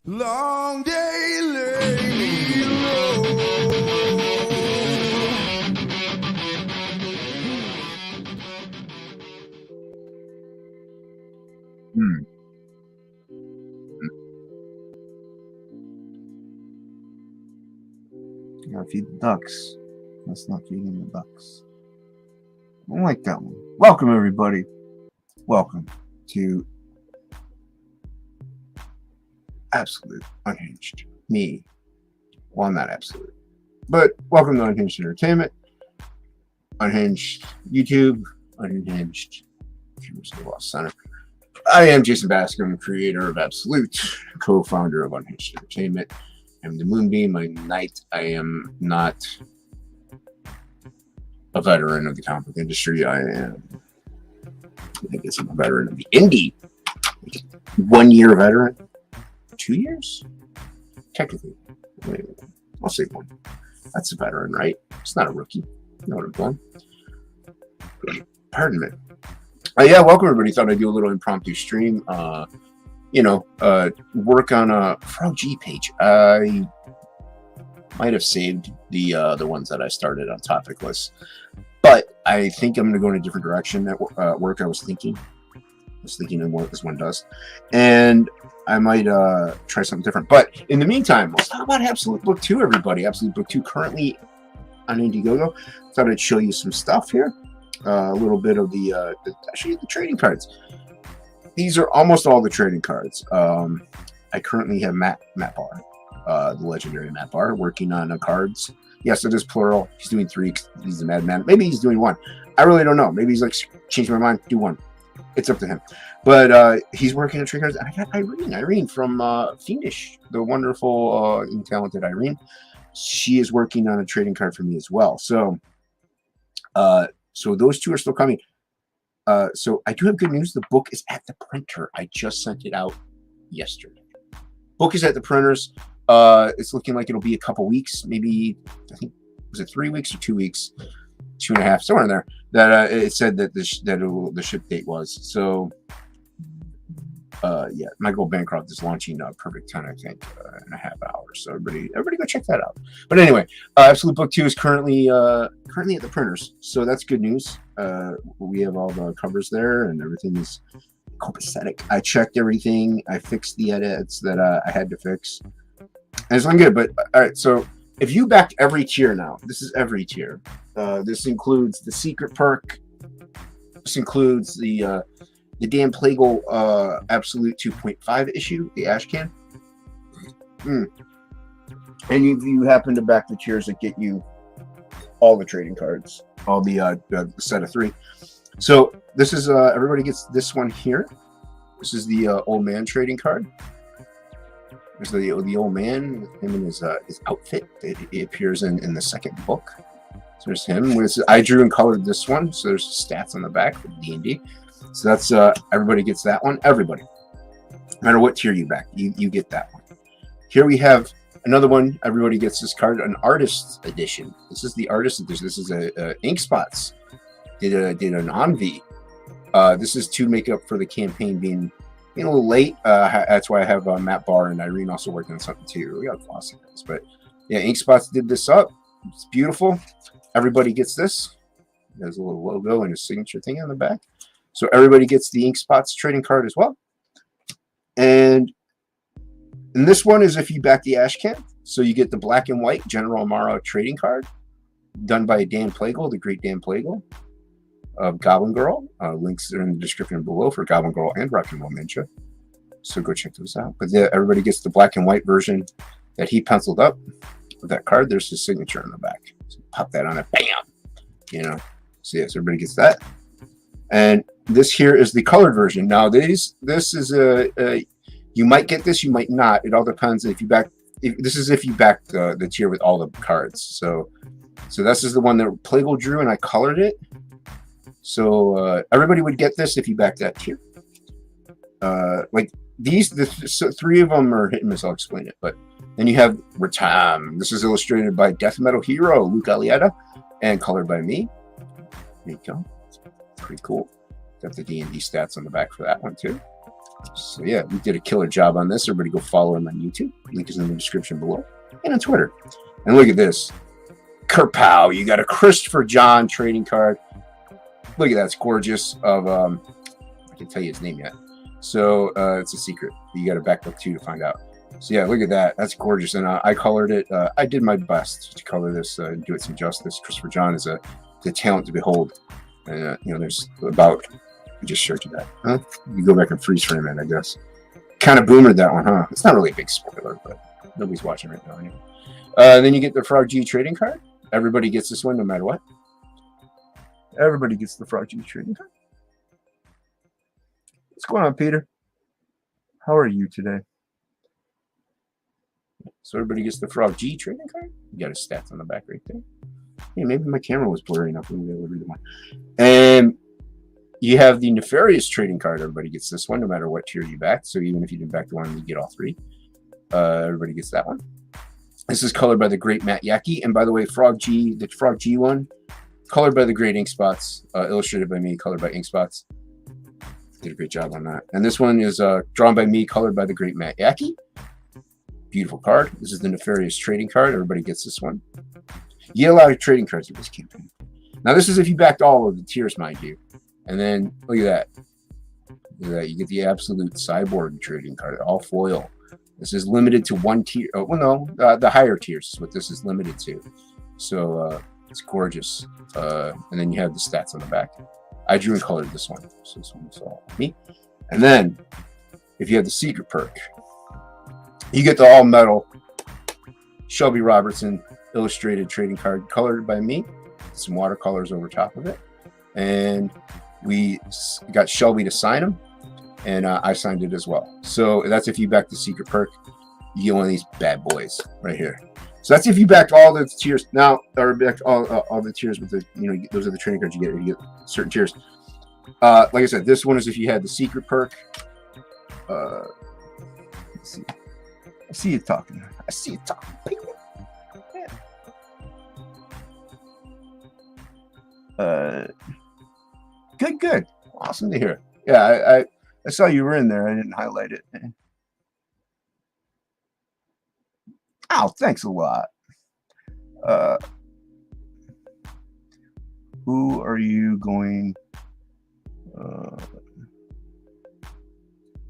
Long day lay low. Gotta feed the ducks. That's not feeding the ducks. I don't like that one. Welcome, everybody. Welcome to Absolute Unhinged. Me. Well, I'm not absolute. But welcome to Unhinged Entertainment. Unhinged YouTube. Unhinged Law Center. I am Jason Bacsko, creator of Absolute, co-founder of Unhinged Entertainment. I'm the Moonbeam. I am not a veteran of the comic book industry. I guess I'm a veteran of the indie. 1 year veteran. 2 years? Technically. I'll say 1. That's a veteran, right? It's not a rookie. You know what I'm doing. Pardon me. Yeah, welcome everybody. Thought I'd do a little impromptu stream. Work on a FROG page. I might have saved the ones that I started on topic lists, but I think I'm going to go in a different direction at work. I was thinking of what this one does, and I might try something different. But in the meantime, let's talk about Absolute Book 2, everybody. Absolute Book 2 currently on Indiegogo. Thought I'd show you some stuff here. A little bit of the trading cards. These are almost all the trading cards. I currently have Matt Bahr, the legendary Matt Bahr, working on cards. Yes, it is plural. He's doing 3. He's a madman. Maybe he's doing 1. I really don't know. Maybe he's like, change my mind, do 1. It's up to him. But he's working on trading cards. And I got Irene from Fiendish, the wonderful and talented Irene. She is working on a trading card for me as well. So those 2 are still coming. So I do have good news. The book is at the printer. I just sent it out yesterday. Book is at the printers. It's looking like it'll be a couple weeks, maybe. I think, was it 3 weeks or 2 weeks, 2.5, somewhere in there. That it said that the ship date was. So yeah, Michael Bancroft is launching Perfect 10, I think, in a half hour. So everybody go check that out. But anyway, Absolute Book 2 is currently at the printers, so that's good news. We have all the covers there, and everything is copacetic. I checked everything. I fixed the edits that I had to fix, and it's looking good. But all right, so if you backed every tier now, this is every tier. This includes the secret perk. This includes the Dan Plegel Absolute 2.5 issue, the Ash Can. And if you happen to back the tiers that get you all the trading cards, all the set of 3. So this is everybody gets this one here. This is the old man trading card. There's the old man with him and his outfit. It appears in the second book. So there's him. I drew and colored this one. So there's stats on the back for D&D. So that's everybody gets that one. Everybody, no matter what tier you back, you get that one. Here we have another one. Everybody gets this card, an artist edition. This is the artist edition. This is a Ink Spots. Did an Envy. This is to make up for the campaign being a little late. That's why I have Matt Bahr and Irene also working on something too. We got Flossy guys, but yeah, Ink Spots did this up. It's beautiful. Everybody gets this. There's a little logo and a signature thing on the back. So everybody gets the Ink Spots trading card as well. And this one is if you back the Ash Can. So you get the black and white General Amaro trading card done by Dan Plegel, the great Dan Plegel of Goblin Girl. Links are in the description below for Goblin Girl and Rock and Roll Ninja. So go check those out. But yeah, everybody gets the black and white version that he penciled up with that card. There's his signature on the back. So pop that on it. Bam! So yes, everybody gets that. And this here is the colored version. Now this is you might get this, you might not. It all depends if you back. This is if you back the tier with all the cards. So this is the one that Plegel drew, and I colored it. So everybody would get this if you back that tier. Like these, so 3 of them are hit and miss. I'll explain it. But then you have Ratam. This is illustrated by Death Metal Hero Luke Alietta and colored by me. There you go. Pretty cool. Got the D&D stats on the back for that one too. So yeah, we did a killer job on this. Everybody go follow him on YouTube. Link is in the description below. And on Twitter. And look at this. Kerpow. You got a Christopher John trading card. Look at that. It's gorgeous. Of I can't tell you his name yet. So it's a secret. You got to back up 2 to find out. So yeah, look at that. That's gorgeous. And I colored it. I did my best to color this and do it some justice. Christopher John is the talent to behold. And you know, there's about. I just showed you that. Huh? You go back and freeze frame it, I guess. Kind of boomered that one, huh? It's not really a big spoiler, but nobody's watching right now anyway. Then you get the Frog G trading card. Everybody gets this one no matter what. Everybody gets the Frog G trading card. What's going on, Peter? How are you today? So everybody gets the Frog G trading card. You got his stats on the back right there. Hey, maybe my camera was blurry enough. We were able to read them all. And you have the Nefarious trading card. Everybody gets this one no matter what tier you back. So even if you didn't back the one, you get all 3. Everybody gets that one. This is colored by the great Matt Yaki. And by the way, the Frog G one, colored by the great Ink Spots, illustrated by me, colored by Ink Spots. Did a great job on that. And this one is drawn by me, colored by the great Matt Yaki. Beautiful card. This is the Nefarious trading card. Everybody gets this one. You get a lot of trading cards with this campaign. Now, this is if you backed all of the tiers, mind you. And then, look at that. Look at that. You get the absolute cyborg trading card, all foil. This is limited to 1 tier. Oh, well, no, the higher tiers is what this is limited to. So, it's gorgeous. And then you have the stats on the back. I drew and colored this one. So this one's all me. And then, if you have the secret perk, you get the all-metal SLEBY Robertson illustrated trading card colored by me. Some watercolors over top of it. And we got Shelby to sign them, and I signed it as well. So that's if you back the secret perk, you get one of these bad boys right here. So that's if you backed all the tiers. Now, or backed all the tiers with the, you know, those are the trading cards you get. You get certain tiers. Like I said, this one is if you had the secret perk. Let's see. I see you talking. I see you talking, people. Yeah. Good. Awesome to hear. Yeah, I saw you were in there. I didn't highlight it. Oh, thanks a lot. Who are you going?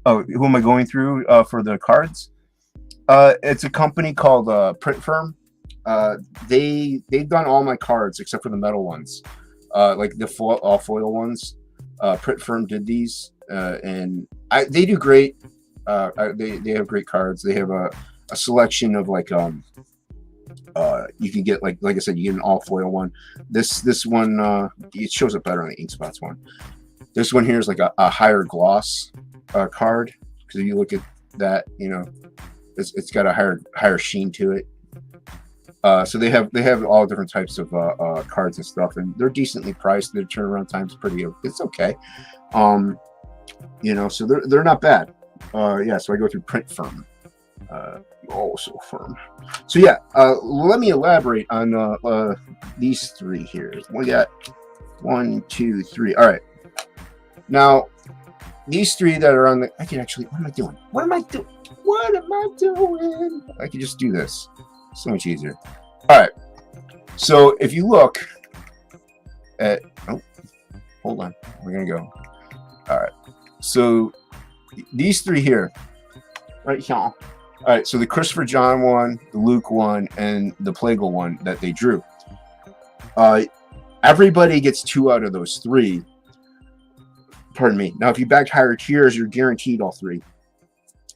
Who am I going through for the cards? It's a company called Print Firm. They've done all my cards except for the metal ones. Like the all foil ones. Print Firm did these, and they do great. They have great cards. They have a selection of like you can get like I said, you get an all foil one. This one it shows up better on the Ink Spots one. This one here is like a higher gloss card, because if you look at that, you know, it's got a higher sheen to it. So they have all different types of cards and stuff, and they're decently priced. Their turnaround time's it's okay. You know, so they're not bad. Yeah, so I go through Print Firm. So firm. So yeah, let me elaborate on these 3 here. We got 1, 2, 3. All right. Now, these 3 that are on the, I can actually, what am I doing? I can just do this. So much easier. All right. So if you look at, oh, hold on. We're going to go. All right. So these 3 here, right here. All right. So the Christopher John one, the Luke one, and the Plegel one that they drew. Everybody gets 2 out of those 3. Pardon me. Now, if you backed higher tiers, you're guaranteed all 3.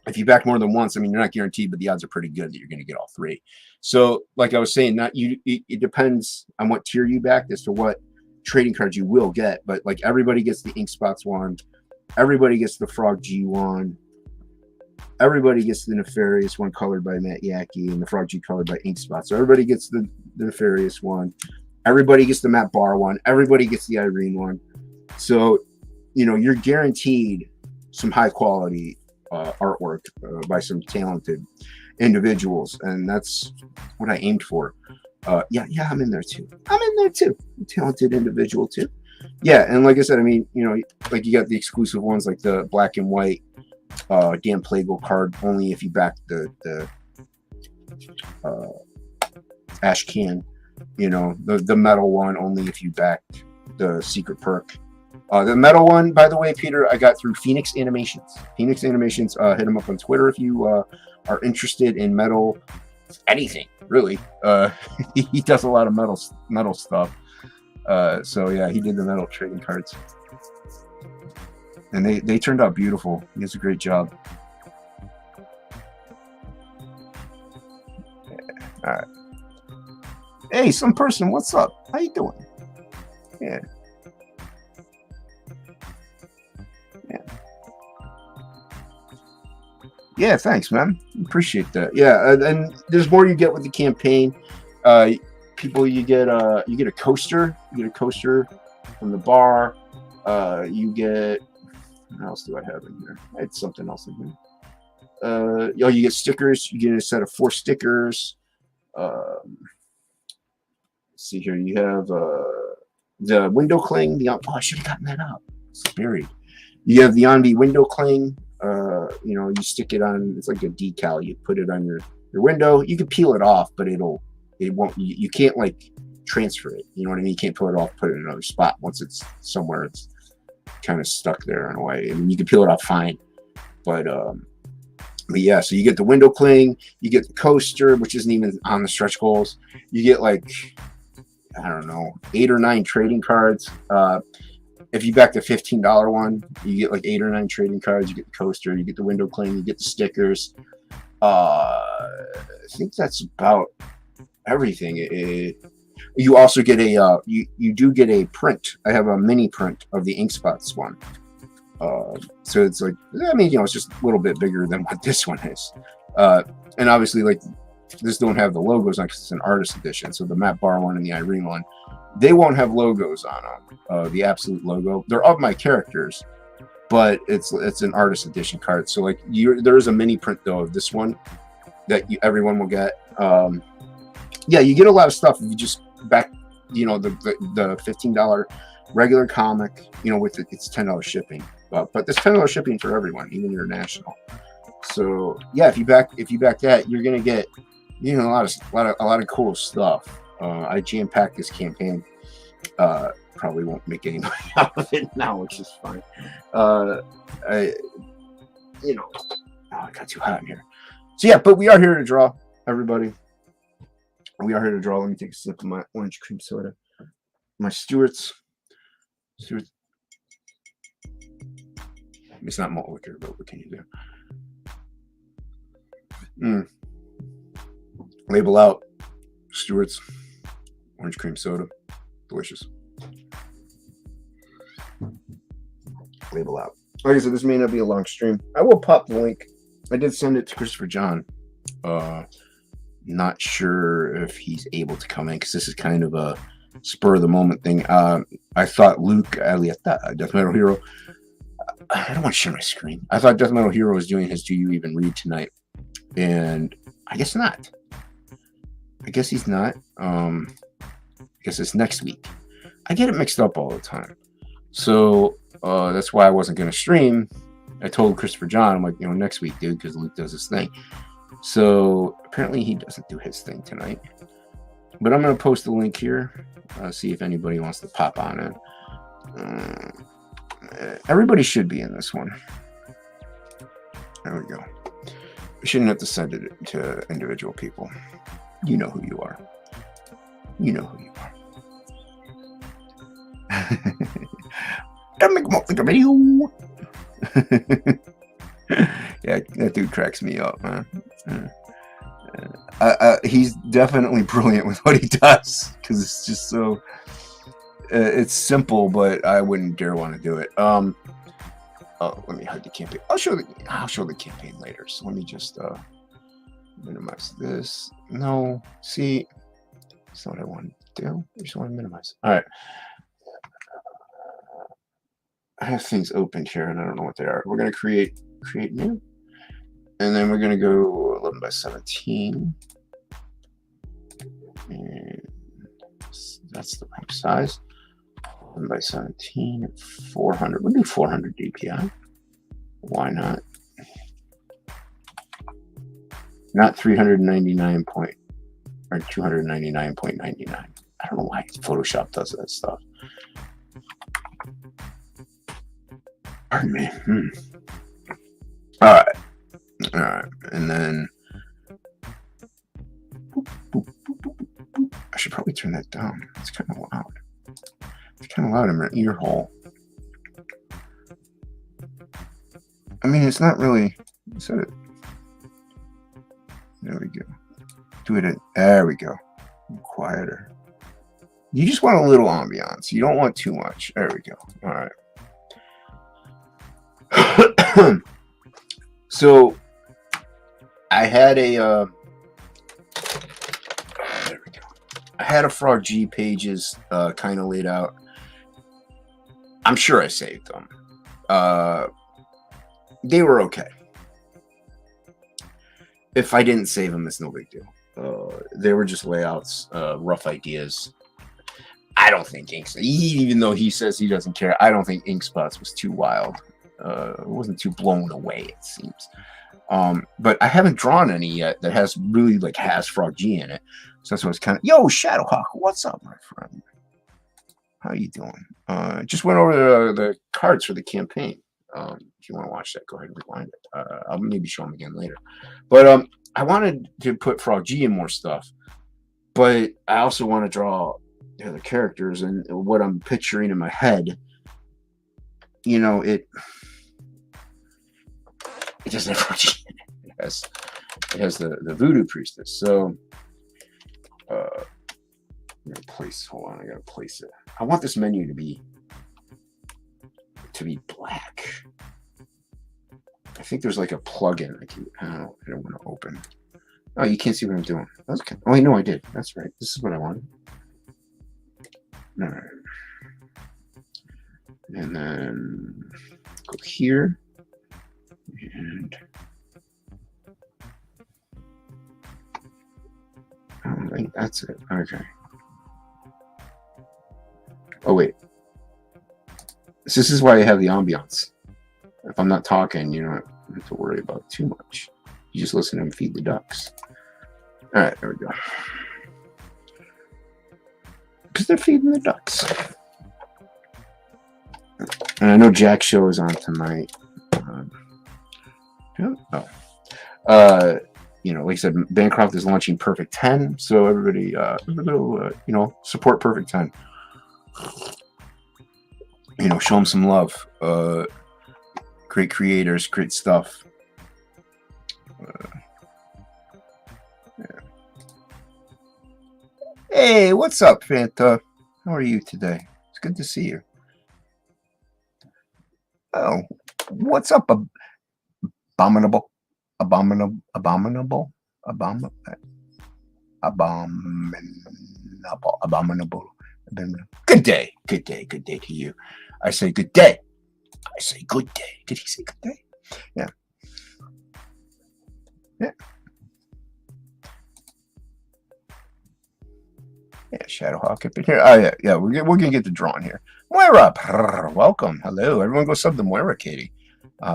If you back more than once, I mean, you're not guaranteed, but the odds are pretty good that you're going to get all 3. So, like I was saying, it depends on what tier you back as to what trading cards you will get. But like everybody gets the Ink Spots one, everybody gets the Frog G one, everybody gets the Nefarious one colored by Matt Yaki, and the Frog G colored by Ink Spots. So everybody gets the Nefarious one, everybody gets the Matt Bahr one, everybody gets the Irene one. So, you know, you're guaranteed some high quality artwork by some talented individuals, and that's what I aimed for. Yeah, I'm in there too. I'm a talented individual too. Yeah, and like I said, I mean, you know, like you got the exclusive ones like the black and white Dan Plegel card only if you back the Ash Can. You know, the metal one only if you back the secret perk. The metal one, by the way, Peter, I got through Phoenix Animations. Phoenix Animations, hit him up on Twitter if you are interested in metal, anything really. He does a lot of metal stuff. So yeah, he did the metal trading cards, and they turned out beautiful. He does a great job. All right. Hey, some person, what's up? How you doing? Yeah. Yeah, thanks, man. Appreciate that. Yeah, and there's more you get with the campaign. People, you get a coaster. You get a coaster from the Bahr. You get, what else do I have in here? I had something else in here. You get stickers. You get a set of 4 stickers. Let's see here. You have the window cling. I should have gotten that up. It's buried. You have the Envy window cling. You know, you stick it on, it's like a decal. You put it on your window. You can peel it off, but it won't, you can't like transfer it. You know what I mean? You can't pull it off, put it in another spot. Once it's somewhere, it's kind of stuck there in a way. I mean, you can peel it off fine, but yeah, so you get the window cling, you get the coaster, which isn't even on the stretch goals. You get like, I don't know, 8 or 9 trading cards. If you back the $15 one, you get like 8 or 9 trading cards. You get the coaster, you get the window cling, you get the stickers. I think that's about everything. You also get a you do get a print. I have a mini print of the Ink Spots one. So it's like, I mean, you know, it's just a little bit bigger than what this one is. And obviously, like, this don't have the logos on because it's an artist edition. So the Matt Bahr one and the Irene one, they won't have logos on them. The Absolute logo, they're of my characters, but it's an artist edition card. So like, there is a mini print though of this one that everyone will get. Yeah, you get a lot of stuff if you just back, you know, the $15 regular comic, you know, with it's $10 shipping. But there's $10 shipping for everyone, even international. So yeah, if you back that, you're gonna get, you know, a lot of cool stuff. I jam-packed this campaign. Probably won't make any money out of it now, which is fine. You know, it got too hot in here. So yeah, but we are here to draw, everybody. We are here to draw. Let me take a sip of my orange cream soda. My Stewart's. It's not malt liquor, but what can you do? Label out. Stewart's orange cream soda. Delicious. Label out. Like I said, this may not be a long stream. I will pop the link. I did send it to Christopher John. Not sure if he's able to come in because this is kind of a spur of the moment thing. I thought Luke Alietta, Death Metal Hero. I don't want to share my screen. I thought Death Metal Hero was doing his Do You Even Read tonight, and I guess not. I guess he's not. I guess it's next week. I get it mixed up all the time, so that's why I wasn't going to stream. I told Christopher John, I'm like, you know, next week, dude, because Luke does his thing. So apparently he doesn't do his thing tonight. But I'm going to post the link here. See if anybody wants to pop on in. Everybody should be in this one. There we go. We shouldn't have to send it to individual people. You know who you are. You know who you are. Don't make them think of video. Yeah, that dude cracks me up, man. He's definitely brilliant with what he does because it's just so. It's simple, but I wouldn't dare want to do it. Oh, let me hide the campaign. I'll show the campaign later. So let me just minimize this. No, see, that's not what I want to do. I just want to minimize. All right. I have things opened here, and I don't know what they are. We're gonna create new, and then we're gonna go 11 by 17, and that's the right size. 11 by 17, 400. We'll do 400 DPI. Why not? not 399 point or 299.99. I don't know why Photoshop does that stuff. Pardon me. All right, and then I should probably turn that down. It's kind of loud. It's kind of loud in my ear hole. I mean, it's not really. Set it. There we go. Do it. There we go. Quieter. You just want a little ambiance. You don't want too much. There we go. All right. So I had a there we go. I had a Frog G pages kind of laid out. I'm sure I saved them. They were okay. If I didn't save them, it's no big deal. They were just layouts, rough ideas. I don't think even though he says he doesn't care, I don't think Inkspots was too wild. It wasn't too blown away, it seems. But I haven't drawn any yet that has really has Frog G in it. So that's what it's kind of. Yo, Shadowhawk, what's up, my friend? How you doing? Just went over the cards for the campaign. If you want to watch that, go ahead and rewind it. I'll maybe show them again later. But I wanted to put Frog G in more stuff, but I also want to draw the other characters and what I'm picturing in my head. You know, it doesn't have Frog G in it. It has the Voodoo Priestess. So I'm gonna place. Hold on, I gotta place it. I want this menu to be black. I think there's like a plugin I don't want to open. Oh, you can't see what I'm doing. That's okay. Oh, no, I did. That's right. This is what I wanted. All right. And then go here. And I think that's it. Okay. Oh, wait. This is why I have the ambiance. If I'm not talking, you don't have to worry about too much. You just listen to them feed the ducks. All right, there we go. Because they're feeding the ducks. And I know Jack's show is on tonight. You know, like I said, Bancroft is launching Perfect 10, so everybody, you know, support Perfect 10. You know, show them some love. Great creators, great stuff. Yeah. Hey, what's up, Fanta? How are you today? It's good to see you. Oh, what's up, abominable? Abominable. Good day to you. I say good day. I say good day. Did he say good day? Yeah. Yeah. Yeah, Shadowhawk up in here. Oh, yeah. We're gonna get the drawing here. Moira, welcome. Hello. Everyone go sub to Moira, Katie.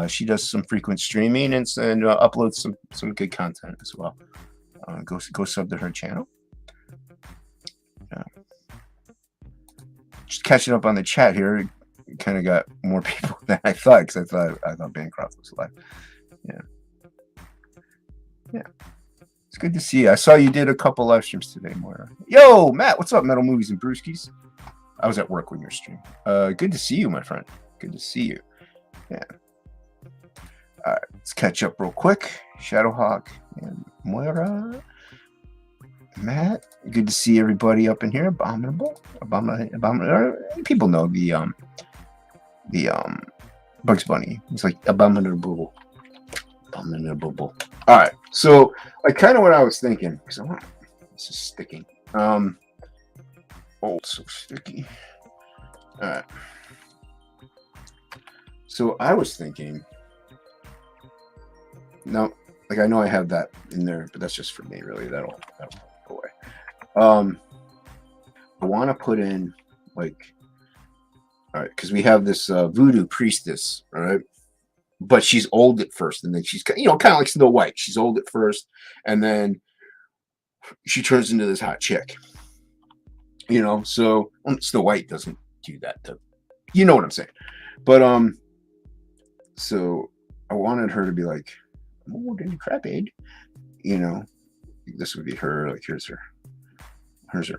She does some frequent streaming and uploads some good content as well. Go sub to her channel. Just catching up on the chat here. Kind of got more people than I thought because I thought Bancroft was live. Yeah. It's good to see you. I saw you did a couple live streams today, Moira. Yo, Matt, what's up, Metal Movies and Brewskis? I was at work when you were streaming. Good to see you, my friend. Good to see you. Yeah. All right, let's catch up real quick. Shadowhawk and Moira. Matt, good to see everybody up in here. Abominable. People know the Bugs Bunny. It's like abominable. All right, so like kind of what I was thinking because this is sticking. Oh, so sticky. All right. So I was thinking. No, like I know I have that in there, but that's just for me, really. That'll go away. I want to put in like, all right, because we have this Voodoo Priestess, all right, but she's old at first, and then she's, you know, kind of like Snow White. She's old at first, and then she turns into this hot chick. You know, so Snow White doesn't do that. You know what I'm saying? But so I wanted her to be like, I'm old and decrepit. You know, this would be her. Like, here's her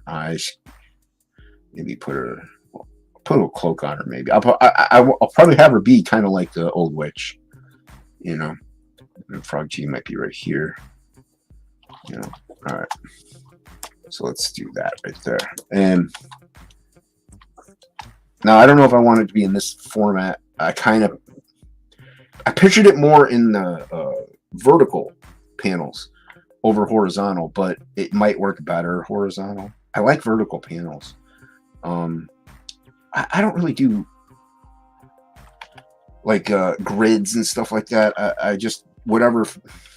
eyes. Maybe put a little cloak on her. Maybe I'll probably have her be kind of like the old witch. You know, and Frog G might be right here. You know, all right. So let's do that right there. And now I don't know if I want it to be in this format. I pictured it more in the vertical panels over horizontal, but it might work better horizontal. I like vertical panels. I don't really do like grids and stuff like that. I just, whatever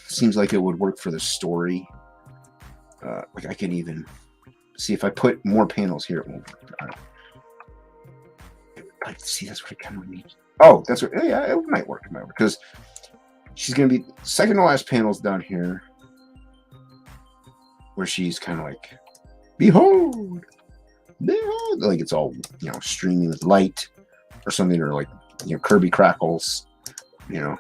seems like it would work for the story. Like I can even see if I put more panels here, it won't work. Like, see, that's what I kind of need. Oh, that's what, yeah, it might work. It might work because she's gonna be second to last panels down here, where she's kind of like, behold, behold, like it's all, you know, streaming with light or something, or like, you know, Kirby crackles, you know.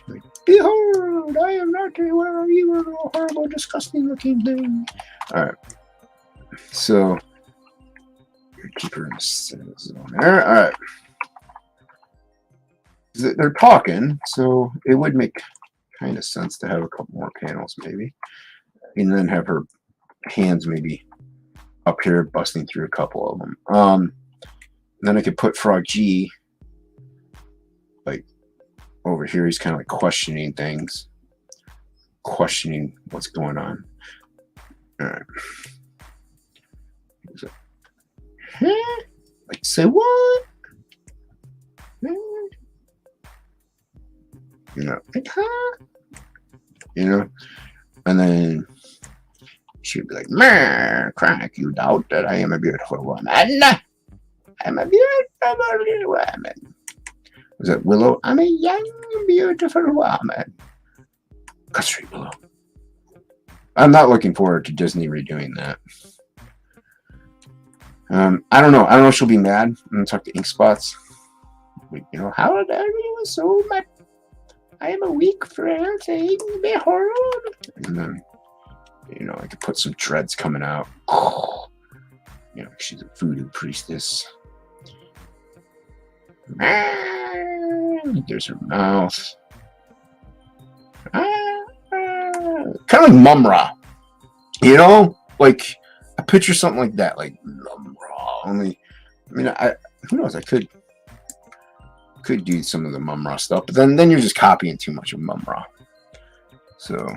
Like, behold, I am not where you are, a horrible, disgusting looking thing. All right, so keep her in the zone there. All right, they're talking, so it would make kind of sense to have a couple more panels, maybe, and then have her hands maybe up here busting through a couple of them. Then I could put Frog G like over here. He's kind of like questioning things, questioning what's going on. All right. Huh? Like, say what? You know, like, huh? You know, and then she'd be like, "Man, crack, you doubt that I am a beautiful woman. I'm a beautiful woman." Was that Willow? I'm a young, beautiful woman. Cut Street Willow. I'm not looking forward to Disney redoing that. I don't know. I don't know if she'll be mad. I'm gonna talk to Ink Spots. You know, how dare you so much? I am a weak friend saying behold. And then, you know, I could put some dreads coming out. You know, she's a voodoo priestess. There's her mouth. Kind of like Mumra. You know? Like, I picture something like that. Like Mumra. Only, I mean, who knows? I could do some of the Mumra stuff, but then you're just copying too much of Mumra. So,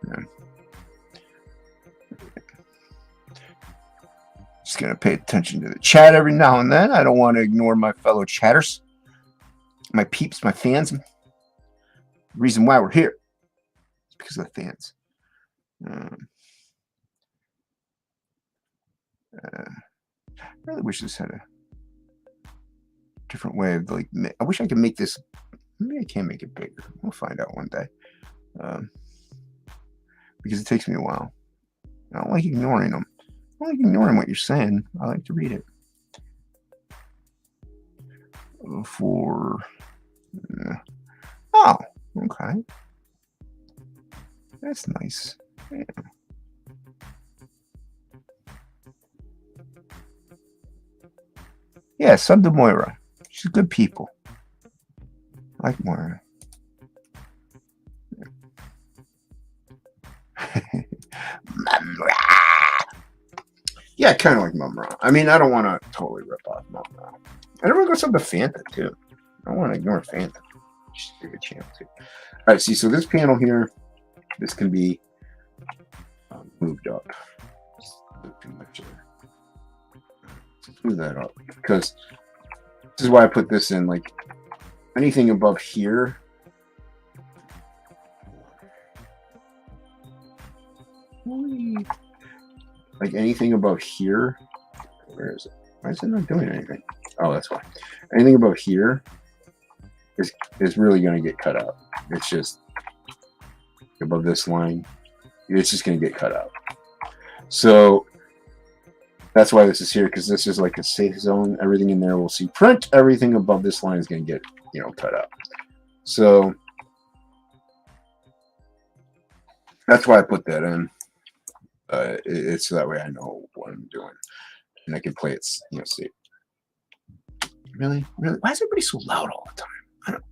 yeah. Just gonna pay attention to the chat every now and then. I don't want to ignore my fellow chatters, my peeps, my fans. The reason why we're here is because of the fans. I really wish this had a different way of, like, I wish I could make this. Maybe I can make it bigger. We'll find out one day. Because it takes me a while. I don't like ignoring them. I don't like ignoring what you're saying. I like to read it. Oh, okay. That's nice. Yeah. Yeah, sub to Moira. She's good people. I like Moira. Mumra. Yeah, kind of like Mumra. I mean, I don't want to totally rip off Mumra. I don't want to go sub to Fanta, too. I don't want to ignore Fanta. She's a good channel, too. All right, see, so this panel here, this can be moved up. Too much there. Let's move that up, because this is why I put this in, like, anything above here. Like anything above here. Where is it? Why is it not doing anything? Oh, that's why. Anything above here is really going to get cut out. It's just above this line. It's just going to get cut out. So that's why this is here, because this is like a safe zone. Everything in there will see print. Everything above this line is going to get, you know, cut out. So that's why I put that in. It's so that way I know what I'm doing, and I can play it. You know, see. Really? Why is everybody so loud all the time?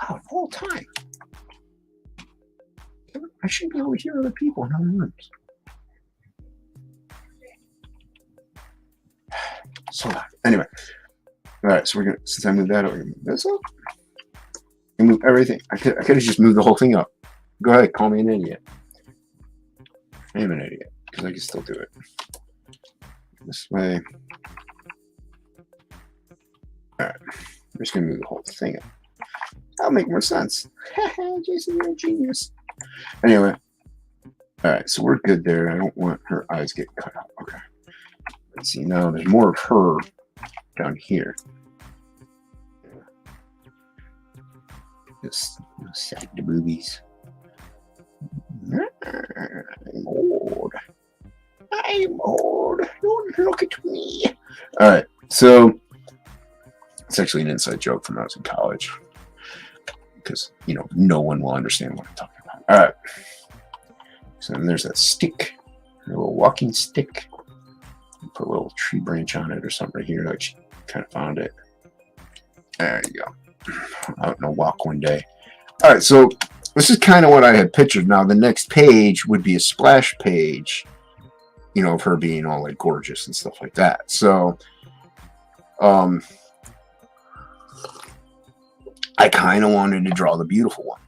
Loud all the time. I shouldn't be able to hear other people in other rooms. So loud. Anyway. All right, so we're gonna, since I moved that over, move this up. And move everything. I could have just moved the whole thing up. Go ahead, call me an idiot. I am an idiot, because I can still do it. This way. Alright. I'm just gonna move the whole thing up. That'll make more sense. Jason, you're a genius. Anyway. Alright, so we're good there. I don't want her eyes getting cut out. Okay. Let's see, now there's more of her down here. Just sag the boobies. I'm old. I'm old. Don't look at me. Alright, so it's actually an inside joke from when I was in college. Because, you know, no one will understand what I'm talking about. Alright. So then there's that stick. A little walking stick. Put a little tree branch on it or something right here. Like she kind of found it. There you go. Out on a walk one day. All right, so this is kind of what I had pictured. Now the next page would be a splash page, you know, of her being all like gorgeous and stuff like that. So, I kind of wanted to draw the beautiful one,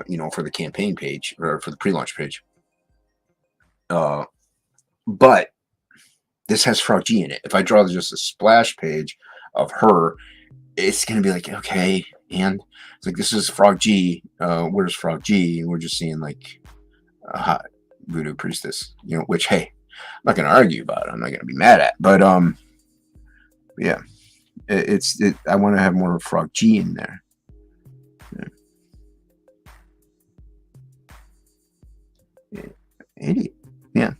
you know, for the campaign page or for the pre-launch page. But this has Frog G in it. If I draw just a splash page of her, it's going to be like, okay, and it's like, this is Frog G. Where's Frog G? And we're just seeing like a hot voodoo priestess, you know, which, hey, I'm not going to argue about it. I'm not going to be mad at, but, yeah, I want to have more of Frog G in there. Yeah. Idiot. Yeah.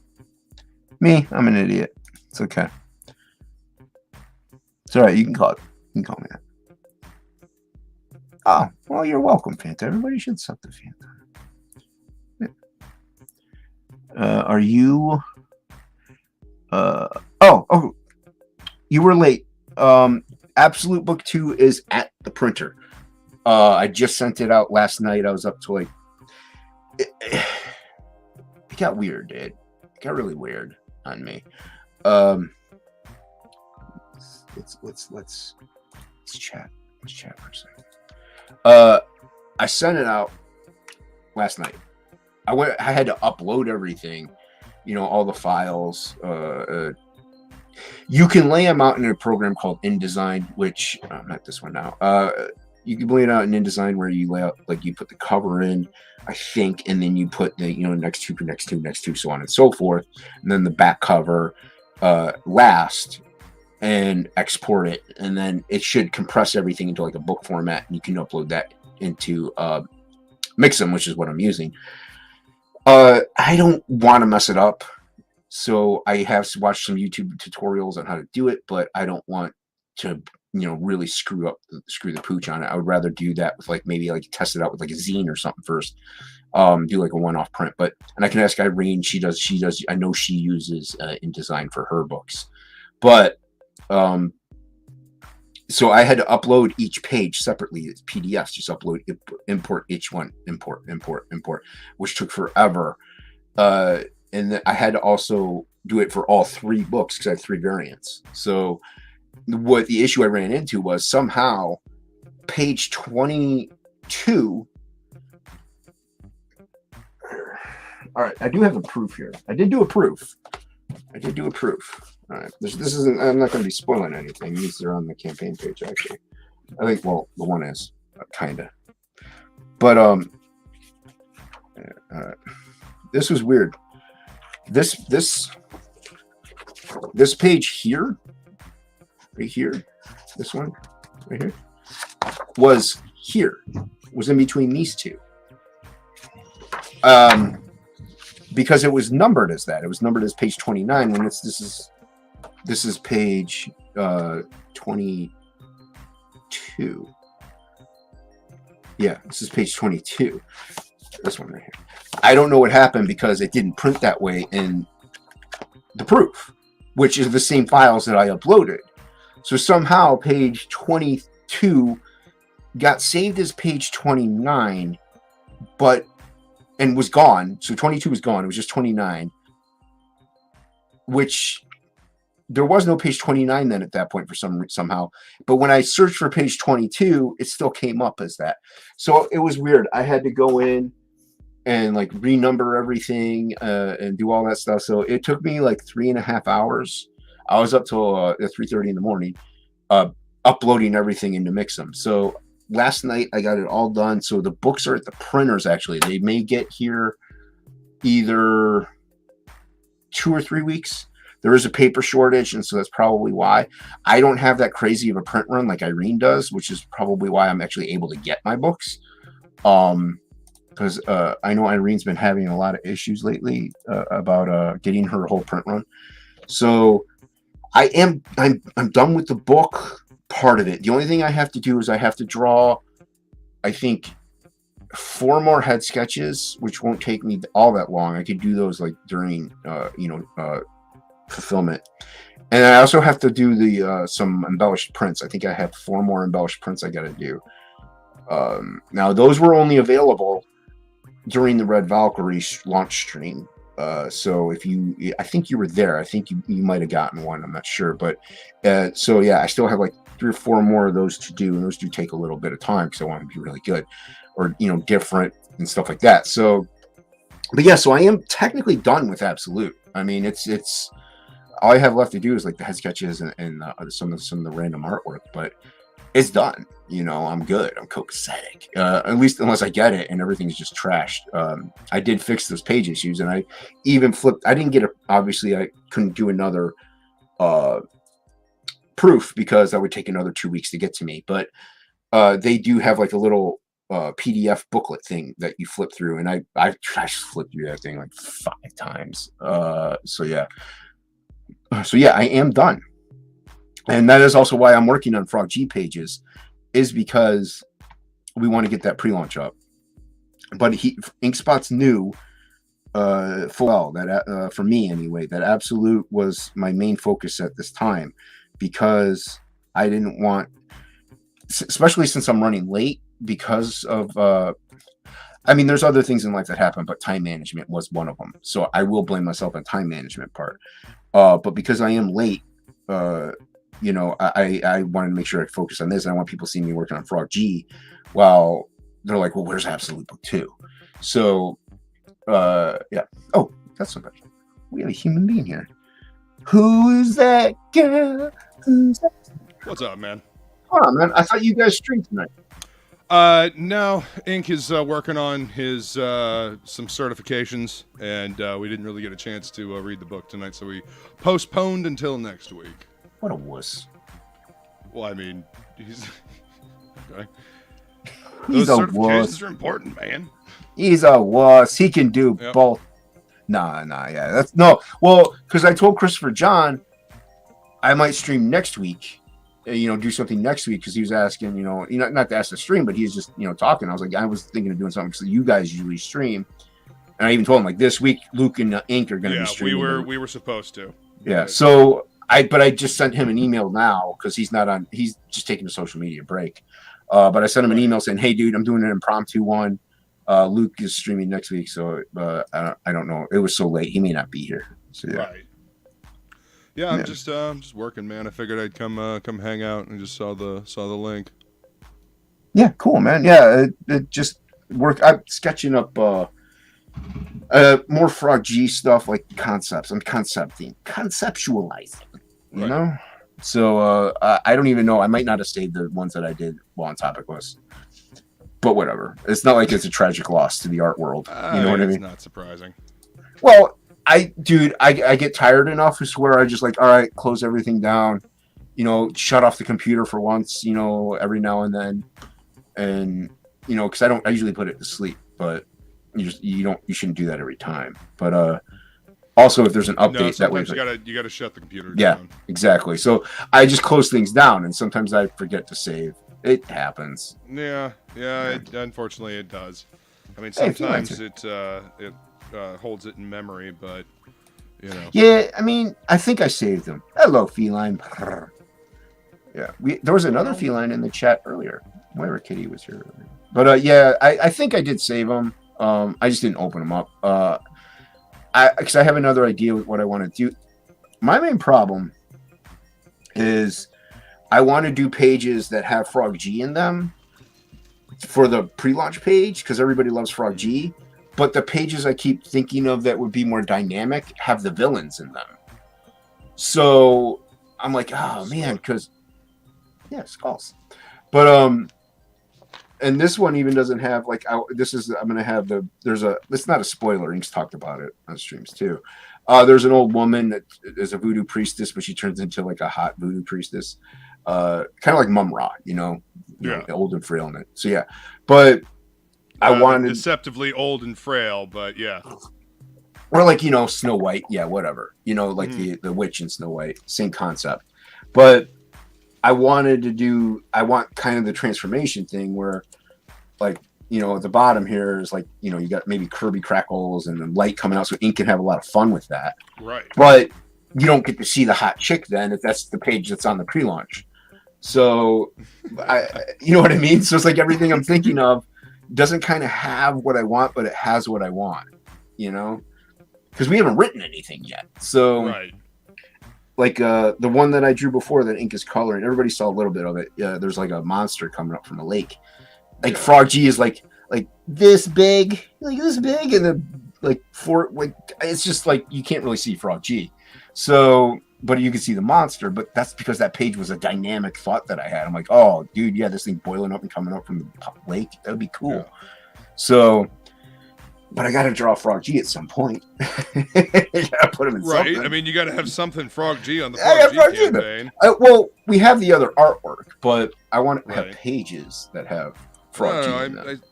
Me, I'm an idiot. It's okay. It's all right. You can call it. You can call me that. Oh, well, you're welcome, Fanta. Everybody should suck the Fanta. Yeah. Are you? Oh, you were late. Absolute Book 2 is at the printer. I just sent it out last night. I was up to like. It got weird, dude. It got really weird on me. Let's chat. Let's chat for a second. I sent it out last night. I had to upload everything, you know, all the files. You can lay them out in a program called InDesign, which not this one now. You can lay it out in InDesign where you lay out, like, you put the cover in, I think, and then you put the, you know, next two, so on and so forth, and then the back cover last, and export it, and then it should compress everything into like a book format, and you can upload that into Mix'em, which is what I'm using. I don't want to mess it up, so I have watched some YouTube tutorials on how to do it, but I don't want to, you know, really screw the pooch on it. I would rather do that with like, maybe like test it out with like a zine or something first. Do like a one-off print, and I can ask Irene. She does. I know she uses InDesign for her books, but so I had to upload each page separately as PDFs. Just upload, import each one, import, which took forever. And then I had to also do it for all 3 books because I have 3 variants. So what the issue I ran into was somehow page 22. All right, I do have a proof here. I did do a proof. All right, this isn't. I'm not going to be spoiling anything. These are on the campaign page, actually. I think. Well, the one is kind of. But this was weird. This page here, right here, this one, right here. was here, was in between these two. Because it was numbered as that. It was numbered as page 29 when this is page 22. Yeah, this is page 22. This one right here. I don't know what happened because it didn't print that way in the proof, which is the same files that I uploaded. So somehow page 22 got saved as page 29, and was gone. So 22 was gone. It was just 29, which there was no page 29 then at that point for somehow. But when I searched for page 22, it still came up as that. So it was weird. I had to go in and like renumber everything and do all that stuff. So it took me like 3.5 hours. I was up till 3:30 in the morning uploading everything into Mix'em. So last night I got it all done. So the books are at the printers. Actually, they may get here either 2 or 3 weeks. There is a paper shortage, and so that's probably why. I don't have that crazy of a print run like Irene does, which is probably why I'm actually able to get my books. Because I know Irene's been having a lot of issues lately about getting her whole print run. So I'm done with the book part of it. The only thing I have to do is I have to draw, I think, 4 more head sketches, which won't take me all that long. I could do those like during fulfillment. And I also have to do the some embellished prints. I think I have 4 more embellished prints I got to do. Now those were only available during the Red Valkyrie launch stream. So I think you were there. I think you might have gotten one. I'm not sure, but so yeah, I still have like 3 or 4 more of those to do, and those do take a little bit of time because I want to be really good, or different and stuff like that. So, but yeah, so I am technically done with Absolute. I mean, it's all I have left to do is like the head sketches and some of the random artwork, but it's done. I'm good. I'm copacetic. At least unless I get it and everything's just trashed. I did fix those page issues, and I even flipped. I didn't get obviously I couldn't do another proof because that would take another 2 weeks to get to me. But they do have like a little PDF booklet thing that you flip through, and I flipped through that thing like 5 times. So yeah, I am done. And that is also why I'm working on Frog G pages, is because we want to get that pre-launch up. But Inkspot's knew full well that for me anyway, that Absolute was my main focus at this time, because I didn't want, especially since I'm running late because of there's other things in life that happen, but time management was one of them. So I will blame myself on time management part. But because I am late, I wanted to make sure I focus on this, and I want people seeing me working on Frog G. Well, they're like, well, where's Absolute Book 2? So, yeah. Oh, that's somebody. We have a human being here. Who's that girl? Who's that? What's up, man? Hold on, man. I thought you guys streamed tonight. No. Ink is working on his some certifications, and we didn't really get a chance to read the book tonight, so we postponed until next week. What a wuss. Well, I mean, he's okay. He's Those a certifications wuss. are important, man. He's a wuss. He can do both. Nah, yeah. That's no. Well, because I told Christopher John I might stream next week. Do something next week, because he was asking, not to ask to stream, but he's just, talking. I was like, I was thinking of doing something because you guys usually stream. And I even told him like this week, Luke and Ink are going to be streaming. we were supposed to. Yeah. So I just sent him an email now because he's not on. He's just taking a social media break. But I sent him an email saying, "Hey, dude, I'm doing an impromptu one. Luke is streaming next week, so I don't know. It was so late, he may not be here." So yeah. Right. Yeah, I'm just working, man. I figured I'd come hang out, and just saw the link. Yeah, cool, man. Yeah, it just worked. I'm sketching up more Frog G stuff, like concepts. I'm conceptualizing. You know. So I don't even know. I might not have saved the ones that I did while on Topic List, but whatever. It's not like it's a tragic loss to the art world. You know what I mean? It's not surprising. Well, I get tired enough to where I just like, all right, close everything down, shut off the computer for once, every now and then, and because I usually put it to sleep, but you shouldn't do that every time. But also if there's an update, that way you gotta shut the computer yeah, down. exactly. So I just close things down, and sometimes I forget to save. It happens. Yeah. Unfortunately, it does. I mean, sometimes it holds it in memory, but Yeah, I mean, I think I saved them. Hello, feline. Yeah, there was another feline in the chat earlier. Moira Kitty was here earlier. But yeah, I think I did save them. I just didn't open them up. Because I have another idea with what I want to do. My main problem is I want to do pages that have Frog G in them for the pre-launch page, because everybody loves Frog G. But the pages I keep thinking of that would be more dynamic have the villains in them. So I'm like, oh man, because skulls. But and this one even doesn't have like I'm gonna have it's not a spoiler. Ink's talked about it on streams too. There's an old woman that is a voodoo priestess, but she turns into like a hot voodoo priestess, kind of like Mum Ra, old and frail in it. So yeah, but I wanted deceptively old and frail, but yeah, or like Snow White, yeah, whatever, like the witch in Snow White, same concept. But I want kind of the transformation thing where, like, at the bottom here is like, you got maybe Kirby crackles and the light coming out, so Ink can have a lot of fun with that. Right. But you don't get to see the hot chick then if that's the page that's on the pre-launch. So, you know what I mean? So it's like everything I'm thinking of doesn't kind of have what I want, but it has what I want, because we haven't written anything yet. So. Right. Like the one that I drew before that Ink is coloring, everybody saw a little bit of it. There's like a monster coming up from the lake. Like Frog G is like this big, and then it's just like you can't really see Frog G. So, but you can see the monster. But that's because that page was a dynamic thought that I had. I'm like, oh, dude, yeah, this thing boiling up and coming up from the lake, that would be cool. Yeah. So. But I got to draw Frog G at some point. You got to put him in something. Right. I mean, you got to have something Frog G on the Frog G campaign. Well, we have the other artwork, but I want to have pages that have Frog G in them.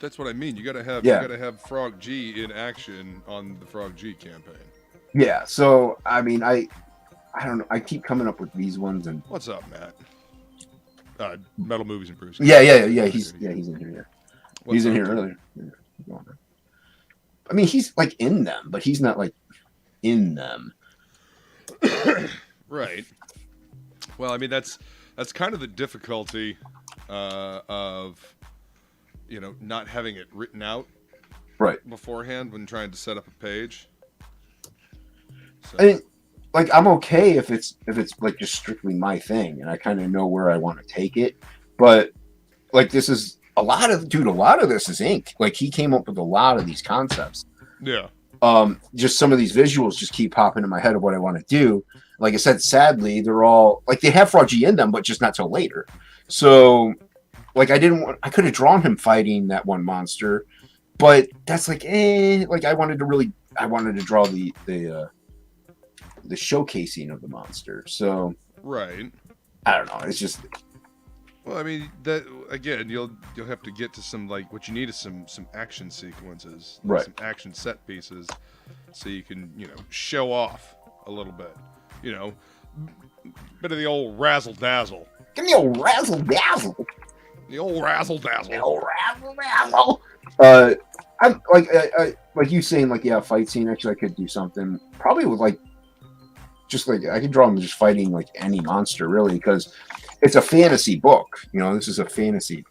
That's what I mean. You got to have Frog G in action on the Frog G campaign. Yeah. So I mean, I don't know. I keep coming up with these ones. And what's up, Matt? Metal Movies and Bruce. Yeah. He's in here. Yeah. He's in here earlier. Yeah. I mean, he's like in them, but he's not like in them. Right. Well, I mean, that's kind of the difficulty of not having it written out beforehand when trying to set up a page. So. I mean, like I'm okay if it's like just strictly my thing and I kind of know where I want to take it, but like this is. A lot of this is Ink. Like he came up with a lot of these concepts. Yeah. Just some of these visuals just keep popping in my head of what I want to do. Like I said, sadly, they're all like they have Frog G in them, but just not till later. So, like I could have drawn him fighting that one monster, but that's like like I wanted to draw the showcasing of the monster. So right. I don't know. It's just. Well, I mean that again. You'll have to get to some like what you need is some action sequences, like some action set pieces, so you can show off a little bit. Bit of the old razzle dazzle. Give me the old razzle dazzle. The old razzle dazzle. The old razzle dazzle. I'm like you saying like fight scene. Actually, I could do something probably with like just like I could draw him just fighting like any monster really because. It's a fantasy book, this is a fantasy,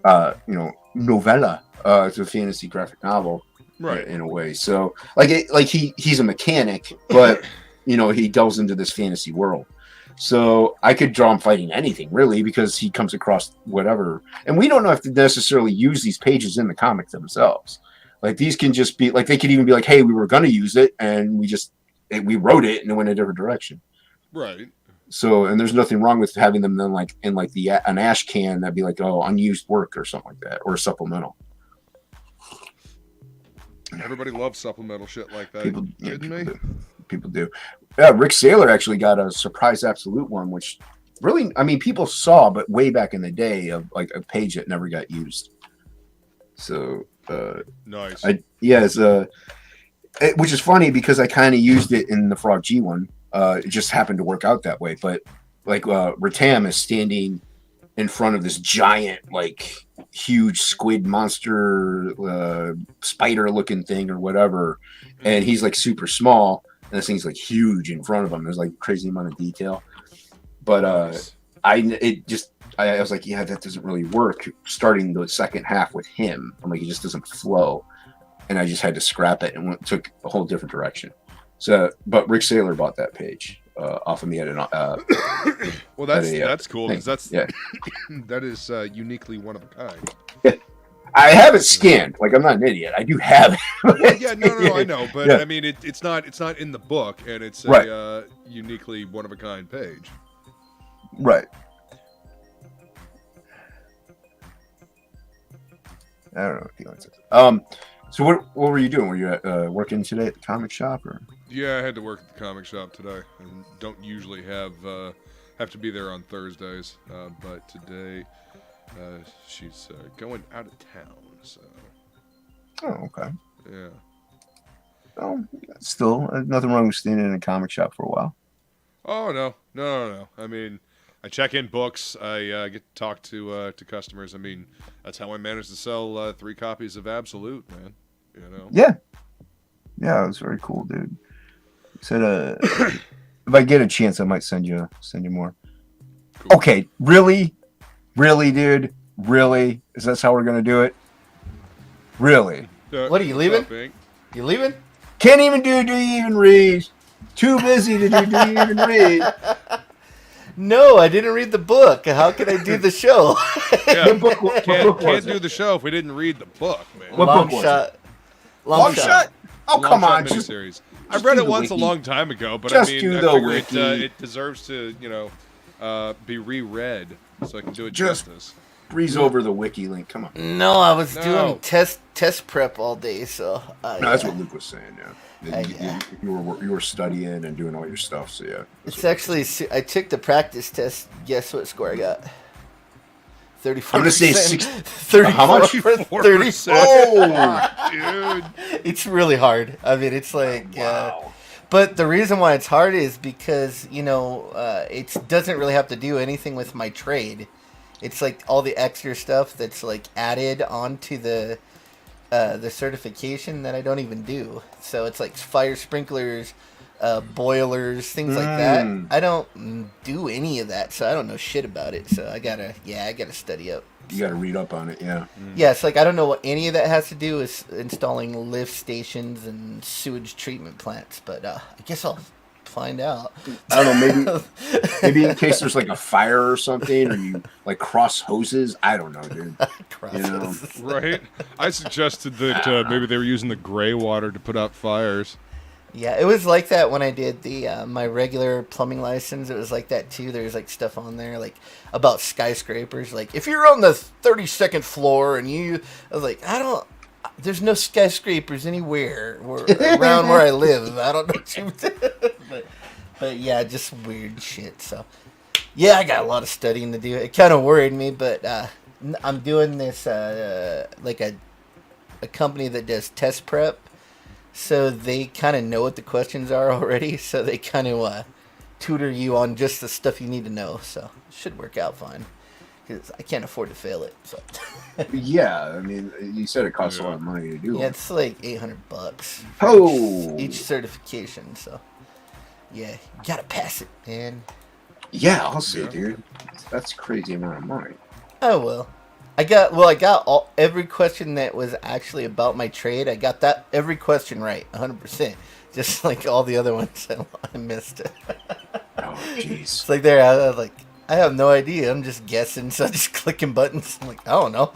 novella. It's a fantasy graphic novel, right? In a way. So, he's a mechanic, but he delves into this fantasy world. So I could draw him fighting anything really because he comes across whatever, and we don't have to necessarily use these pages in the comics themselves. Like these can just be like they could even be like, hey, we were going to use it, and we wrote it and it went a different direction, right? So, and there's nothing wrong with having them then like in like an ash can that'd be like, unused work or something like that, or supplemental. Everybody loves supplemental shit like that. People do. Yeah, Rick Saylor actually got a surprise absolute one, which really, I mean, people saw, but way back in the day of like a page that never got used. So, nice. Which is funny because I kind of used it in the Frog G one. It just happened to work out that way. But like Ratam is standing in front of this giant, like huge squid monster, spider looking thing or whatever, and he's like super small, and this thing's like huge in front of him. There's like crazy amount of detail. But I was like, yeah, that doesn't really work. Starting the second half with him, I'm like, it just doesn't flow. And I just had to scrap it and took a whole different direction. So, but Rick Saylor bought that page off of me at an. Well, that's cool because that is uniquely one of a kind. Yeah. I have it scanned. Like, I'm not an idiot. I do have it. Well, yeah, no, I know, but I mean, it's not in the book, and it's a uniquely one of a kind page. Right. I don't know if he likes it. So what were you doing? Were you working today at the comic shop, or? Yeah, I had to work at the comic shop today, and don't usually have to be there on Thursdays, but today she's going out of town. So. Oh, okay. Yeah. Oh, still nothing wrong with staying in a comic shop for a while. Oh no. I mean, I check in books. I get to talk to customers. I mean, that's how I managed to sell 3 copies of Absolute, man. You know. Yeah, it was very cool, dude. Said, if I get a chance, I might send you more. Cool. Okay, really, dude, really? Is that how we're gonna do it? Really? What are you leaving? You leaving? Can't even do you even read? Too busy to do you even read? No, I didn't read the book. How can I do the show? Yeah, can't do the show if we didn't read the book, man. What book was it? Long shot? Oh, come on. Miniseries. I read it once a long time ago, but I mean, I figure it deserves to, be reread so I can do it justice. Breeze over the wiki link. Come on. No, I was doing test prep all day, so. No, that's what Luke was saying. Yeah, you were studying and doing all your stuff. So yeah. It's actually I took the practice test. Guess what score I got? 34%. I'm gonna say 30. How much? 30%. Oh, dude. It's really hard. I mean, it's like. Wow. But the reason why it's hard is because it doesn't really have to do anything with my trade. It's like all the extra stuff that's like added onto the certification that I don't even do. So it's like fire sprinklers, boilers, things like that. I don't do any of that, so I don't know shit about it. So I gotta study up. You gotta read up on it, yeah. Yeah, it's like I don't know what any of that has to do with installing lift stations and sewage treatment plants, but I guess I'll find out. I don't know, maybe in case there's like a fire or something, or you like cross hoses. I don't know, dude. Right? I suggested that maybe they were using the gray water to put out fires. Yeah, it was like that when I did the my regular plumbing license. It was like that too. There's like stuff on there like about skyscrapers. Like if you're on the 32nd floor and I was like, there's no skyscrapers anywhere around where I live. I don't know what you but yeah, just weird shit. So yeah, I got a lot of studying to do. It kind of worried me, but I'm doing this like a company that does test prep. So they kind of know what the questions are already. So they kind of tutor you on just the stuff you need to know. So it should work out fine. Because I can't afford to fail it. So. Yeah, I mean, you said it costs a lot of money to do. Yeah, it's like $800. Oh, each certification. So yeah, you gotta pass it, man. Yeah, I'll say, dude. That's a crazy amount of money. Oh well. I got every question that was actually about my trade. I got every question right, 100%. Just like all the other ones I missed. Oh, jeez. It's like I was like, I have no idea. I'm just guessing, so I'm just clicking buttons. I'm like, I don't know.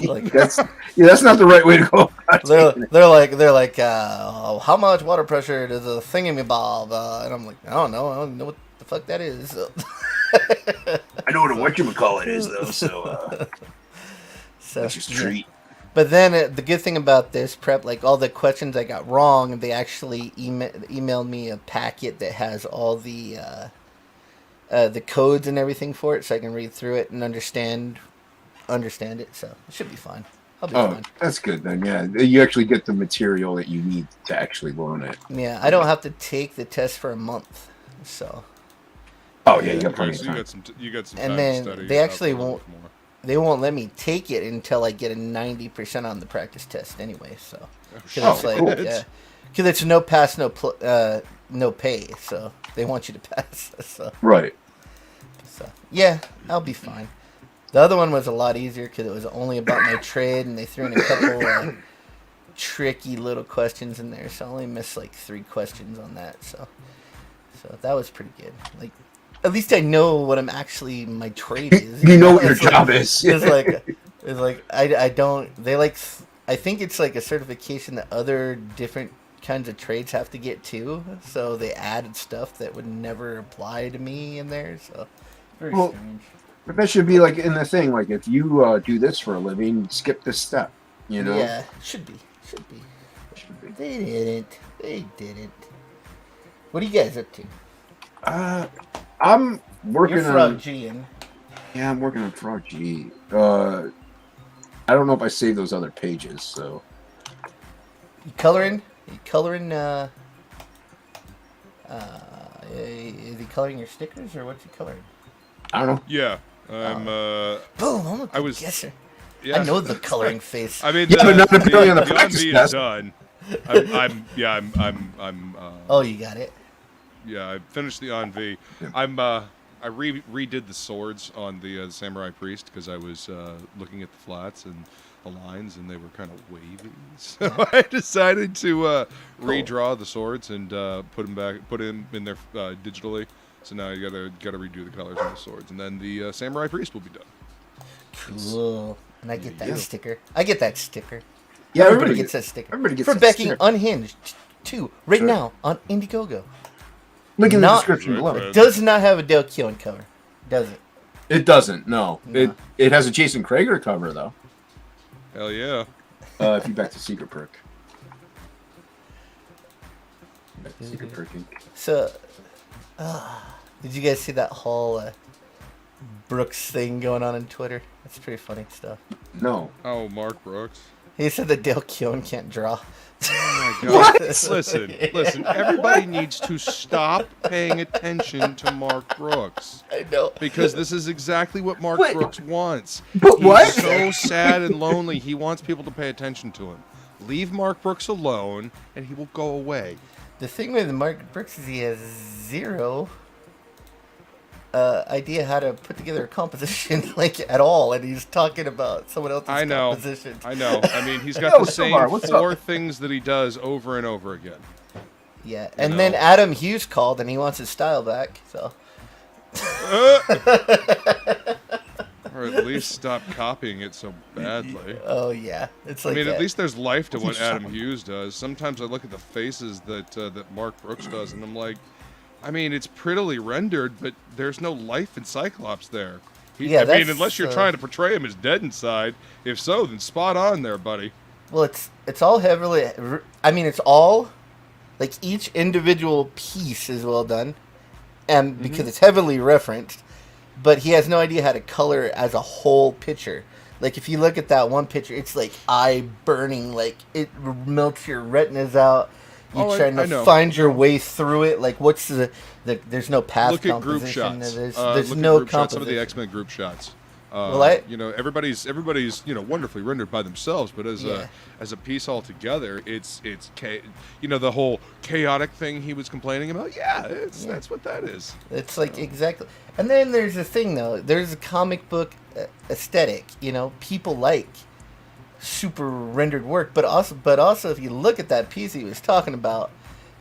Like, that's not the right way to go about it. They're like, how much water pressure does a thingamabob? And I'm like, I don't know. I don't know what the fuck that is. So. I know what whatchamacallit is, though, so that's just a treat. But then the good thing about this prep, like all the questions I got wrong, they actually emailed me a packet that has all the the codes and everything for it, so I can read through it and understand it. So it should be fine. I'll be fine. That's good then. Yeah, you actually get the material that you need to actually learn it. Yeah, I don't have to take the test for a month, so. Oh yeah, you got plenty of time. You got some and time then to study. They actually won't. They won't let me take it until I get a 90% on the practice test anyway. So, because it's no pass, no pay. So they want you to pass. So. Right. So yeah, I'll be fine. The other one was a lot easier because it was only about my trade, and they threw in a couple tricky little questions in there. So I only missed like 3 questions on that. So that was pretty good. Like. At least I know what my trade is. You know what your job is. It's like I don't. They like. I think it's like a certification that other different kinds of trades have to get too. So they added stuff that would never apply to me in there. So very strange. But that should be like in the thing. Like if you do this for a living, skip this step. You know. Yeah, should be. They didn't. What are you guys up to? I'm working You're Frog G-ing. Yeah, I'm working on Frog G. I don't know if I saved those other pages, so. You coloring? Is he coloring your stickers, or what's he coloring? I don't know. Yeah. I'm Boom, I'm a good guesser. Yeah. I know the coloring face. I mean, but not appearing on the practice Unv is test. done. I'm Oh, you got it. Yeah, I finished the Unv. Yeah. I redid the swords on the Samurai Priest because I was looking at the flats and the lines, and they were kind of wavy. So I decided to redraw the swords and put them in there digitally. So now you gotta redo the colors on the swords, and then the Samurai Priest will be done. Cool. And I get that sticker. I get that sticker. Yeah, everybody gets that sticker. Everybody gets for that Becky sticker. Unhinged 2 now on Indiegogo. Link in the description below. It does not have a Dale Keown cover, does it? It doesn't. No. It has a Jason Krager cover though. Hell yeah. If you back to Secret Perk. Back to Secret Perking. So, did you guys see that whole Brooks thing going on Twitter? That's pretty funny stuff. No. Oh, Mark Brooks. He said that Dale Keown can't draw. Oh my God! Listen. Everybody needs to stop paying attention to Mark Brooks. I know, because this is exactly what Mark Brooks wants. But He's so sad and lonely. He wants people to pay attention to him. Leave Mark Brooks alone, and he will go away. The thing with Mark Brooks is he has zero idea how to put together a composition like at all, and he's talking about someone else's composition. I know. I mean, he's got the same 4 things that he does over and over again. Yeah, and then Adam Hughes called, and he wants his style back. So. Or at least stop copying it so badly. Oh yeah, it's like. I mean, at least there's life to what Adam Hughes does. Sometimes I look at the faces that Mark Brooks does, and I'm like. I mean, it's prettily rendered, but there's no life in Cyclops there. I mean, unless you're trying to portray him as dead inside. If so, then spot on there, buddy. Well, it's all heavily. I mean, it's all like each individual piece is well done, and because it's heavily referenced. But he has no idea how to color as a whole picture. Like if you look at that one picture, it's like eye burning, like it melts your retinas out. You're trying to find your way through it. Like, what's there's no path look at group composition. shots. There's look no at group shots. Some of the X-Men group shots. Everybody's wonderfully rendered by themselves, but as a piece altogether, it's the whole chaotic thing he was complaining about. That's what that is. It's like exactly. And then there's a thing though. There's a comic book aesthetic. People like super rendered work, but also if you look at that piece he was talking about,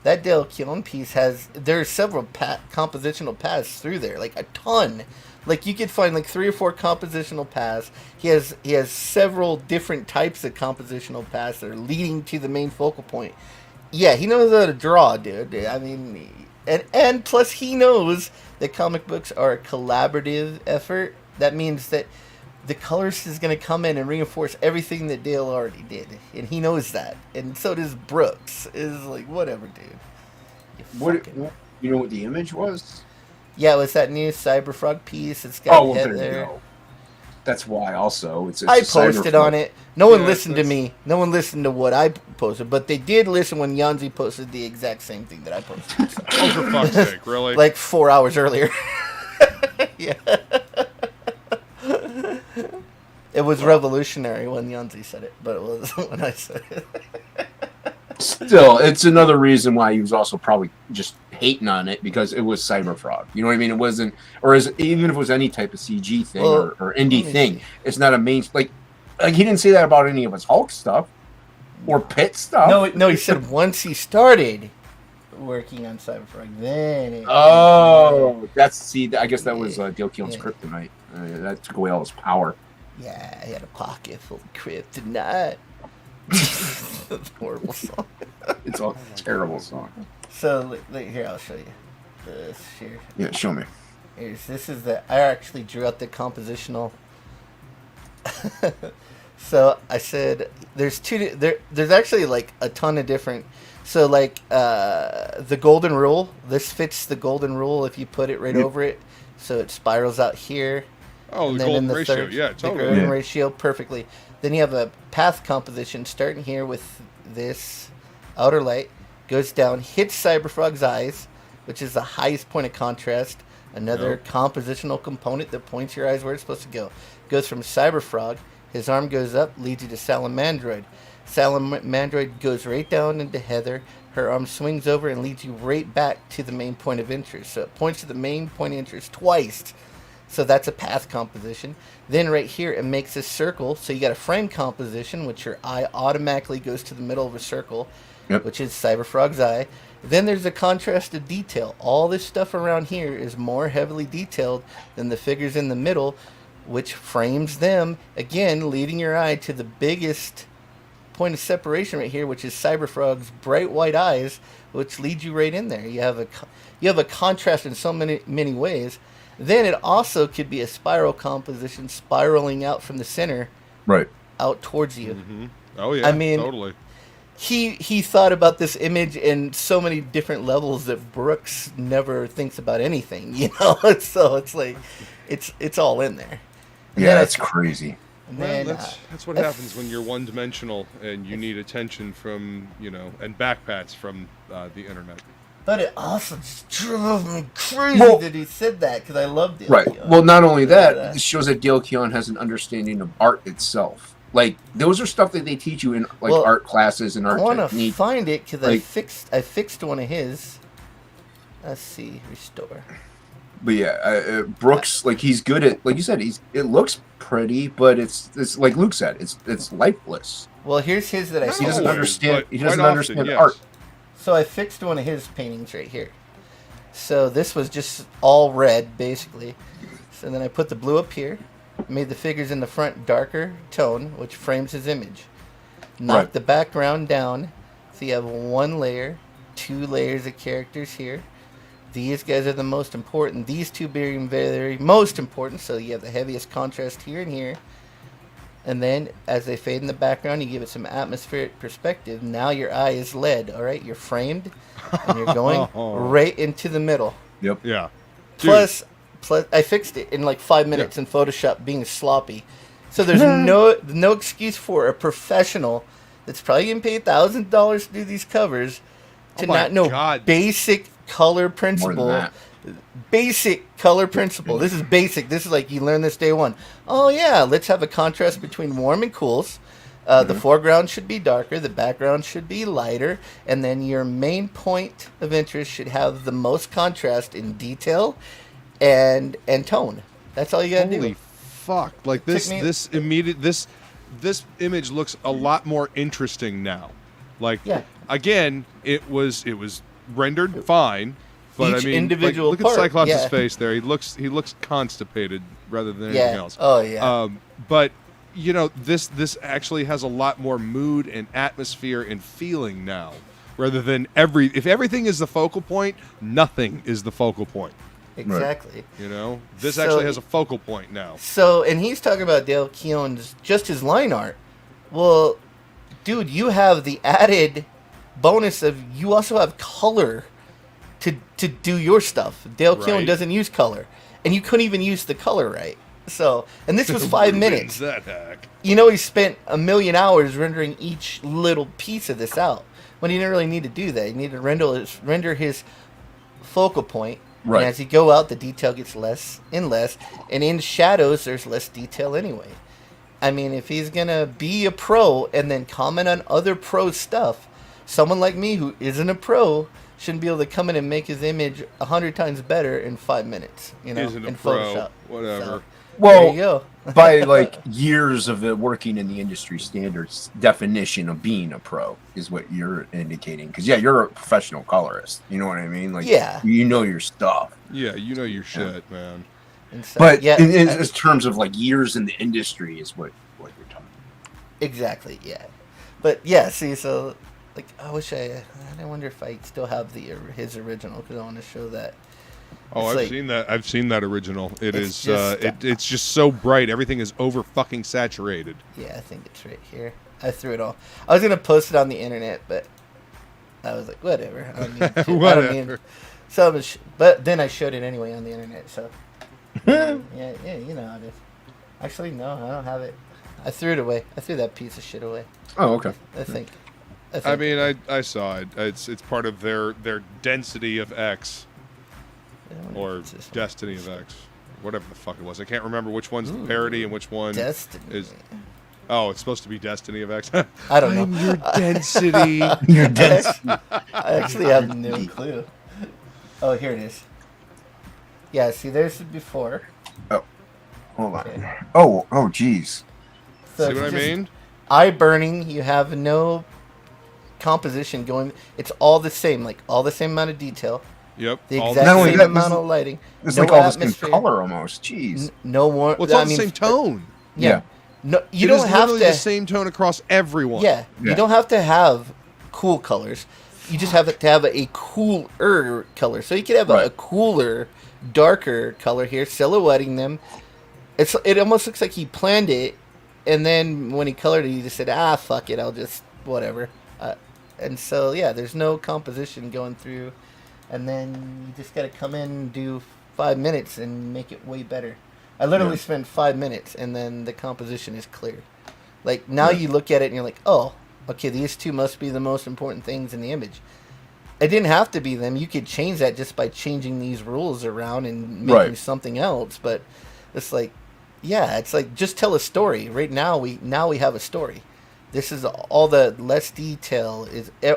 that Dale Keown piece there's several compositional paths through there, like a ton. Like you could find like 3 or 4 compositional paths. He has several different types of compositional paths that are leading to the main focal point. Yeah, he knows how to draw, dude. I mean, and plus he knows that comic books are a collaborative effort. That means that the colorist is going to come in and reinforce everything that Dale already did. And he knows that. And so does Brooks. Is like, whatever, dude. You know what the image was? Yeah, it was that new Cyberfrog piece. It's got well, Heather. there you go. That's why also. It's I a posted Cyberfrog. on it. No one Yeah, listened to that's- me. No one listened to what I posted, but they did listen when Yanzi posted the exact same thing that I posted. So. Oh, for fuck's sake, really? Like 4 hours earlier. Yeah. It was revolutionary when Yanzi said it, but it was when I said it. Still, it's another reason why he was also probably just hating on it because it was Cyberfrog. You know what I mean? It wasn't, even if it was any type of CG thing or indie thing, it's not a main like he didn't say that about any of his Hulk stuff or Pit stuff. No, he said once he started working on Cyberfrog, then it I guess that was Dale Keown's kryptonite. That took away all his power. Yeah, I had a pocket full of kryptonite. Horrible song. It's a terrible song. So here, I'll show you this here. Yeah, show me. This is I actually drew out the compositional. So I said there's there's actually like a ton of different. So like the golden rule. This fits the golden rule if you put it right over it. So it spirals out here. Oh, and the then golden in the ratio. third, Yeah, the totally. golden ratio perfectly. Then you have a path composition starting here with this outer light, goes down, hits Cyberfrog's eyes, which is the highest point of contrast. Another compositional component that points your eyes where it's supposed to go. Goes from Cyberfrog, his arm goes up, leads you to Salamandroid. Salamandroid goes right down into Heather. Her arm swings over and leads you right back to the main point of interest. So it points to the main point of interest twice. So that's a path composition. Then right here, it makes a circle. So you got a frame composition, which your eye automatically goes to the middle of a circle, which is Cyberfrog's eye. Then there's a contrasted detail. All this stuff around here is more heavily detailed than the figures in the middle, which frames them, again, leading your eye to the biggest point of separation right here, which is Cyberfrog's bright white eyes, which leads you right in there. You have a contrast in so many ways. Then it also could be a spiral composition spiraling out from the center, out towards you. Mm-hmm. Oh yeah, I mean, totally. He thought about this image in so many different levels that Brooks never thinks about anything, you know. So it's like it's all in there. And yeah, that's crazy. Well, that's what happens when you're one-dimensional and you need attention from and backpats from the internet. But it also just drove me crazy that he said that because I loved Dale Keown. Well, not only that, it shows that Dale Keown has an understanding of art itself. Like those are stuff that they teach you in art classes and art technique. I want to find it because I fixed one of his. Let's see, restore. But yeah, Brooks, he's good at, like you said, it looks pretty, but it's like Luke said, it's lifeless. Well, here's his that I he doesn't understand. He doesn't understand art. So I fixed one of his paintings right here. So this was just all red, basically. So then I put the blue up here, made the figures in the front darker tone, which frames his image. Knocked the background down, so you have one layer, 2 layers of characters here. These guys are the most important. These two being very most important, so you have the heaviest contrast here and here. And then, as they fade in the background, you give it some atmospheric perspective. Now your eye is led, all right? You're framed, and you're going right into the middle. Yep. Yeah. Plus, I fixed it in like 5 minutes in Photoshop being sloppy. So there's no excuse for a professional that's probably getting paid $1,000 to do these covers to not know basic color principle. Basic color principle. This is basic. This is like you learn this day one. Oh yeah, let's have a contrast between warm and cools. The foreground should be darker, the background should be lighter, and then your main point of interest should have the most contrast in detail and tone. That's all you gotta do. Holy fuck! Like this image looks a lot more interesting now. Like again, it was rendered fine. But Each I mean, individual look part, at Cyclops' face there. He looks constipated rather than anything else. Oh yeah. But this actually has a lot more mood and atmosphere and feeling now, rather than if everything is the focal point, nothing is the focal point. Exactly. This actually has a focal point now. So, and he's talking about Dale Keown's just his line art. Well, dude, you have the added bonus of you also have color to do your stuff. Dale Keown Right. doesn't use color, and you couldn't even use the color right. So, and this was 5 minutes. That hack. You know, he spent 1,000,000 hours rendering each little piece of this out when he didn't really need to do that. He needed to render his focal point. Right. And as you go out, the detail gets less and less. And in shadows, there's less detail anyway. I mean, if he's going to be a pro and then comment on other pro stuff, someone like me who isn't a pro shouldn't be able to come in and make his image 100 times better in 5 minutes. You know, Isn't a in pro. Photoshop. Whatever. So, Well, there you go. by like years of it working in the industry standards definition of being a pro is what you're indicating. Because yeah, you're a professional colorist. You know what I mean? Like, Yeah. you know your stuff. Yeah, you know your shit, man. And so, But yeah, in terms of like years in the industry is what you're talking exactly, yeah. But yeah, see, so like I wish I wonder if I still have his original because I want to show that. Oh, It's I've like- seen that. I've seen that original. It It's is. just- It's just so bright. Everything is over fucking saturated. Yeah, I think it's right here. I threw it all. I was gonna post it on the internet, but I was like, whatever. I don't need to. I don't need. Whatever. So, but then I showed it anyway on the internet. So yeah, you know how it is. Actually, no, I don't have it. I threw it away. I threw that piece of shit away. about. Oh, okay. I think. I mean, I saw it. It's part of their density of X or Destiny of X, whatever the fuck it was. I can't remember which one's the parody and which one Destiny. is. Oh, it's supposed to be Destiny of X. I don't know. I'm your density. You're dense. I actually have no clue. Oh, here it is. Yeah, see, there's the before. Oh, hold on. Okay. Oh, geez. So See it's what I just mean? Eye burning. You have no composition going. It's all the same, like all the same amount of detail. Yep. The all exact Not only same that, amount this- of lighting. It's no like all this atmosphere. in color almost. Jeez. No more. Well, it's all the same tone. Yeah. No, you It don't is have literally to. the same tone across everyone. Yeah, you Yeah. don't have to have cool colors. You just have to have a cooler color. So you could have a Right. cooler, darker color here, silhouetting them. It almost looks like he planned it, and then when he colored it, he just said, fuck it, I'll just whatever. And so yeah, there's no composition going through, and then you just got to come in and do 5 minutes and make it way better. I literally spent 5 minutes, and then the composition is clear. Like, now you look at it, and you're like, oh, okay, these two must be the most important things in the image. It didn't have to be them. You could change that just by changing these rules around and making Right. something else. But it's like, yeah, it's like, just tell a story. Right now, we have a story. This is all the less detail,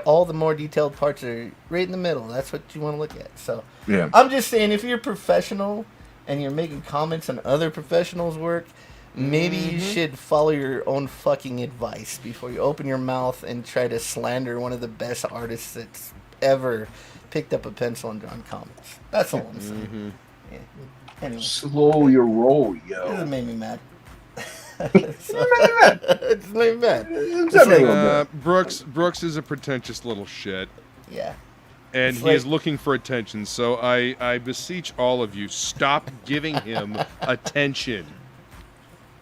all the more detailed parts are right in the middle. That's what you want to look at. So Yeah. I'm just saying, if you're a professional and you're making comments on other professionals' work, maybe you should follow your own fucking advice before you open your mouth and try to slander one of the best artists that's ever picked up a pencil and drawn comics. That's all I'm saying. Yeah. Anyway, Slow your roll, this yo. made me mad. It's made me mad. It's not really good. Brooks is a pretentious little shit. Yeah. And It's he like- is looking for attention. So I beseech all of you, stop giving him attention.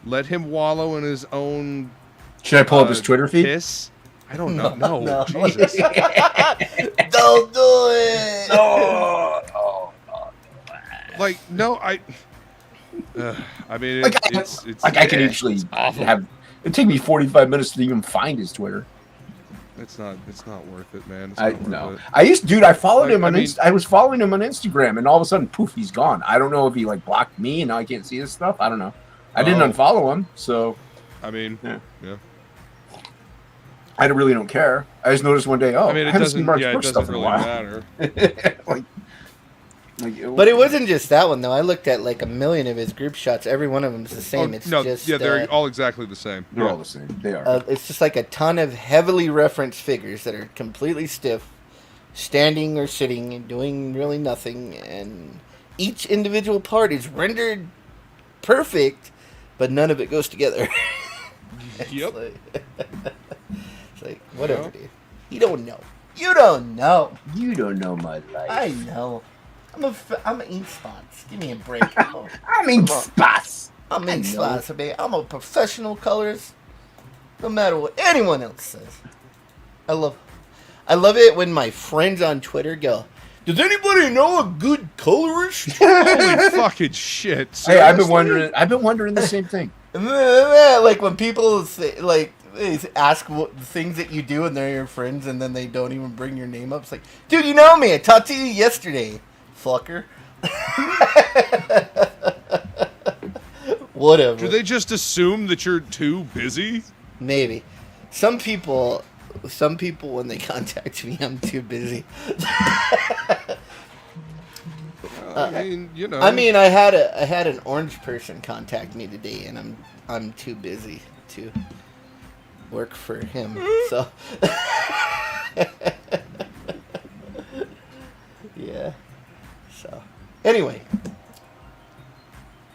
Let him wallow in his own Should I pull up his Twitter feed? piss. I don't know. No, No. Jesus. Don't do it. Like, no, I mean, Like, it's Like I could actually have. It'd take me 45 minutes to even find his Twitter. it's not worth it, man. It's not worth No. it. I followed Like, him on I mean- I was following him on Instagram, and all of a sudden, poof, he's gone. I don't know if he like blocked me, and now I can't see his stuff. I don't know. I didn't Oh. unfollow him, so I mean, Yeah. yeah. I really don't care. I just noticed one day, I mean, it haven't seen doesn't. Mark Yeah, it Brooks doesn't stuff in a really while. matter. But it wasn't just that one, though. I looked at like 1,000,000 of his group shots. Every one of them's the same. Oh, It's no, just yeah, they're all exactly the same. They're Yeah. all the same. They are. it's just like a ton of heavily referenced figures that are completely stiff, standing or sitting and doing really nothing, and each individual part is rendered perfect, but none of it goes together. Yep. It's like whatever, dude. You don't know. You don't know. You don't know my life. I know. I'm an ink spots. Give me a break. I mean, spots. I'm I in know. spots, baby. I'm a professional colorist. No matter what anyone else says. I love it when my friends on Twitter go, Does anybody know a good colorist? Holy fucking shit! Hey, I've been Seriously? wondering the same thing. Like when people say, like they ask what things that you do and they're your friends and then they don't even bring your name up. It's like, dude, you know me. I talked to you yesterday, fucker. Whatever. Do they just assume that you're too busy? Maybe. Some people when they contact me, I'm too busy. I mean, you know. I mean, I had an orange person contact me today, and I'm too busy to work for him. So, yeah. So, anyway,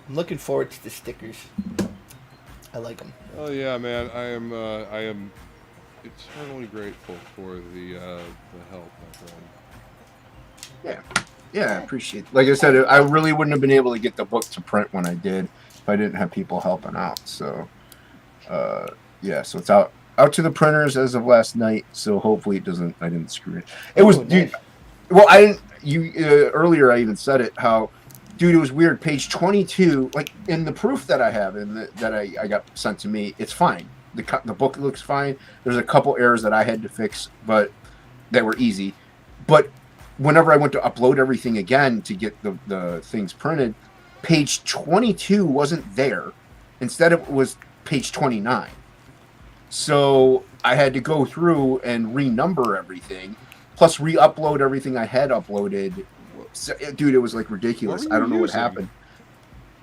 I'm looking forward to the stickers. I like them. Oh yeah, man. I am eternally grateful for the help, my friend. Yeah, I appreciate it. Like I said, I really wouldn't have been able to get the book to print when I did if I didn't have people helping out. So, yeah, so it's out to the printers as of last night. So hopefully I didn't screw it. It was, nice. dude. Well, I didn't. Earlier I even said it. How, dude, it was weird. Page 22, like in the proof that I have and that I got sent to me, it's fine. The book looks fine. There's a couple errors that I had to fix, but that were easy. But whenever I went to upload everything again to get the things printed, page 22 wasn't there. Instead, it was page 29. So I had to go through and renumber everything, plus re-upload everything I had uploaded. So, dude, it was like ridiculous. I don't know what happened.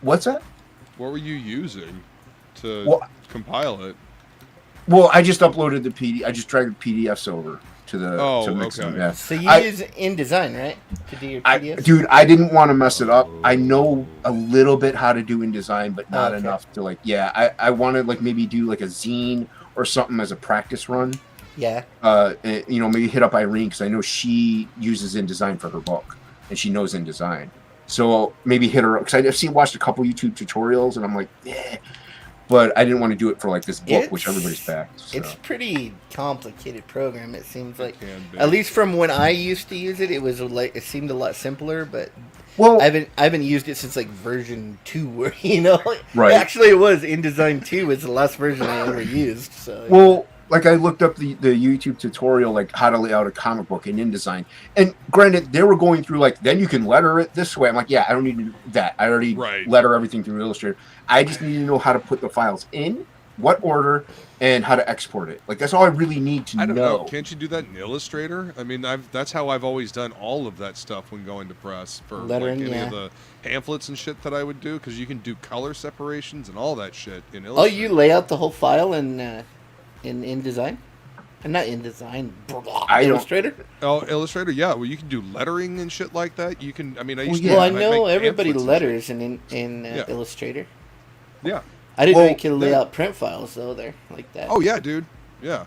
What's that? What were you using to compile it? Well, I just uploaded the PD. I just dragged the PDFs over to the. Oh, to mix okay. them, yeah. So you use InDesign, right, to do your PDFs? Dude, I didn't want to mess it up. I know a little bit how to do InDesign, but not enough to like. Yeah, I want to like maybe do like a zine or something as a practice run. Yeah. You know, maybe hit up Irene because I know she uses InDesign for her book and she knows InDesign. So maybe hit her because I've watched a couple YouTube tutorials and I'm like, yeah. But I didn't want to do it for like this book, which everybody's backed. So. It's a pretty complicated program. It seems like, at least from when I used to use it, it seemed a lot simpler. But I haven't used it since like version 2, you know. Right. Actually, it was InDesign 2 was the last version I ever used. So well, like I looked up the YouTube tutorial, like how to lay out a comic book in InDesign. And granted, they were going through like, then you can letter it this way. I'm like, yeah, I don't need to do that. I already letter everything through Illustrator. I just need to know how to put the files in, what order, and how to export it. Like that's all I really need to know. I don't know. Can't you do that in Illustrator? I mean, that's how I've always done all of that stuff when going to press for lettering, like any of the pamphlets and shit that I would do, because you can do color separations and all that shit in Illustrator. Oh, you lay out the whole file in InDesign? And not InDesign, Illustrator? Oh, Illustrator, yeah. Well, you can do lettering and shit like that. You can, I mean, I used to. Well, I know everybody letters in Illustrator. Yeah. I didn't know you could lay out print files, though, there, like that. Oh, yeah, dude. Yeah.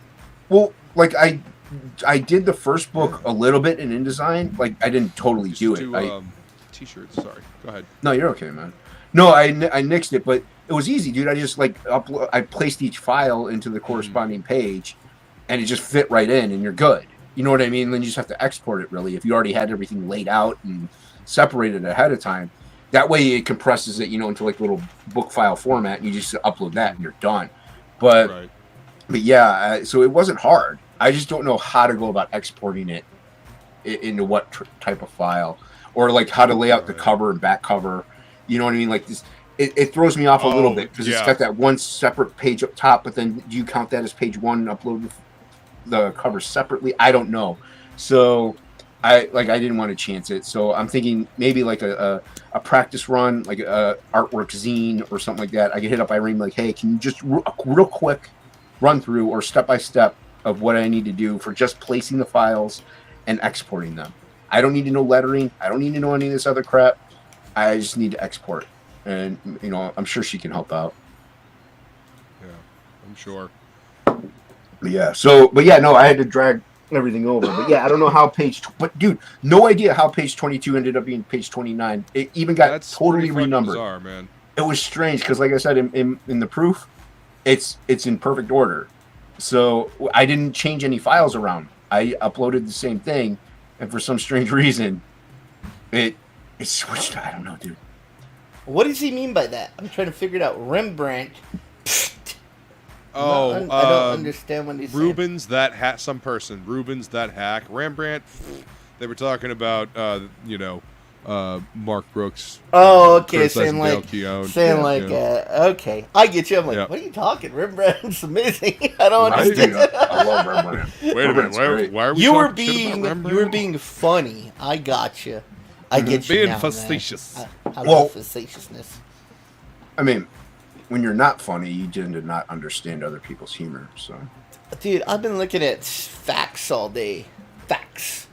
Well, like, I did the first book a little bit in InDesign. Like, I didn't totally do it. T-shirts, sorry. Go ahead. No, you're okay, man. No, I nixed it, but it was easy, dude. I just, like, I placed each file into the corresponding page, and it just fit right in, and you're good. You know what I mean? Then you just have to export it, really. If you already had everything laid out and separated ahead of time, that way it compresses it, you know, into like little book file format, and you just upload that and you're done. But yeah, so it wasn't hard. I just don't know how to go about exporting it into what type of file, or like how to lay out the cover and back cover. You know what I mean? Like this, it throws me off a little bit because it's got that one separate page up top, but then do you count that as page one and upload the cover separately? I don't know. So I didn't want to chance it, so I'm thinking maybe like a practice run, like a artwork zine or something like that. I could hit up Irene like, hey, can you just real quick run through or step by step of what I need to do for just placing the files and exporting them. I don't need to know lettering. I don't need to know any of this other crap. I just need to export, and you know, I'm sure she can help out. Yeah, I'm sure. But yeah, no, I had to drag everything over. But yeah, I don't know how but dude, no idea how page 22 ended up being page 29. It even got totally renumbered. Bizarre, man. It was strange because, like I said, in the proof, it's in perfect order. So I didn't change any files around. I uploaded the same thing, and for some strange reason, It switched. I don't know, dude. What does he mean by that? I'm trying to figure it out. Rembrandt. Oh, I don't understand what he's Rubens, that hack. Some person. Rubens, that hack. Rembrandt. They were talking about, Mark Brooks. Oh, okay. criticizing Saying like, okay. I get you. I'm like, what are you talking? Rembrandt's amazing. I don't understand. I love Rembrandt. Wait a minute. Why are we You were talking shit about Rembrandt? you were being funny. I got you. I get you Being now, facetious. I love facetiousness. I mean, when you're not funny, you tend to not understand other people's humor. So, Dude, I've been looking at facts all day. Facts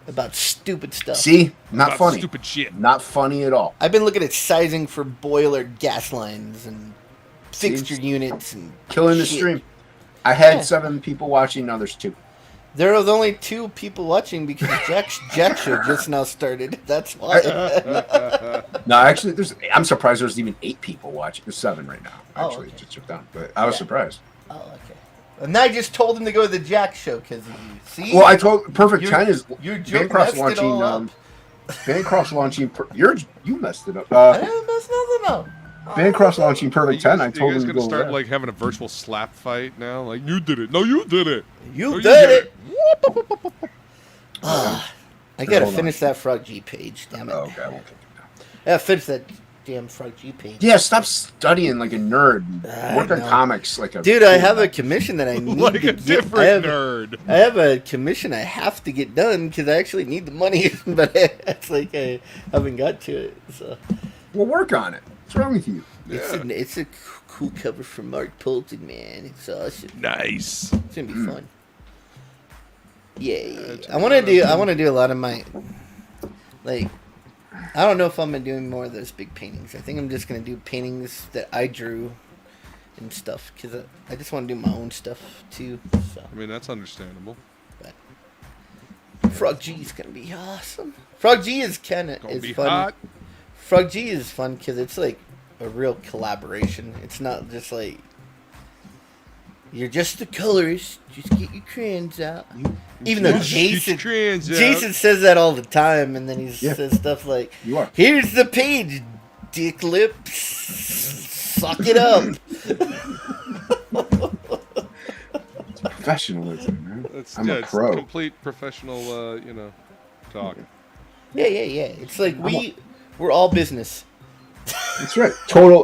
about stupid stuff. see, not About funny. Stupid shit. Not funny at all. I've been looking at sizing for boiler gas lines and fixture units and Killing the shit. stream. I had Yeah. 7 people watching. Now there's 2. There was only 2 people watching because Jack Show just now started. That's why. No, actually, I'm surprised there's even 8 people watching. There's 7 right now. Oh, Actually, okay. just took down. But I was surprised. Oh, okay. And I just told him to go to the Jack Show because see. Well, I told Perfect You- 10 is you just Bancross messed it all launching. up. Bancross launching. You messed it up. I didn't mess nothing up. Bancross launching Are Perfect you 10. guys, I told you guys him to gonna go start there. like having a virtual slap fight now? Like you did it. No, you did it. You No, did it. I gotta Hold on. finish that Frog G page. Damn it. Oh, okay, I won't take it down. I gotta finish that damn Frog G page. Yeah, stop studying like a nerd. I Work on know. comics like a Dude, I have a commission that I need Like to a get. different nerd. I have a commission I have to get done because I actually need the money, but it's like I haven't got to it. So We'll work on it. What's wrong with you? it's a cool cover from Mark Polton, man. It's awesome. Nice. It's gonna be fun. Yeah. I want to do a lot of my like. I don't know if I'm gonna do more of those big paintings. I think I'm just gonna do paintings that I drew and stuff because I just want to do my own stuff too. So. I mean, that's understandable. Frog G is gonna be awesome. Frog G is Gonna be fun. hot. Frog G is fun because it's like a real collaboration. It's not just like you're just the colorist. Just get your crayons out. Even though Just get your Jason crayons out. Jason says that all the time, and then he Yeah. says stuff like, You are. "Here's the page, dick lips, suck it up." Professionalism, man. That's I'm a it's pro. complete professional, talk. Yeah. It's like we're all business. That's right.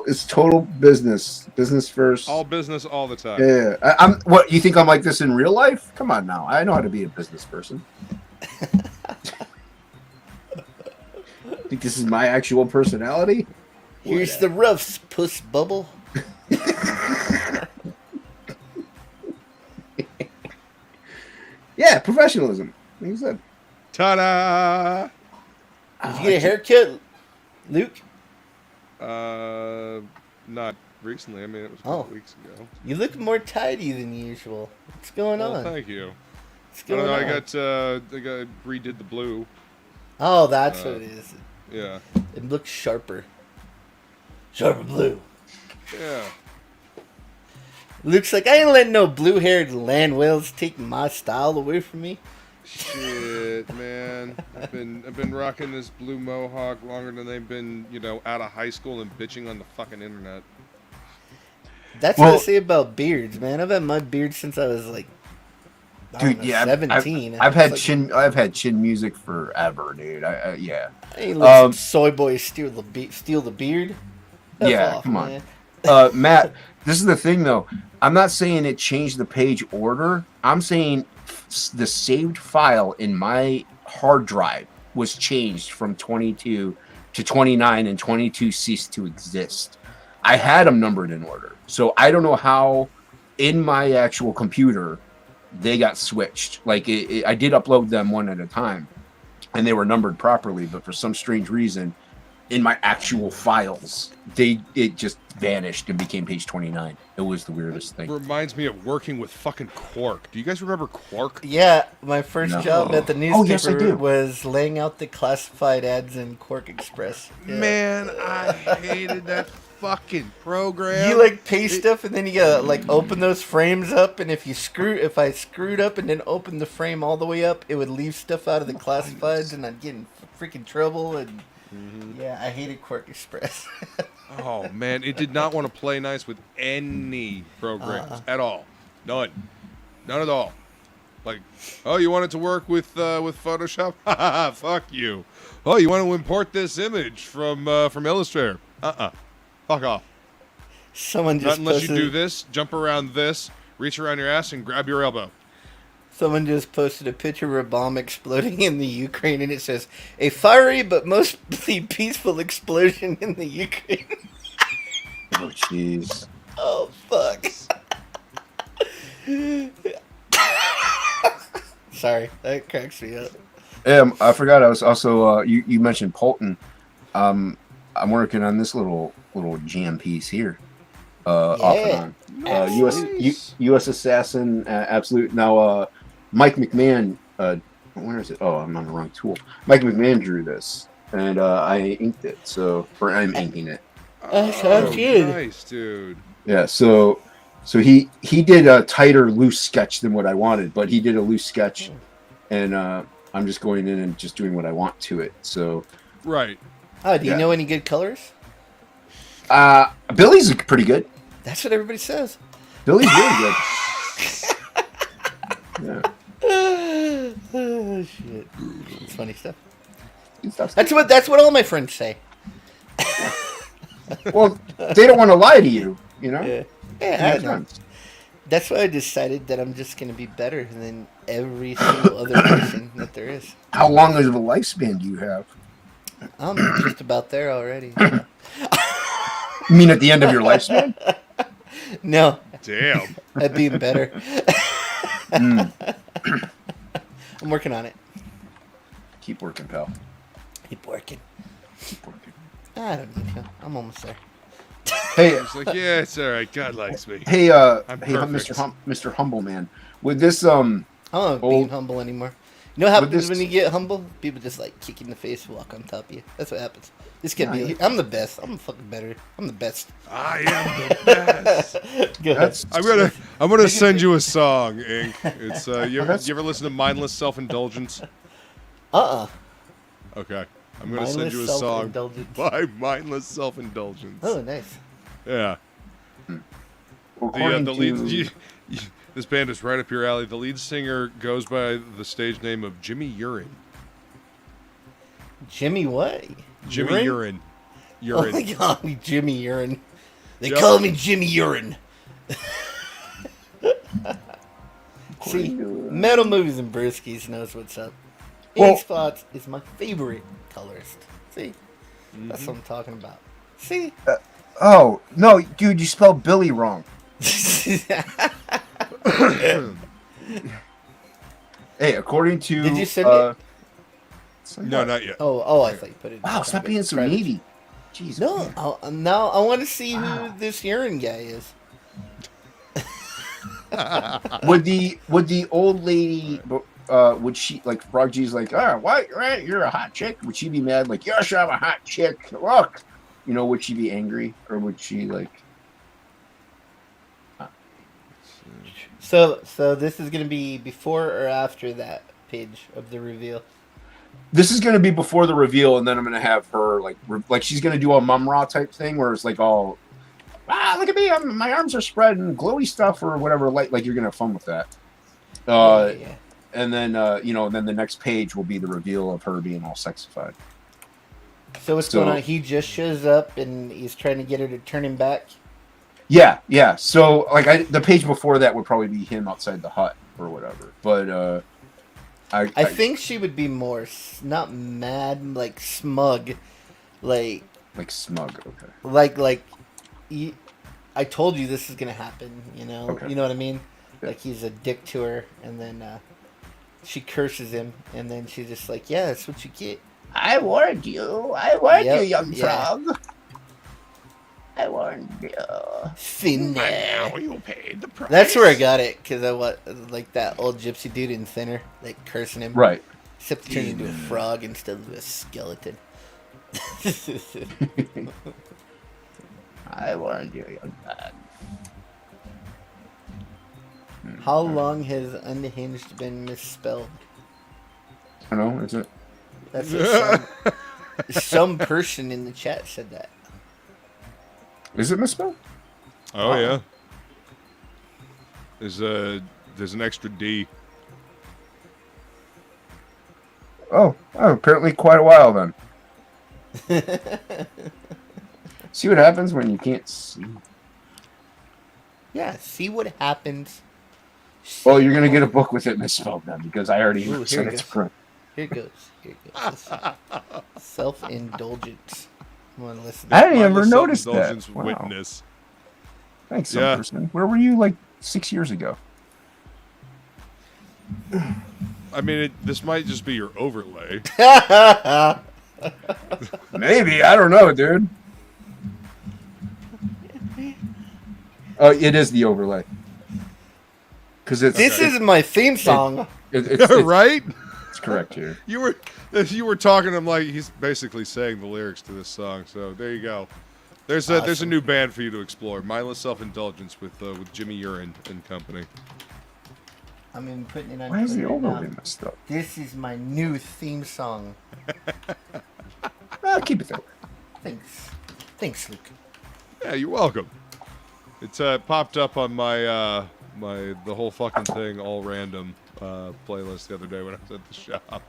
It's total business. Business first. All business all the time. Yeah. I'm. What you think I'm like this in real life? Come on now. I know how to be a business person. Think this is my actual personality? Here's the roughs, puss bubble. Yeah, professionalism. Like you said. Ta-da! Did you get a haircut, Luke? Not recently. I mean, it was a Oh. couple weeks ago. You look more tidy than usual. What's going Well, on? thank you. What's I going don't know. on? I got redid the blue. Oh, that's what it is. Yeah. It looks sharper. Sharper blue. Yeah. Luke's like, I ain't letting no blue-haired land whales take my style away from me. Shit, man. I've been rocking this blue mohawk longer than they've been, out of high school and bitching on the fucking internet. That's Well- what I say about beards, man. I've had my beard since I was like, I don't Dude, know, yeah, 17. I've had It's like, I've had chin music forever, dude. Yeah. I ain't letting some soy boys steal the beard. F Yeah, off, come on. man. Matt, this is the thing though. I'm not saying it changed the page order. I'm saying the saved file in my hard drive was changed from 22 to 29, and 22 ceased to exist. I had them numbered in order, so I don't know how in my actual computer they got switched. Like I did upload them one at a time, and they were numbered properly, but for some strange reason, in my actual files, it just vanished and became page 29. It was the weirdest thing. Reminds me of working with fucking Quark. Do you guys remember Quark? Yeah, my first No. job at the newspaper Oh, yes, I do. was laying out the classified ads in Quark Express. Yeah. Man, I hated that fucking program. You like paste stuff and then you gotta like open those frames up, and if I screwed up and then opened the frame all the way up, it would leave stuff out of the classifieds and I'd get in freaking trouble, and yeah, I hated Quark Express. Oh man, it did not want to play nice with any programs at all. None at all. Like, oh, you want it to work with Photoshop? Haha, fuck you. Oh, you want to import this image from Illustrator? Fuck off. Someone just not unless you do this, jump around this, reach around your ass, and grab your elbow. Someone just posted a picture of a bomb exploding in the Ukraine, and it says, "A fiery but mostly peaceful explosion in the Ukraine." Oh, jeez. Oh, fuck. Sorry, that cracks me up. I forgot. I was also you mentioned Polton. I'm working on this little jam piece here. Off and on. US Assassin Absolute. Now Mike McMahon. Where is it? Oh, I'm on the wrong tool. Mike McMahon drew this, and I inked it. Or I'm inking it. Sounds good. Nice, dude. Yeah. So he did a tighter, loose sketch than what I wanted, but he did a loose sketch, and I'm just going in and just doing what I want to it. So. Right. Oh, do you know any good colors? Billy's pretty good. That's what everybody says. Billy's really good. Yeah. Oh, shit. It's funny stuff. That's what all my friends say. Well, they don't want to lie to you, you know? Yeah, I know. That's why I decided that I'm just going to be better than every single other person that there is. How long of a lifespan do you have? I'm just about there already. You mean at the end of your lifespan? No. Damn. At being better. I'm working on it. Keep working, pal. Keep working. Keep working. I don't need to. I'm almost there. Hey, It's like, yeah, it's all right. God likes me. hey, perfect. Mr. Humble Man. With this, I don't know being humble anymore. You know what happens when you get humble? People just like kick you in the face, walk on top of you. That's what happens. This kid be like, I'm the best. I'm fucking better. I'm the best. I am the best. Go ahead. I'm gonna send you a song, Ink. It's you ever listen to Mindless Self-Indulgence? Okay. I'm gonna send you a song by Mindless Self-Indulgence. Oh, nice. Yeah. according The lead. This band is right up your alley. The lead singer goes by the stage name of Jimmy Urine. Jimmy what? Jimmy Urine. Oh, they call me Jimmy Urine. They call me Jimmy Urine. See, Metal Movies and Briskies knows what's up. Ink Spots is my favorite colorist. See? That's what I'm talking about. See? Oh, no, dude, you spelled Billy wrong. Hey, according to... Did you send it? No, not yet. Oh, I thought you put it. Wow, stop being so needy. Jeez. No, now I want to see who this urine guy is. Would the old lady, would she, like, Frog G's like, what, right, you're a hot chick? Would she be mad, like, yes, I'm a hot chick, look? You know, would she be angry? Or would she, like... So this is going to be before or after that page of the reveal? This is going to be before the reveal, and then I'm going to have her, like she's going to do a Mum Ra type thing, where it's like all, look at me, my arms are spread and glowy stuff, or whatever, like you're going to have fun with that. Yeah. And then, then the next page will be the reveal of her being all sexified. So what's going on? He just shows up, and he's trying to get her to turn him back? Yeah. So, like, the page before that would probably be him outside the hut, or whatever. But, I think she would be more not mad, like smug, like smug. Okay. Like, I told you this is gonna happen. You know. Okay. You know what I mean? Yeah. Like he's a dick to her, and then she curses him, and then she's just like, "Yeah, that's what you get." I warned you. You, young frog. I warned you. Thinner. You paid the price. That's where I got it, because I like that old gypsy dude in Thinner, like cursing him. Right. Except he turned into a frog instead of a skeleton. I warned you, young man. How long has unhinged been misspelled? I don't know. Is it? That's what some person in the chat said that. Is it misspelled? Oh yeah. There's an extra D. Oh, apparently quite a while then. See what happens when you can't see. Yeah, see what happens. Well, you're gonna get a book with it misspelled then, because I already sent it to print. Here goes. Self-indulgence. I'm gonna listen. I didn't ever notice that. Wow. Witness. Thanks, some person. Where were you like 6 years ago? I mean, this might just be your overlay. Maybe, I don't know, dude. Oh, it is the overlay. Because this is my theme song. It's right? It's correct here. You were talking. I'm like, he's basically saying the lyrics to this song. So there you go. There's a new band for you to explore. Mindless Self-Indulgence with Jimmy Urine and company. I'm even putting it on. Why is the Twitter overlay now. messed up? This is my new theme song. I'll keep it that way. Thanks, Luke. Yeah, you're welcome. It's popped up on my the whole fucking thing all random playlist the other day when I was at the shop.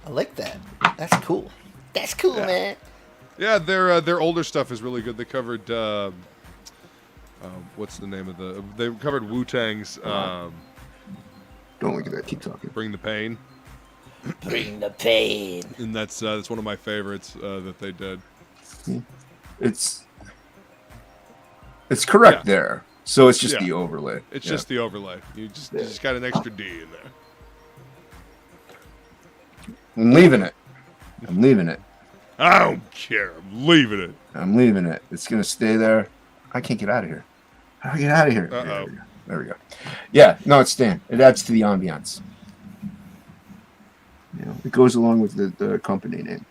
I like that. That's cool. That's cool, man. Yeah, their older stuff is really good. They covered what's the name of they covered Wu-Tang's Don't look at that. Keep talking. Bring the Pain. Bring the pain. And that's one of my favorites that they did. It's correct there. So it's just the overlay. It's just the overlay. You just got an extra D in there. I'm leaving it. I don't care. I'm leaving it. I'm leaving it. It's gonna stay there. I can't get out of here. How do I get out of here? Uh-oh. There we go. Yeah, no, it's staying. It adds to the ambiance. You know, it goes along with the company name.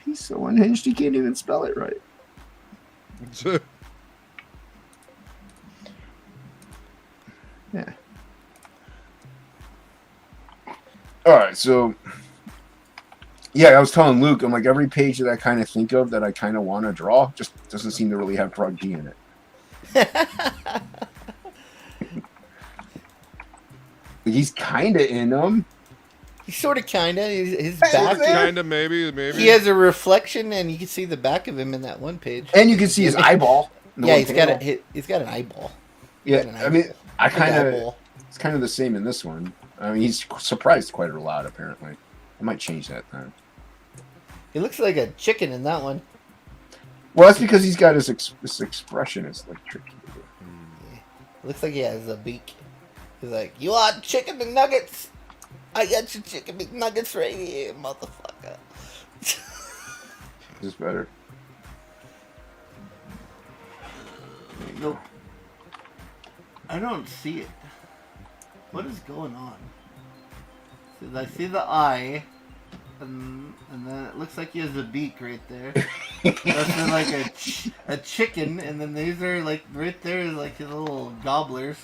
He's so unhinged he can't even spell it right. Yeah. All right, so yeah, I was telling Luke, I'm like, every page that I kind of think of that I kind of want to draw just doesn't seem to really have Prog G in it. He's kind of in them. He's sort of, kind of. His back. Kind of, maybe. He has a reflection, and you can see the back of him in that one page. And you can see his eyeball. Yeah, he's got an eyeball. Yeah, I mean, it's kind of the same in this one. I mean, he's surprised quite a lot, apparently. I might change that then. He looks like a chicken in that one. Well, that's because he's got this expression. It's like tricky. Yeah. Looks like he has a beak. He's like, you want chicken McNuggets? I got your chicken McNuggets right here, motherfucker. Is this better? Nope. I don't see it. What is going on? I see the eye, and then it looks like he has a beak right there. That's like a chicken, and then these are like right there is like his little gobblers.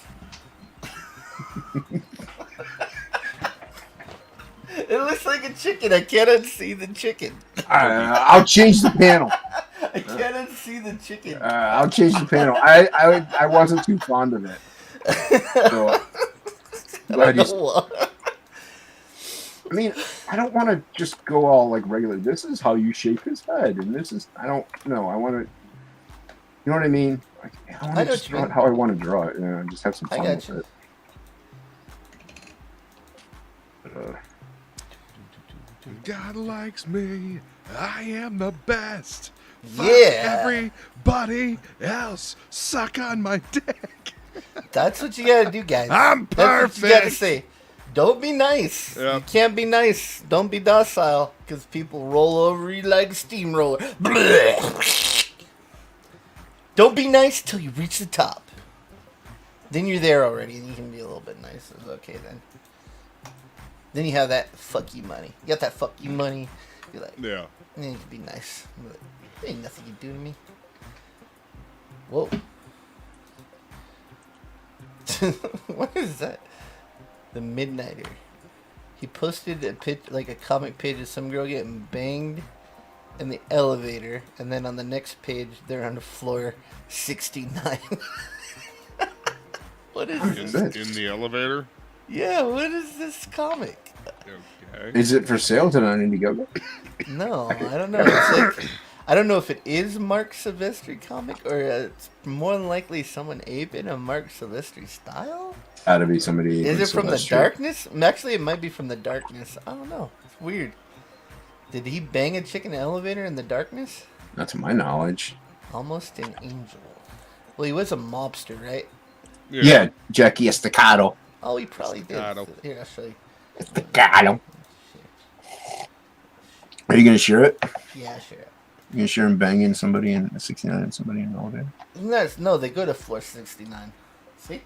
It looks like a chicken. I can't unsee the chicken. I'll change the panel. I can't unsee the chicken. I'll change the panel. I wasn't too fond of it. So, I mean, I don't want to just go all like regular. This is how you shape his head, and this is I don't know. I want to, you know what I mean? I want to just draw it how I want to draw it, and just have some fun with it. God likes me. I am the best. Yeah. Everybody else suck on my dick. That's what you gotta do, guys. I'm perfect. That's what you gotta say. Don't be nice. Yep. You can't be nice. Don't be docile, because people roll over you like a steamroller. Don't be nice till you reach the top. Then you're there already, and you can be a little bit nice. It's okay then. Then you have that fuck you money. You got that fuck you money. You're like, Yeah. And then you can be nice. You're like, there ain't nothing you do to me. Whoa. What is that? The Midnighter. He posted a comic page of some girl getting banged in the elevator, and then on the next page, they're on the floor 69. What is this? In the elevator? Yeah, what is this comic? Okay. Is it for sale today on Indiegogo? No, I don't know. It's like, I don't know if it is Mark Silvestri comic or it's more than likely someone aping a Mark Silvestri style. Gotta be somebody. Is it from the darkness? Actually, it might be from the darkness. I don't know. It's weird. Did he bang a chick in the elevator in the darkness? Not to my knowledge. Almost an angel. Well, he was a mobster, right? Yeah, Jackie Estacado. Oh, he probably Estacado. did. Here, I'll show you. Estacado. Are you gonna share it? Yeah, sure. You gonna share him banging somebody in 69 and somebody in the elevator? No, they go to floor 69. See?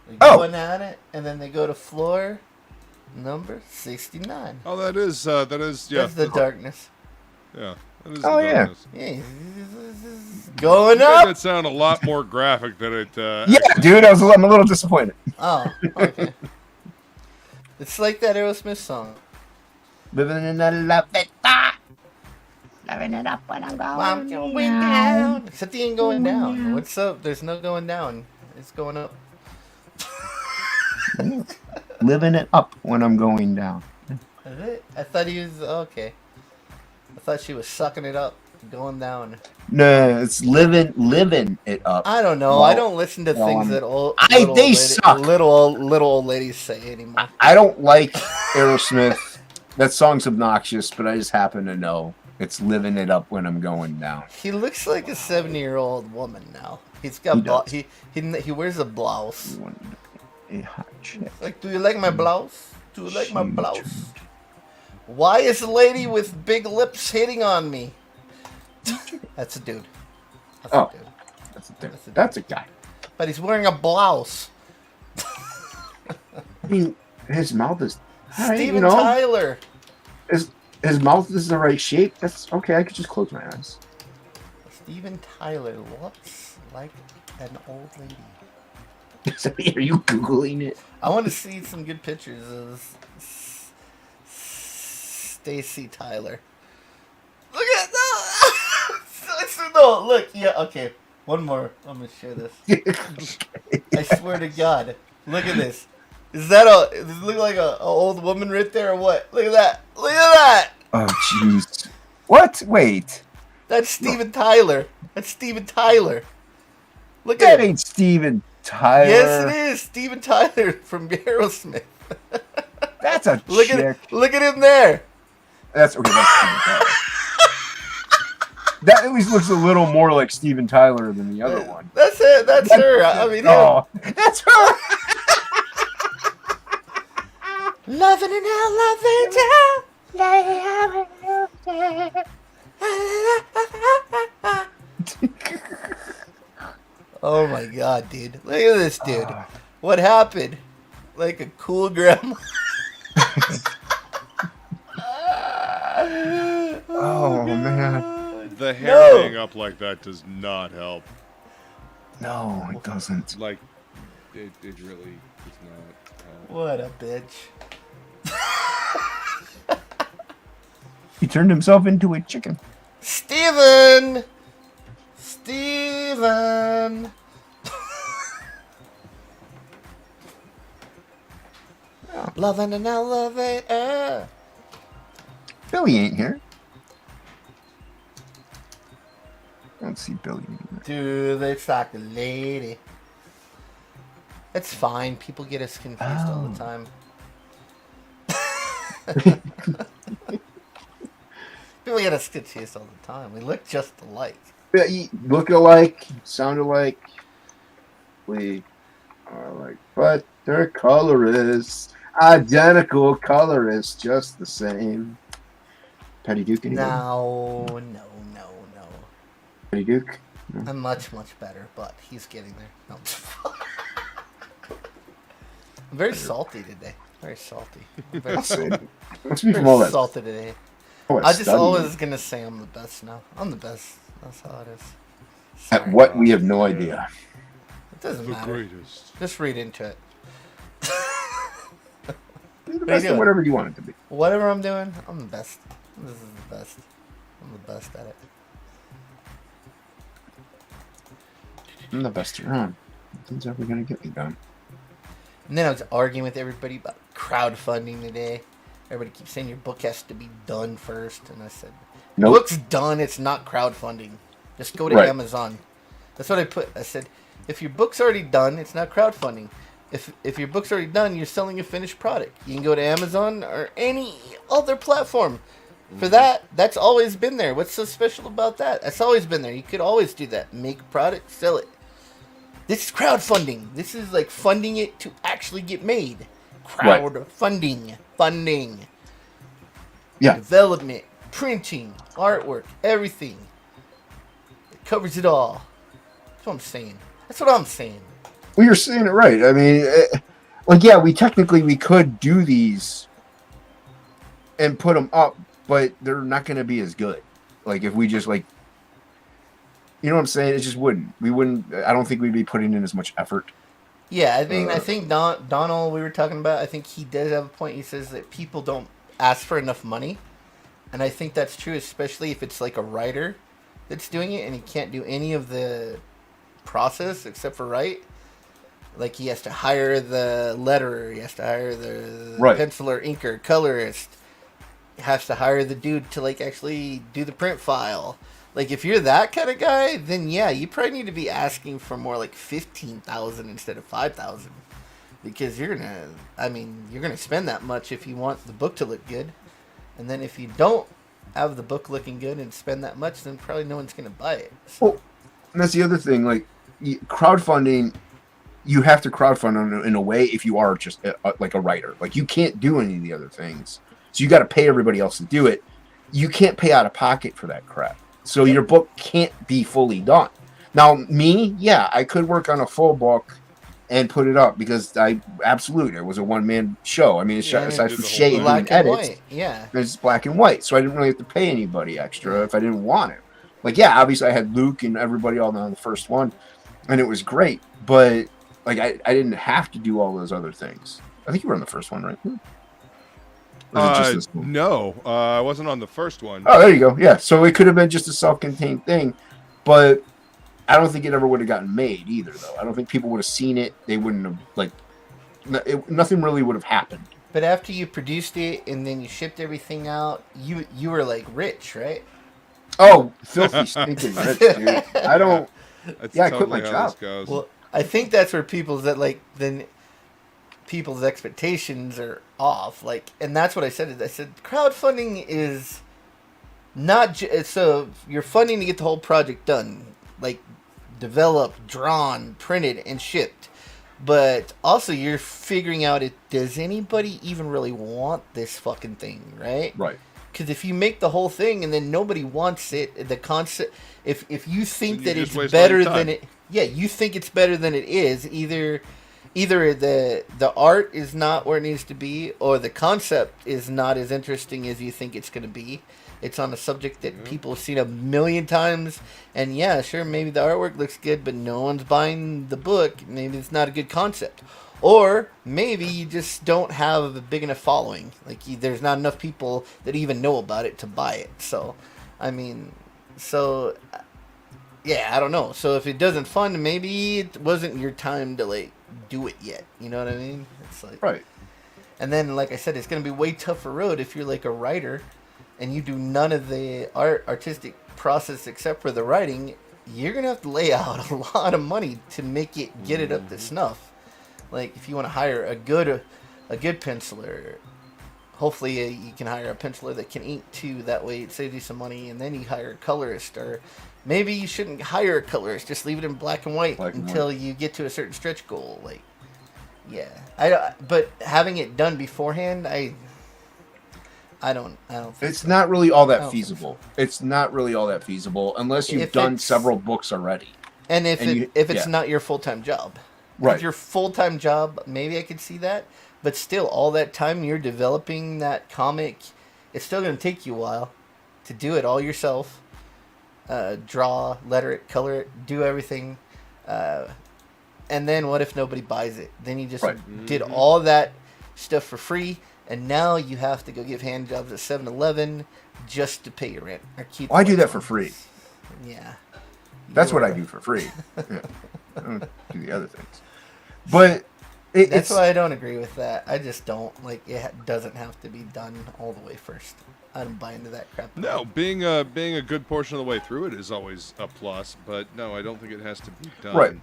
They Oh. go on it, and then they go to floor number 69. Oh, that is yeah. That's the darkness. Yeah. That is Oh, the yeah. darkness. Yeah, going Made up. that sound a lot more graphic than it. Yeah, dude, I'm a little disappointed. Oh, okay. It's like that Aerosmith song. Living in that love it, loving it up when I'm I'm going down. Except he ain't going down. What's up? There's no going down. It's going up. Living it up when I'm going down. Is it? I thought he was okay. I thought she was sucking it up, going down. No, it's living it up. I don't know. Well, I don't listen to well, things that suck. little old ladies say anymore. I don't like Aerosmith. That song's obnoxious, but I just happen to know it's living it up when I'm going down. He looks like a 70-year-old woman now. He's He got does. he wears a blouse. A hot chick. Like, do you like my blouse? Do you like my blouse? Why is a lady with big lips hitting on me? That's a dude. That's Oh. a dude. That's a guy. But he's wearing a blouse. I mean, his mouth is. Steven Tyler. His mouth is the right shape. That's okay. I could just close my eyes. Steven Tyler looks like an old lady. Are you googling it? I want to see some good pictures of Stacy Tyler. Look at that! No, look. Yeah, okay. One more. I'm gonna share this. I swear to God. Look at this. Does it look like a old woman right there or what? Look at that. Look at that. Oh, jeez. What? Wait. That's Steven Tyler. That's Steven Tyler. Look That at him. ain't Steven Tyler. Yes, it is. Steven Tyler from Aerosmith. That's a Look chick. Look at him there. That's okay. That's Steven Tyler. That at least looks a little more like Steven Tyler than the other one. That's it. That's her. I mean, Oh, that's her. Loving an elevator. Oh my God, dude! Look at this dude. What happened? Like a cool grandma. Oh man. The hair being up like that does not help. No, it doesn't. Like, it really does not help. What a bitch. He turned himself into a chicken. Steven! Loving an elevator. Billy ain't here. I don't see Billy anywhere. Dude, it's like a lady. It's fine. People get us confused all the time. People get us confused all the time. We look just alike. Yeah, you look alike, sound alike. We are alike, but their color is identical. Color is just the same. Patty Duke, anybody? No. Patty Duke. No. I'm much better, but he's getting there. No. I'm very salty today. Very salty. I'm very salty. Must be from all that. salty today. Oh, I just studying. always gonna say I'm the best now. I'm the best. That's how it is. At Sorry. what we have no idea. It doesn't The matter. greatest. Just read into it. Be the best at whatever you want it to be. Whatever I'm doing, I'm the best. This is the best. I'm the best at it. I'm the best around. Nothing's ever gonna get me done. And then I was arguing with everybody about crowdfunding today. Everybody keeps saying your book has to be done first, and I said, nope. Book's done. It's not crowdfunding. Just go to Amazon. That's what I put. I said, if your book's already done, it's not crowdfunding. If your book's already done, you're selling a finished product. You can go to Amazon or any other platform. For that, that's always been there. What's so special about that? That's always been there. You could always do that. Make a product, sell it. This is crowdfunding. This is like funding it to actually get made. Crowdfunding. Funding. Yeah. Development, printing, artwork, everything. It covers it all. That's what I'm saying. That's what I'm saying. Well, you're saying it right. I mean, we could do these and put them up, but they're not going to be as good. Like, if we just, like, you know what I'm saying? It just wouldn't. We wouldn't, I don't think we'd be putting in as much effort. Yeah, I mean, I think Donald, we were talking about, I think he does have a point. He says that people don't ask for enough money. And I think that's true, especially if it's like a writer that's doing it and he can't do any of the process except for write. Like, he has to hire the letterer, he has to hire the penciler, inker, colorist. He has to hire the dude to, like, actually do the print file. Like, if you're that kind of guy, then yeah, you probably need to be asking for more like 15,000 instead of 5,000, because you're gonna spend that much if you want the book to look good, and then if you don't have the book looking good and spend that much, then probably no one's gonna buy it. So. Well, and that's the other thing. Like, crowdfunding, you have to crowdfund in a way if you are just like a writer. Like, you can't do any of the other things, so you got to pay everybody else to do it. You can't pay out of pocket for that crap. So your book can't be fully done. Now, I could work on a full book and put it up because it was a one-man show. I mean, aside from Shay doing edits, it's black and white. So I didn't really have to pay anybody extra if I didn't want it. Like, obviously I had Luke and everybody all on the first one, and it was great. But, like, I didn't have to do all those other things. I think you were on the first one, right? No, I wasn't on the first one. Oh, there you go. Yeah, so it could have been just a self-contained thing, but I don't think it ever would have gotten made either, though. I don't think people would have seen it. They wouldn't have, nothing really would have happened. But after you produced it and then you shipped everything out, you were, like, rich, right? Oh, filthy stinking rich, dude. I don't... That's I quit my job. Well, I think that's where people's expectations are off, like, and that's what I said. I said crowdfunding is not so you're funding to get the whole project done, like developed, drawn, printed, and shipped, but also you're figuring out does anybody even really want this fucking thing, right? Right. Because if you make the whole thing and then nobody wants it, the concept, if you think that it's better than it, you think it's better than it is, either the art is not where it needs to be, or the concept is not as interesting as you think it's going to be. It's on a subject that people have seen a million times, and sure, maybe the artwork looks good, but no one's buying the book. Maybe it's not a good concept. Or maybe you just don't have a big enough following. Like, there's not enough people that even know about it to buy it. So, I mean, I don't know. So if it doesn't fund, maybe it wasn't your time to, like, do it yet. You know what I mean? It's like, right. And then, like I said, it's going to be way tougher road if you're like a writer and you do none of the artistic process except for the writing. You're going to have to lay out a lot of money to make it, get it up to snuff. Like, if you want to hire a good penciler, hopefully you can hire a penciler that can ink too. That way it saves you some money, and then you hire a colorist. Or maybe you shouldn't hire a colorist. Just leave it in black and white until you get to a certain stretch goal. Like, but having it done beforehand, I don't think it's not really all that feasible. It's not really all that feasible unless you've done several books already. And if it's not your full-time job. Right. If your full-time job, maybe I could see that. But still, all that time you're developing that comic, it's still going to take you a while to do it all yourself. Draw, letter it, color it, do everything. And then what if nobody buys it? Then you just did all that stuff for free, and now you have to go give hand jobs at 7-Eleven just to pay your rent or keep. Well, I do that for free. Yeah, that's what I do for free. Yeah. I don't do the other things, but that's why I don't agree with that. I just don't like it. Doesn't have to be done all the way first. I don't buy into that crap. No, being a good portion of the way through it is always a plus, but no, I don't think it has to be done. Right.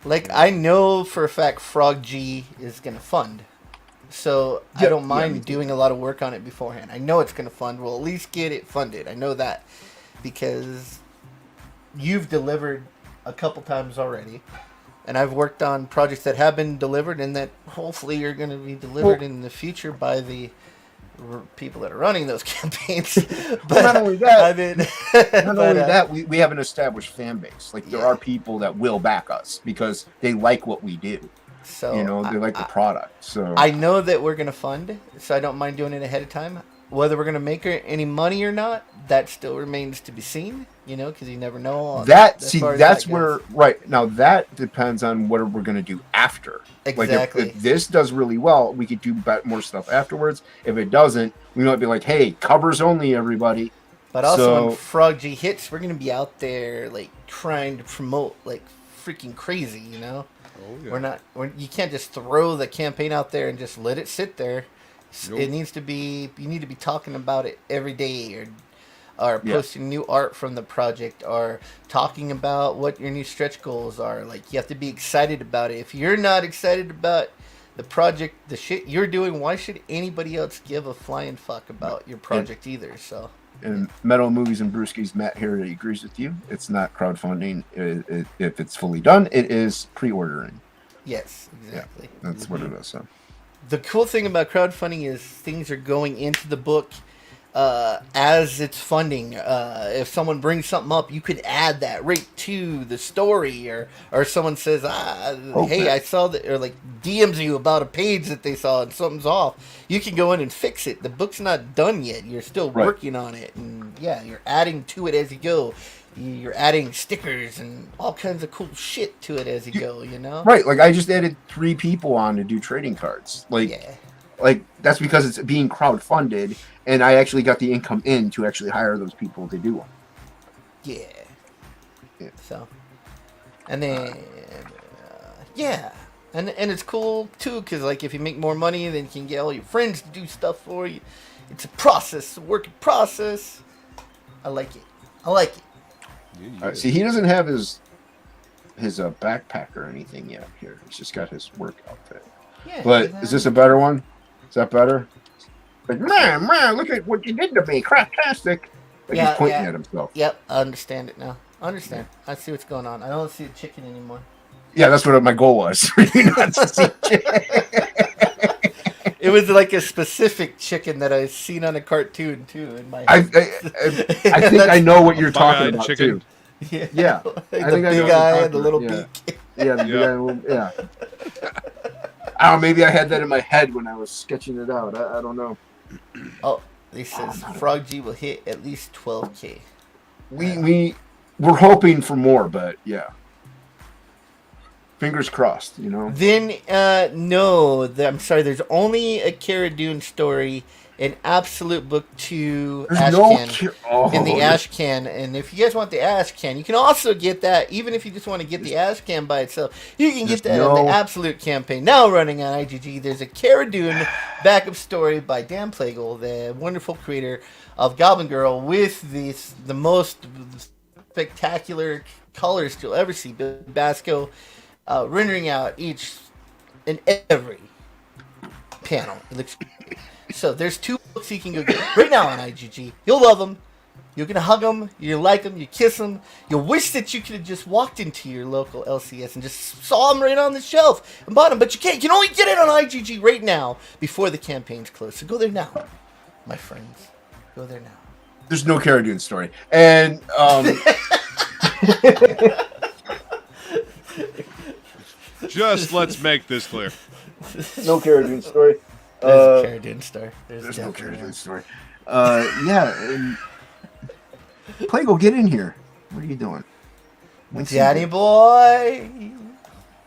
Like, I know for a fact Frog G is going to fund. So I don't mind doing a lot of work on it beforehand. I know it's going to fund. We'll at least get it funded. I know that because you've delivered a couple times already. And I've worked on projects that have been delivered and that hopefully are going to be delivered in the future by the people that are running those campaigns. But not only that, I mean, only that, we have an established fan base. Like, there are people that will back us because they like what we do. So they like the product. So I know that we're going to fund, so I don't mind doing it ahead of time. Whether we're going to make any money or not, that still remains to be seen. Because you never know. That's where right now that depends on what we're going to do after. Exactly. Like if this does really well, we could do more stuff afterwards. If it doesn't, we might be like, hey, covers only, everybody. But also when Frog G hits, we're going to be out there like trying to promote like freaking crazy. Oh, yeah. You can't just throw the campaign out there and just let it sit there. Nope. You need to be talking about it every day or posting new art from the project or talking about what your new stretch goals are. Like, you have to be excited about it. If you're not excited about the project, the shit you're doing, why should anybody else give a flying fuck about your project either? So. And Metal Movies and Brewskis, Matt here agrees with you. It's not crowdfunding. If it's fully done, it is pre-ordering. Yes, exactly. Yeah, that's what it is. So. The cool thing about crowdfunding is things are going into the book as it's funding. If someone brings something up, you could add that right to the story, or someone says, hey, I saw that, or like DMs you about a page that they saw and something's off. You can go in and fix it. The book's not done yet. You're still working on it, and you're adding to it as you go. You're adding stickers and all kinds of cool shit to it as you go, Right, like I just added 3 people on to do trading cards. Like that's because it's being crowdfunded, and I actually got the income in to actually hire those people to do them. Yeah. So, and then, and it's cool too, because like if you make more money, then you can get all your friends to do stuff for you. It's a process, a working process. I like it. See, he doesn't have his backpack or anything yet here. He's just got his work outfit. Yeah, but is this a better one? Is that better? Like, man, look at what you did to me. Craptastic. Like he's pointing at himself. Yep, I understand it now. I understand. I see what's going on. I don't see the chicken anymore. Yeah, that's what my goal was. Not to see chicken. It was like a specific chicken that I seen on a cartoon too. In my I think I know what you're talking about chicken. Too. Yeah. Like the big eye and the little beak. Yeah, the big eye. Yeah. I don't know. Maybe I had that in my head when I was sketching it out. I don't know. Oh, he says Frog G will hit at least 12K. We're hoping for more, but yeah. Fingers crossed, Then, no, I'm sorry. There's only a Cara Dune story in Absolute Book 2 Ashcan in the Ashcan. And if you guys want the Ashcan, you can also get that. Even if you just want to get the Ashcan by itself, you can get that in the Absolute campaign. Now running on IGG, there's a Cara Dune backup story by Dan Plegel, the wonderful creator of Goblin Girl, with the most spectacular colors you'll ever see. Bacsko. Rendering out each and every panel. It looks great. So there's 2 books you can go get right now on IGG. You'll love them. You're going to hug them. You like them. You kiss them. You'll wish that you could have just walked into your local LCS and just saw them right on the shelf and bought them. But you can't. You can only get it on IGG right now before the campaign's closed. So go there now, my friends. Go there now. There's no Cara Dune story. And... Just let's make this clear. No Cara Dune story. There's a Cara Dune story. There's no Cara Dune story. Yeah. Plegel, get in here. What are you doing? Daddy boy.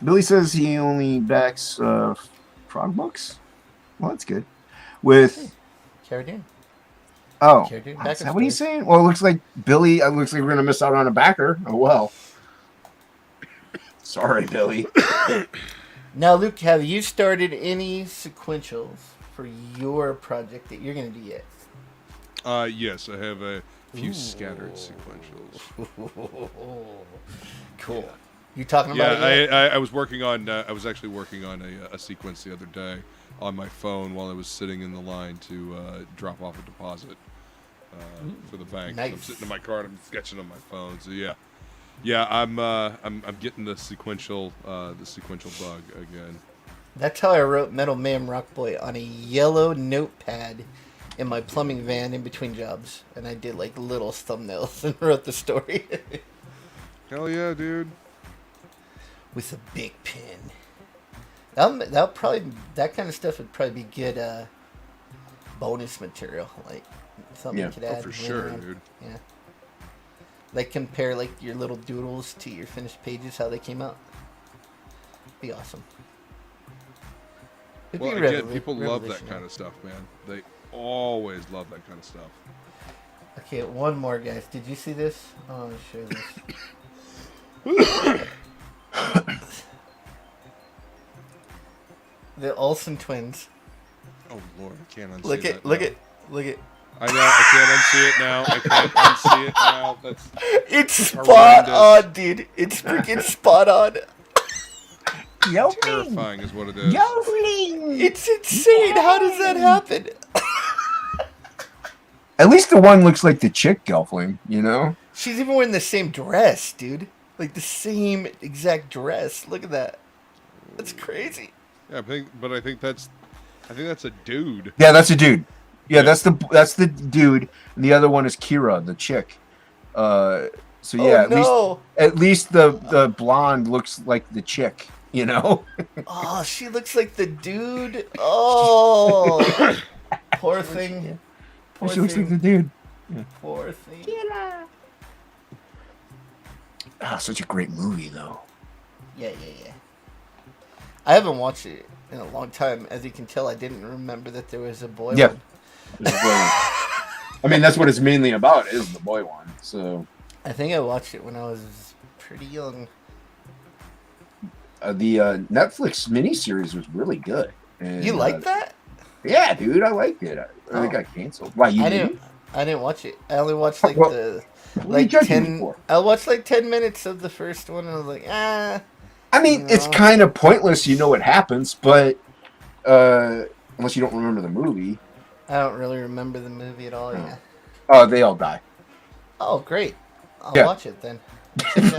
Billy says he only backs frog books. Well, that's good. With Cara Dune. Oh, Cara Dune, is backup that what he's story. saying? Well, it looks like Billy. It looks like we're gonna miss out on a backer. Oh well. Sorry, Billy. Now, Luke, have you started any sequentials for your project that you're going to do yet? Yes, I have a few scattered sequentials. Cool. You talking about it yet? I was working on. I was actually working on a sequence the other day on my phone while I was sitting in the line to drop off a deposit for the bank. Nice. So I'm sitting in my car and I'm sketching on my phone. So yeah, I'm getting the sequential bug again. That's how I wrote Metal Mayhem Rock Boy on a yellow notepad in my plumbing van in between jobs, and I did like little thumbnails and wrote the story Hell yeah, dude! with a big pen. That kind of stuff would probably be good bonus material, like something you could add. For sure, dude. Yeah. Like compare like your little doodles to your finished pages, how they came out. Be awesome. Well, again, people love that kind of stuff, man. They always love that kind of stuff. Okay, one more, guys. Did you see this? Oh, I'll share this. The Olsen Twins. Oh Lord, I can't unsee Look that. at, look at, look at. I know, I can't unsee it now. I can't unsee it now. That's It's spot on, dude. It's freaking spot on. terrifying, is what it is. Yodeling. It's insane. How does that happen? At least the one looks like the chick Gelfling, you know? She's even wearing the same dress, dude. Like the same exact dress. Look at that. That's crazy. Yeah, but I think that's a dude. Yeah, that's a dude. Yeah, that's the dude, and the other one is Kira, the chick. So yeah, at least the blonde looks like the chick, you know? Oh, she looks like the dude. Oh, poor thing. Poor She looks like the dude. Poor thing. Ah, such a great movie, though. Yeah. I haven't watched it in a long time. As you can tell, I didn't remember that there was a boy one. There's a boy one. I mean, that's what it's mainly about, is the boy one. So I think I watched it when I was pretty young. The Netflix miniseries was really good. And, You like that? Yeah, dude, I liked it. I think it got canceled. Why, you didn't? I didn't watch it. I only watched like What are you judging me for? I watched like 10 minutes of the first one, and I was like, I mean, it's kind of pointless. You know what happens, but unless you don't remember the movie. I don't really remember the movie at all. Oh. Yeah. Oh, they all die. Oh, great! I'll watch it then.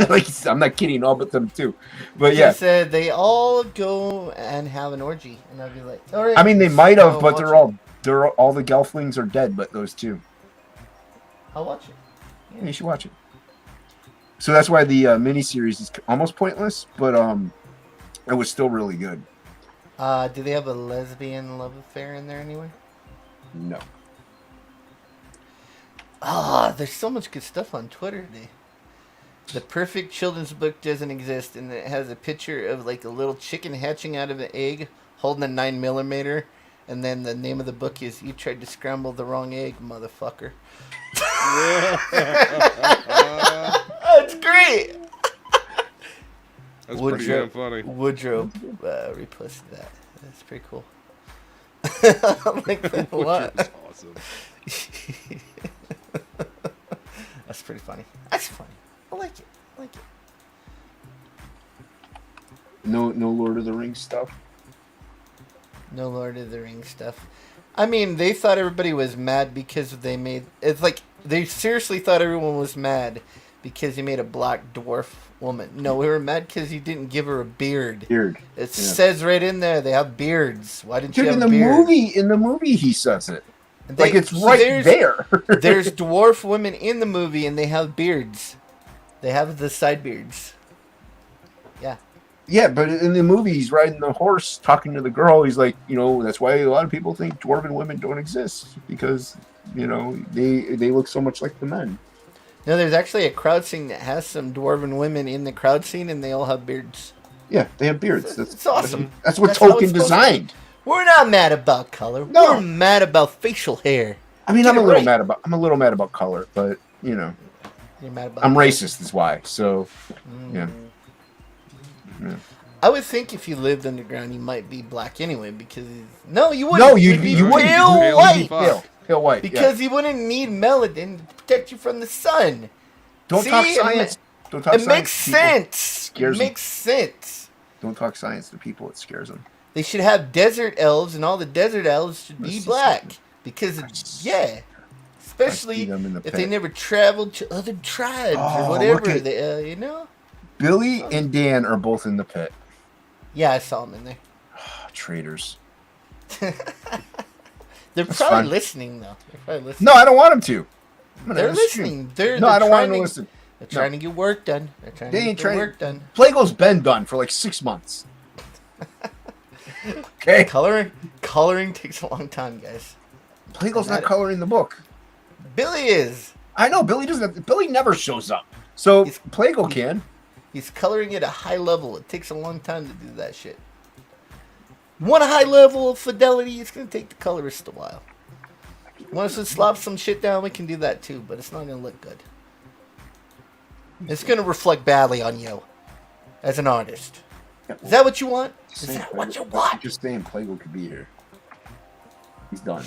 Like, I'm not kidding, all but them too. But yeah, said they all go and have an orgy, and I'd be like, all right. I mean, they might have, but watch all the Gelflings are dead, but those two. I'll watch it. Yeah, you should watch it. So that's why the miniseries is almost pointless, but it was still really good. Do they have a lesbian love affair in there anyway? No. There's so much good stuff on Twitter today. The perfect children's book doesn't exist, and it has a picture of like a little chicken hatching out of an egg, holding a 9mm, and then the name of the book is "You Tried to Scramble the Wrong Egg, Motherfucker." That's great. That's pretty damn funny. Woodrow reposted that. That's pretty cool. I like that a lot. That's awesome. That's pretty funny. That's funny. I like it. No Lord of the Rings stuff. No Lord of the Rings stuff. I mean, they thought everybody was mad because they made... It's like, they seriously thought everyone was mad because he made a black dwarf woman. No, we were mad because he didn't give her a beard. It says right in there, they have beards. Why didn't you have a beard? In the movie, he says it. Like, it's right there. There's dwarf women in the movie, and they have beards. They have the side beards. Yeah. Yeah, but in the movie, he's riding the horse, talking to the girl. He's like, that's why a lot of people think dwarven women don't exist, because, they look so much like the men. No, there's actually a crowd scene that has some dwarven women in the crowd scene, and they all have beards. Yeah, they have beards. It's awesome. That's what Tolkien designed. We're not mad about color. No. We're mad about facial hair. I mean, Get I'm a it little right. mad about color, but you know, You're mad about I'm color. racist. Is why. So, yeah. I would think if you lived underground, you might be black anyway. Because no, you wouldn't. No, You'd be you wouldn't. pale Pale white. as fuck. Pale white. Because you wouldn't need melanin to protect you from the sun. Don't See, talk science. Don't talk It science makes to people. sense. Scares It them. makes sense. Don't talk science to people. It scares them. They should have desert elves, and all the desert elves should be Let's black. Because, I especially see them in the if pit. they never traveled to other tribes Oh, or whatever. look at- They, you know? Billy and Dan are both in the pit. Yeah, I saw them in there. Traitors. They're That's probably fine. listening, though. They're probably listening. No, I don't want them to. I'm gonna They're have a stream. listening. They're No, I don't want trying them to listen. They're trying to get work done. They're trying They to ain't get their trying. work done. Plegel's been done for like 6 months. Okay. Coloring takes a long time, guys. Plegel's not coloring the book. Billy is. I know Billy doesn't. Billy never shows up. So He's- Plegel can. He's coloring at a high level. It takes a long time to do that shit. You want a high level of fidelity? It's gonna take the colorist a while. You want us to slop some shit down? We can do that too, but it's not gonna look good. It's gonna reflect badly on you as an artist. Is that what you want? Is that what you want? Just saying, Plegel could be here. He's done.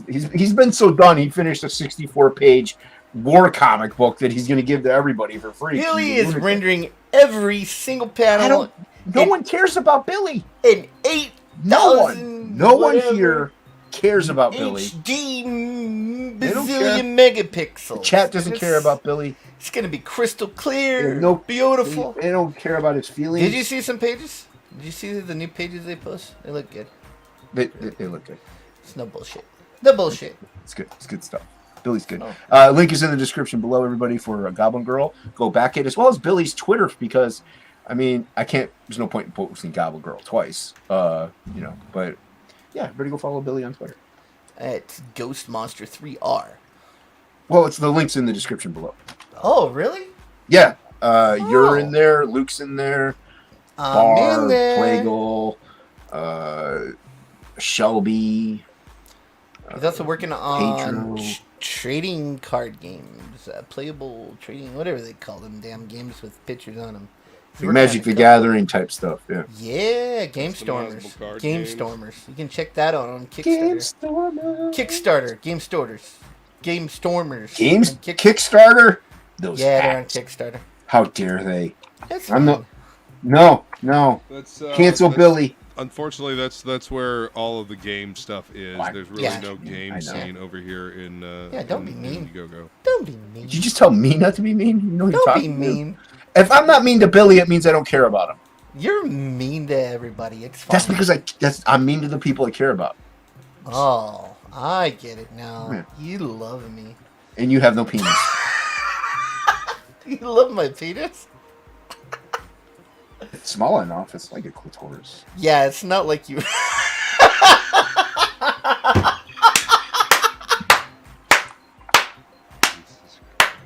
He's been so done. He finished a 64-page war comic book that he's going to give to everybody for free. Billy is rendering every single panel. No one cares about Billy. In 8,000. No one here cares about Billy. HD They don't care. bazillion megapixels. The chat doesn't care about Billy. It's gonna be crystal clear. No, beautiful. They don't care about his feelings. Did you see some pages? Did you see the new pages they post? They look good. They look good. It's no bullshit. No bullshit. It's good. It's good stuff. Billy's good. Oh. Link is in the description below, everybody, for Goblin Girl. Go back it, as well as Billy's Twitter, because, I mean, I can't, there's no point in posting Goblin Girl twice, but, yeah, everybody go follow Billy on Twitter. It's Ghost Monster 3R. Well, it's the link's in the description below. Oh, really? Yeah. You're in there. Luke's in there. Bahr, in there. Plegel, Shelby. He's also working on Pedro. trading card games, playable trading, whatever they call them, damn games with pictures on them. Magic the Gathering type stuff, yeah. Yeah, Game Stormers. Customizable card Game games. Stormers. You can check that out on Kickstarter. Game Stormers. Kickstarter. Game Stormers. Game Stormers. Games? On Kickstarter? Those Yeah, they're on hacks. Kickstarter. How dare they? That's I'm fine. not. No. That's Cancel that's- Billy. Unfortunately, that's where all of the game stuff is. Why- There's really Yeah. no I game know. scene over here in Yeah, don't be in mean. Indiegogo. Don't be mean. Did you just tell me not to be mean? You know who you're Don't be talking to. mean. If I'm not mean to Billy, it means I don't care about him. You're mean to everybody. It's fine. That's because I'm mean to the people I care about. Oh, I get it now. Yeah. You love me. And you have no penis. You love my penis? It's small enough. It's like a clitoris. Yeah, it's not like you.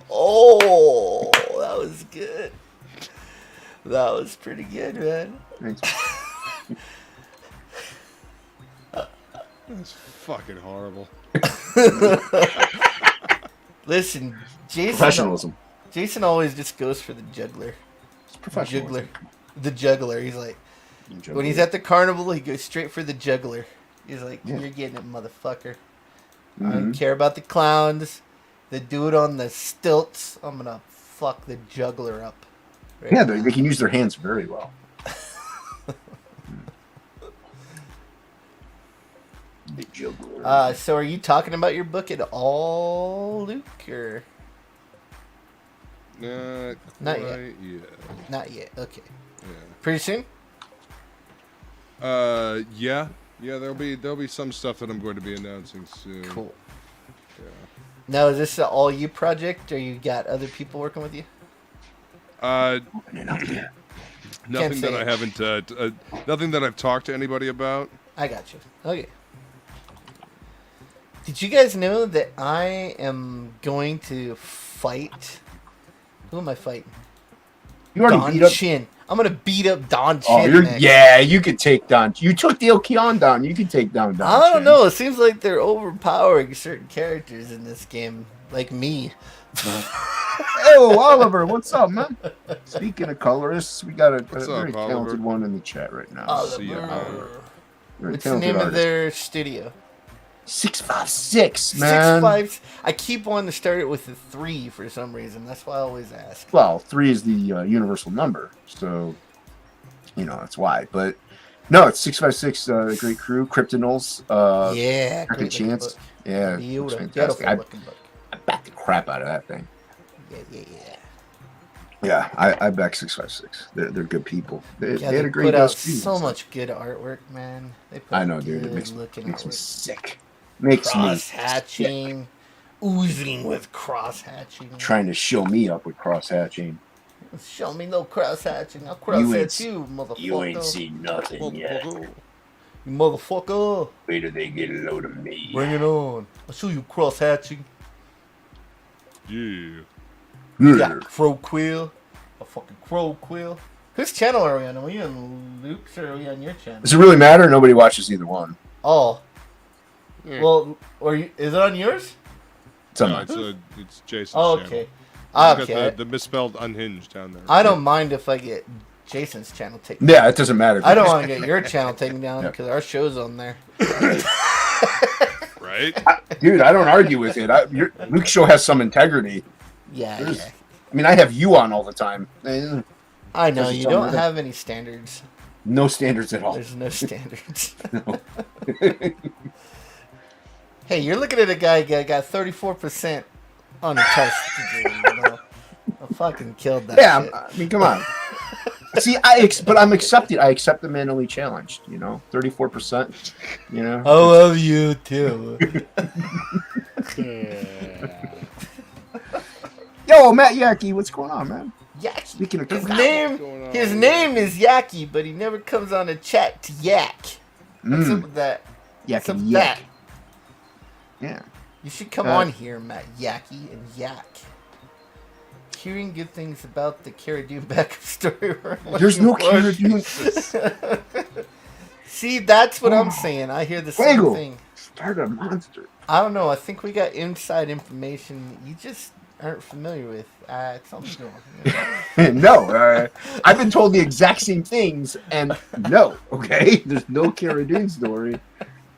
Oh, that was good. That was pretty good, man. Thanks. That's fucking horrible. Listen, Professionalism. Jason always just goes for the juggler. It's professionalism. Juggler. The juggler. He's like, when he's at the carnival, he goes straight for the juggler. He's like, Yeah. you're getting it, motherfucker. I Mhm. don't care about the clowns. The dude on the stilts. I'm gonna fuck the juggler up. Right Yeah, now. they can use their hands very well. The juggler. So are you talking about your book at all, Luke, or Not Not quite yet. not yet? Okay, Yeah. pretty soon. Yeah. There'll be some stuff that I'm going to be announcing soon. Cool. Yeah. Now, is this an all you project, or you got other people working with you? Open it up here. Nothing say that I it. haven't. Nothing that I've talked to anybody about. I got you. Okay. Did you guys know that I am going to fight? Who am I fighting? You already Don beat up. Chin. I'm gonna beat up Don Oh, Chen next. yeah, you could take Don. You took the Okeon down. You could take down Don. I don't know. It seems like they're overpowering certain characters in this game, like me. Oh, Oliver, what's up, man? Speaking of colorists, we got a very talented one in the chat right now. Oliver. What's the name of their studio? 656, man. 656. I keep wanting to start it with a 3 for some reason. That's why I always ask. Well, 3 is the universal number, so that's why. But no, it's 656. Great crew, Kryptonals. Yeah, Second Chance. Book. Yeah, fantastic. I backed the crap out of that thing. Yeah, I back 656. They're good people. They had a great put out so much good artwork, man. I know, dude. It makes me sick. Makes cross hatching, oozing with cross hatching. Trying to show me up with cross hatching. Show me no cross hatching. I'll cross hatch you, motherfucker. You ain't seen nothing yet. You motherfucker. Wait till they get a load of me. Bring it on. I'll show you cross hatching. Yeah. Yeah, Crow Quill. A fucking Crow Quill. Whose channel are we on? Are we on Luke's or are we on your channel? Does it really matter? Nobody watches either one. Oh. Yeah. Well, is it on yours? It's on mine. It's Jason's channel. Okay. Got the misspelled unhinged down there. I don't mind if I get Jason's channel taken down. Yeah, it doesn't matter. I don't want to get your channel taken down because our show's on there. Right? Dude, I don't argue with it. Luke's show has some integrity. Yeah. I mean, I have you on all the time. I know, you don't have any standards. No standards at all. There's no standards. No. Hey, you're looking at a guy that got 34% on a test. I fucking killed that shit. I mean, come on. See, but I'm accepted. I accept the mentally challenged, 34%, I love you, too. Yo, Matt Yaki, what's going on, man? Yaki. Speaking of his name is Yaki, but he never comes on a chat to yak. What's up with that? What's up with that? Yeah. You should come on here, Matt Yaki, and yak. Hearing good things about the Cara Dune backup story. There's no Cara Dune. See, that's what I'm saying. I hear the same thing. Start a monster. I don't know. I think we got inside information you just aren't familiar with. Something's going on. No, I've been told the exact same things, and no, okay? There's no Cara Dune story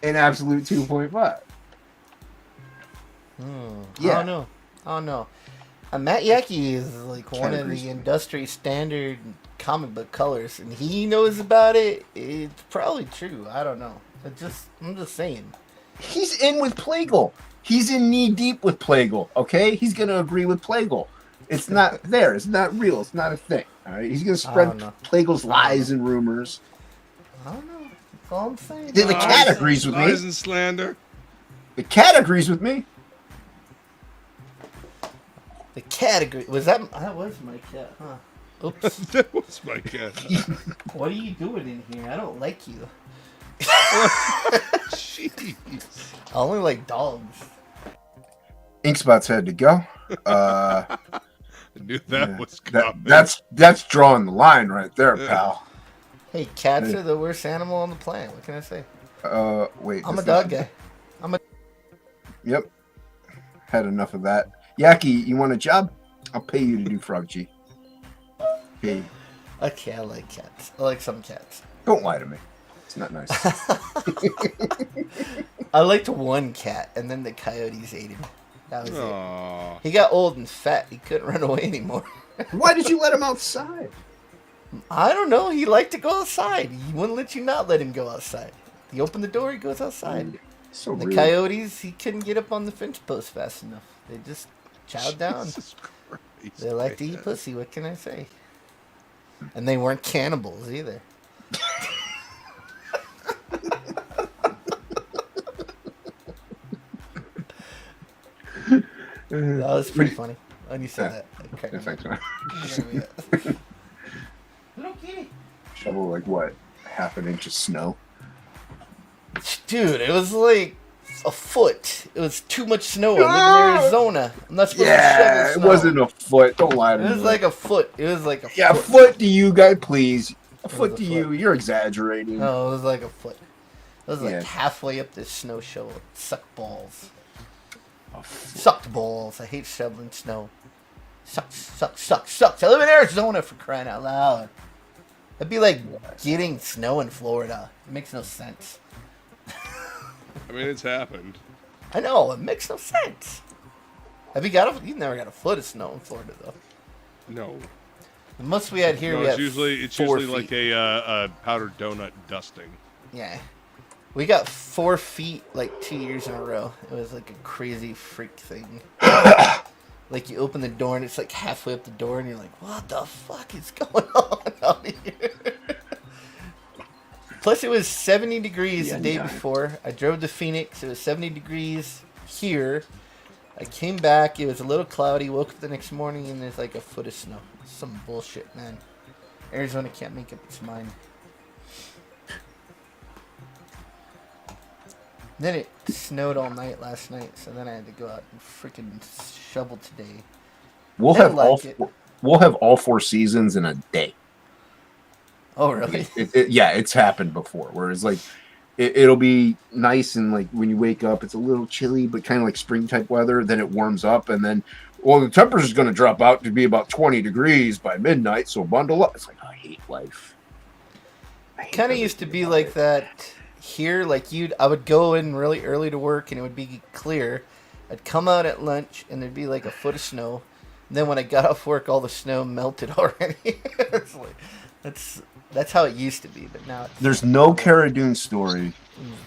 in Absolute 2.5. Yeah. I don't know. Matt Yaki is like one of the industry standard comic book colors, and he knows about it. It's probably true. I don't know. I'm just saying. He's in with Plegel. He's in knee deep with Plegel. Okay, he's gonna agree with Plegel. It's not there. It's not real. It's not a thing. All right, he's gonna spread Plegel's lies and rumors. I don't know. That's all I'm saying. The cat agrees with me. Lies and slander. The cat agrees with me. The category that was my cat, huh? Oops. That was my cat. What are you doing in here? I don't like you. Jeez. I only like dogs. Inkspot's had to go. I knew that was coming. That's drawing the line right there, pal. Hey, cats are the worst animal on the planet. What can I say? Wait. I'm a dog guy. Yep. Had enough of that. Yaki, you want a job? I'll pay you to do Frog G. Hey. Okay, I like cats. I like some cats. Don't lie to me. It's not nice. I liked one cat, and then the coyotes ate him. That was it. He got old and fat. He couldn't run away anymore. Why did you let him outside? I don't know. He liked to go outside. He wouldn't let you not let him go outside. You open the door, he goes outside. So the rude. Coyotes, he couldn't get up on the fence post fast enough. They just chowed down. They like to eat pussy. What can I say? And they weren't cannibals either. That was pretty funny when you said that. Okay. Thanks, man. Little kitty. Shovel like what? Half an inch of snow. Dude, it was like a foot. It was too much snow. I live in Arizona. I'm not supposed to shovel snow. It wasn't a foot. Don't lie to me. It was like a foot. It was like a foot. Yeah, a foot to you, guy, please. A foot to you. You're exaggerating. No, it was like a foot. It was like halfway up this snow shovel. It sucked balls. Sucked balls. I hate shoveling snow. Sucks. I live in Arizona, for crying out loud. That'd be like getting snow in Florida. It makes no sense. I mean, it's happened. I know, it makes no sense. You've never got a foot of snow in Florida, though. No. The most we had here, No, we had it's usually like a powdered donut dusting. Yeah. We got 4 feet like 2 years in a row. It was like a crazy freak thing. Like you open the door and it's like halfway up the door and you're like, what the fuck is going on out here? Plus it was 70 degrees the day before. I drove to Phoenix. It was 70 degrees here. I came back. It was a little cloudy. Woke up the next morning and there's like a foot of snow. Some bullshit, man. Arizona can't make up its mind. Then it snowed all night last night, so then I had to go out and freaking shovel today. We'll have all 4 seasons in a day. Oh, really? It's happened before. Whereas like it'll be nice and like when you wake up, it's a little chilly, but kind of like spring type weather. Then it warms up, and then the temperature is going to drop out to be about 20 degrees by midnight. So bundle up. It's like I hate life. Kind of used to be like that. Here, like I would go in really early to work and it would be clear. I'd come out at lunch and there'd be like a foot of snow. And then when I got off work, all the snow melted already. It's like, that's how it used to be, but now there's no Cara Dune story.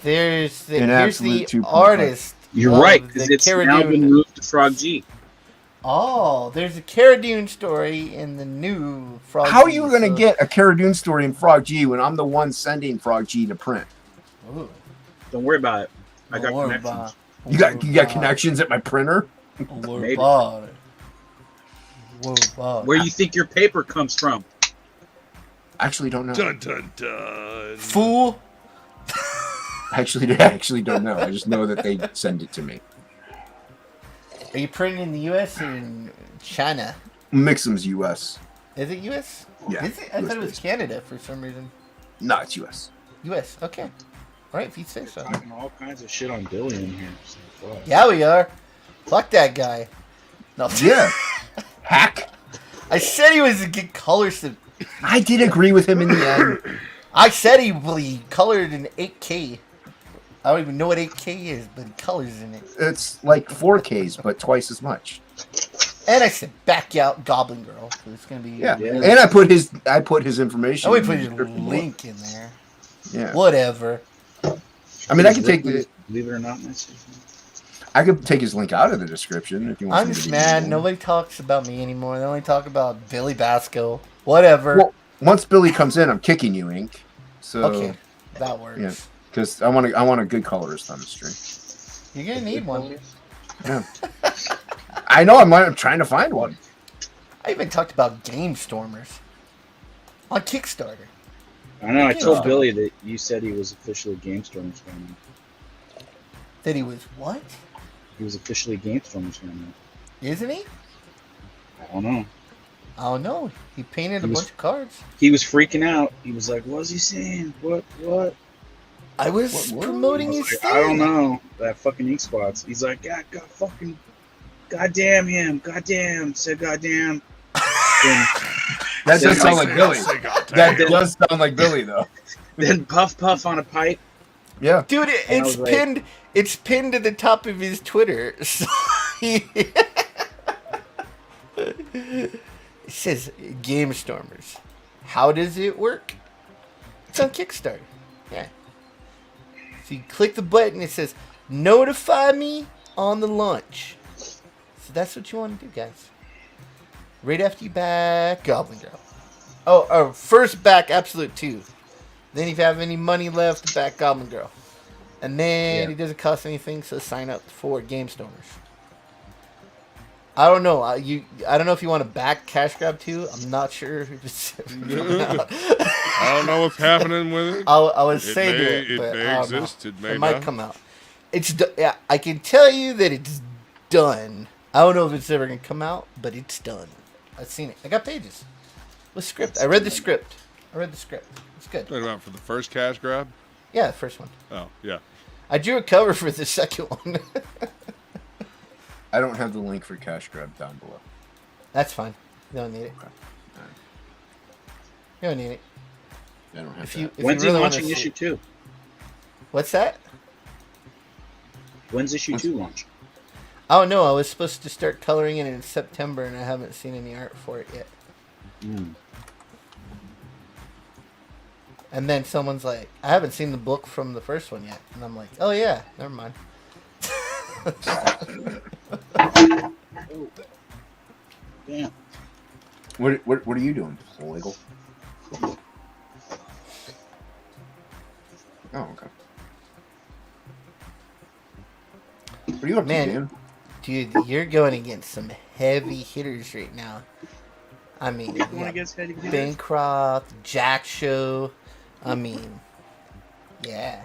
Here's the artist. You're right, because it's now been moved to Frog G. Oh, there's a Cara Dune story in the new Frog G. How are you going to get a Cara Dune story in Frog G when I'm the one sending Frog G to print? Ooh. Don't worry about it. I got connections. You got connections at my printer? Maybe. Where you think your paper comes from? Actually, don't know. Dun dun dun. Fool. I actually don't know. I just know that they send it to me. Are you printing in the U.S. or in China? Mixum's U.S. Is it U.S.? Yeah. Is it? I thought it was Canada for some reason. No, it's U.S. U.S. Okay. All right, if you say so. Talking all kinds of shit on Billy in here. Yeah, we are. Fuck that guy. No. Yeah. Hack. I said he was a good colorist. I did agree with him in the end. I said he colored in 8K. I don't even know what 8K is, but he colors in it. It's like 4Ks, but twice as much. And I said, back out Goblin Girl. So it's gonna be really and I put his information. I would put his link in there. Yeah. Whatever. I mean, I can take the. Believe it or not, I could take his link out of the description if you want. I'm just mad. Nobody talks about me anymore. They only talk about Billy Bacsko. Whatever. Well, once Billy comes in, I'm kicking you, Ink. So okay, that works. Yeah, because I want a good colorist on the stream. You're gonna need one. Yeah. I know. I'm trying to find one. I even talked about Game Stormers on Kickstarter. I know. I told Billy that you said he was officially Game Stormers fan. That he was what? He was officially Game Stormers fan. Isn't he? I don't know. I don't know. He painted a bunch of cards. He was freaking out. He was like, "What's he saying? What?" I was promoting his thing. I don't know. That fucking ink spots. He's like, "God, fucking, goddamn him, goddamn, said goddamn." That does sound like Billy. That does sound like Billy, though. Then puff on a pipe. Yeah, dude, it's pinned. Like, it's pinned to the top of his Twitter. So it says Game Stormers. How does it work? It's on Kickstarter. Yeah. So you click the button. It says notify me on the launch. So that's what you want to do, guys. Right after you back Goblin Girl. Oh, first back Absolute 2. Then if you have any money left, back Goblin Girl. And then it doesn't cost anything, so sign up for Game Stormers. I don't know. I don't know if you want to back Cash Grab 2. I'm not sure if it's I don't know what's happening with it. I would say it may exist. It may might not come out. Yeah, I can tell you that it's done. I don't know if it's ever gonna come out, but it's done. I've seen it. I got pages with script. I read the script. It's good. Talking about for the first cash grab? Yeah, the first one. Oh, yeah. I drew a cover for the second one. I don't have the link for cash grab down below. That's fine. You don't need it. Okay. All right. You don't need it. I don't have If that. you When's really he wanna launching see- issue 2? What's that? When's issue 2 launch? Oh no, I was supposed to start coloring it in September, and I haven't seen any art for it yet. And then someone's like, I haven't seen the book from the first one yet. And I'm like, oh yeah, never mind. Damn. What are you doing, Plegel? Oh, okay. What are you up to, Man. Dan? Dude, you're going against some heavy hitters right now. I mean, you Going got against Heady Hitters? Bancroft, Jack Show. I mean, yeah.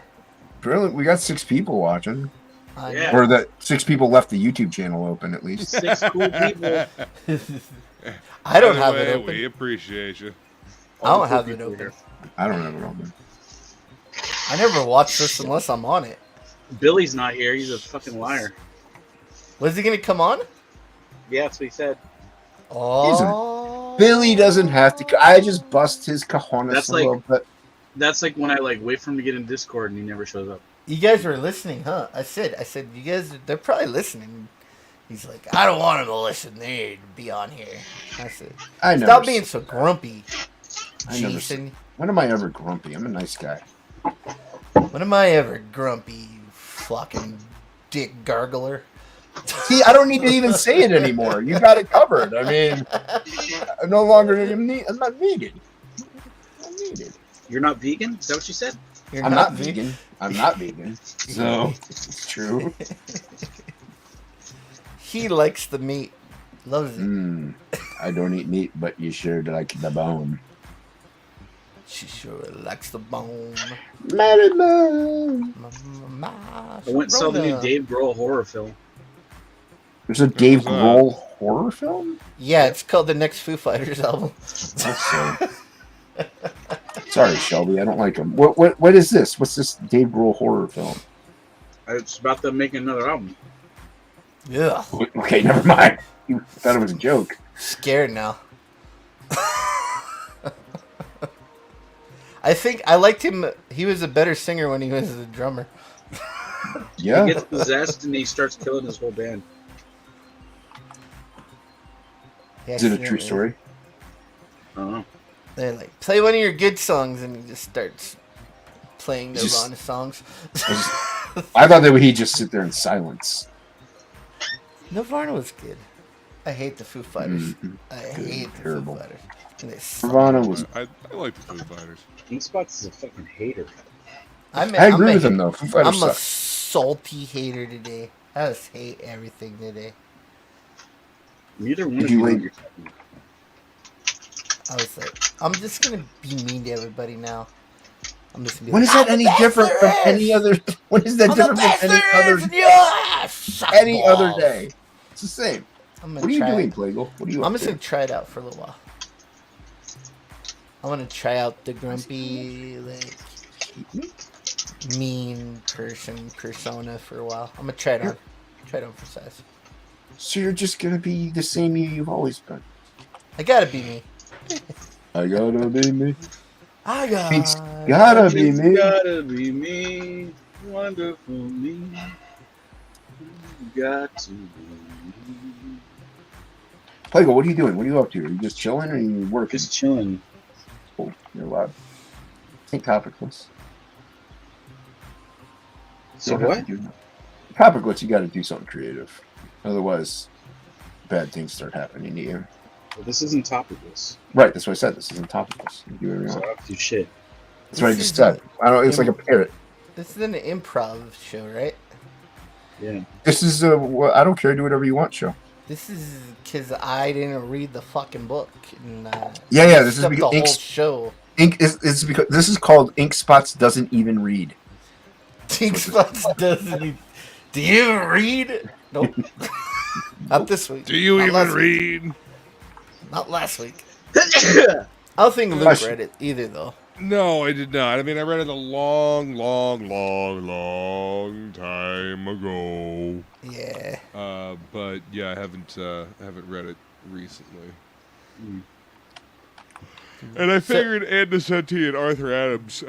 Really? We got 6 people watching. I Yeah. know. Or that 6 people left the YouTube channel open, at least. 6 cool people. I don't By the have way, it open. We appreciate you. I don't have it open. I don't have it open. I never watch this unless I'm on it. Billy's not here. He's a fucking liar. Was he gonna come on? Yeah, that's what he said. Oh, Billy doesn't have to. I just bust his cojones That's a like- little bit. That's like when I wait for him to get in Discord and he never shows up. You guys were listening, huh? I said, you guys, they're probably listening. He's like, I don't want him to listen. They be on here. I said, I never. stop being so grumpy, I never Jason. When am I ever grumpy? I'm a nice guy. When am I ever grumpy, you fucking dick gargler? See, I don't need to even say it anymore. You got it covered. I mean, I'm no longer. I'm not needed. I'm needed. You're not vegan? Is that what you said? You're I'm not vegan. I'm not vegan. So it's true. He likes the meat. Loves it. I don't eat meat, but you sure like the bone. She sure likes the bone. Marilyn. I went and saw the new Dave Grohl horror film. There's a Dave that? Grohl horror film? Yeah, it's called the next Foo Fighters album. Sorry, Shelby. I don't like him. What is this? What's this Dave Grohl horror film? It's about them making another album. Yeah. Okay, never mind. You thought it was a joke. Scared now. I think I liked him. He was a better singer when he was a drummer. Yeah. He gets possessed and he starts killing his whole band. Yeah, Is it a yeah, true man. story? I don't know. They're like, play one of your good songs, and he just starts playing Just- Nirvana songs. I thought that he'd just sit there in silence. Nirvana was good. I hate the Foo Fighters. Mhm. I Good, hate the terrible. Foo Fighters. And they suck. Nirvana was. I like the Foo Fighters. Inkspot's is a fucking hater. I agree with him though. Foo Fighters I'm a suck. salty hater today. I just hate everything today. Neither one Did of you you know wait- what you're talking about. I was like, I'm just gonna be mean to everybody now. I'm just gonna be When like, is that "I'm any the best different there from is! any other? When is that I'm the different best from any there other? is, and you suck Any other balls." day? It's the same. I'm gonna What are you try doing, it. Plegel? What are you? I'm up just to? gonna try it out for a little while. I want to try out the grumpy, like, mean persona for a while. I'm gonna try it on. Try it on for size. So you're just gonna be the same you've always been. I gotta be me. I gotta be me. I It's got. gotta be It's me. gotta be me, wonderful me. You got to be me. Plegel, what are you doing? What are you up to? Are you just chilling or are you working? Just chilling. Oh, you're loud. Think topicless. So Don't have what? to do that. Topicless, you gotta do something creative. Otherwise, bad things start happening to you. Well, this isn't topicless, Right, that's what I said. This isn't topicless. You do whatever you so I want. have to do shit. That's what I This just is said. I don't. It's like a parrot. This is an improv show, right? Yeah. This is a. I don't care. Do whatever you want. Show. This is because I didn't read the fucking book. And, Yeah. This is the because whole show. Ink is because this is called Ink Spots doesn't even read. Ink Spots doesn't. Do you read? Nope. Not this week. Do you Not even read? Not last week. I don't think Luke read it either, though. No, I did not. I mean, I read it a long time ago. Yeah. But yeah, I haven't read it recently. And I figured Andy and Arthur Adams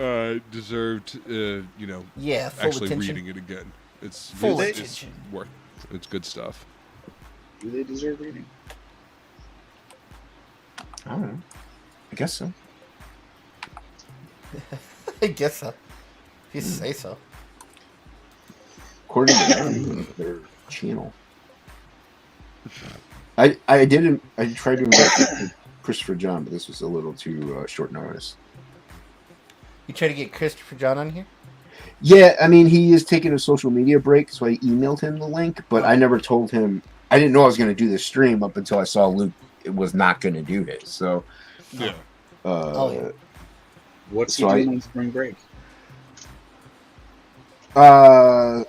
deserved, yeah, full actually attention. reading it again. It's Full it's attention. worth. It's good stuff. Do they deserve reading? I don't know. I guess so. I guess so. If you say so. According to their channel. I tried to invite Christopher John, but this was a little too short notice. You try to get Christopher John on here? Yeah, I mean, he is taking a social media break, so I emailed him the link, but I never told him. I didn't know I was going to do this stream up until I saw Luke was not going to do this. So, Yeah. Yeah. What's he doing on spring break? Well,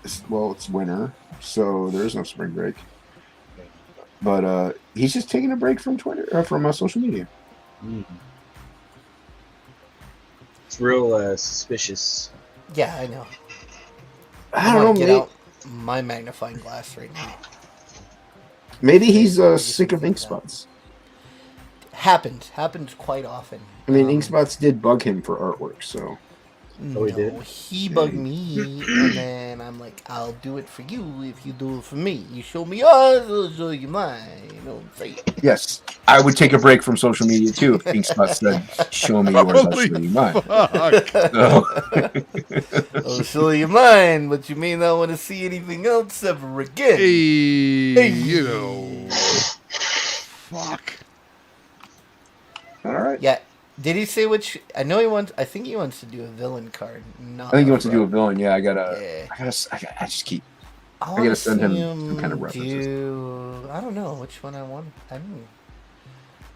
it's winter, so there is no spring break. But he's just taking a break from Twitter or from social media. It's real suspicious. Yeah, I know. I don't know. Get out my magnifying glass right now. Maybe he's sick of ink spots. Happens quite often. I mean, ink spots did bug him for artwork, so. Oh, he did? He bugged me, and then I'm like, I'll do it for you if you do it for me. You show me yours, I'll show you mine. You know what I'm saying? Yes, I would take a break from social media too if ink spots said, "Show me yours, I'll show you mine." So. I'll show you mine, but you may not want to see anything else ever again. You know. Fuck. All right. Yeah. Did he say which? I know he wants. I think he wants to do a villain card. I think he wants to do a villain. Yeah, I gotta I gotta send him some kind of references. I don't know which one I want.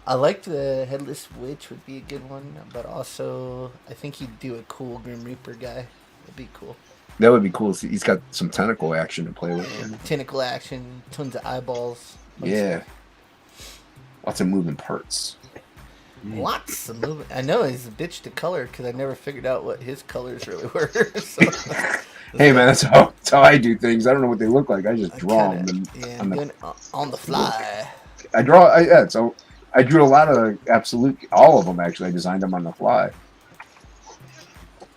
I like the Headless Witch would be a good one, but also I think he'd do a cool Grim Reaper guy. It'd be cool. That would be cool. He's got some tentacle action to play with. And tentacle action, tons of eyeballs. Yeah. Lots of moving parts. Lots of movement. I know he's a bitch to color because I never figured out what his colors really were. So, hey man, that's how I do things. I don't know what they look like. I just draw them. On the fly. I drew a lot of all of them actually. I designed them on the fly.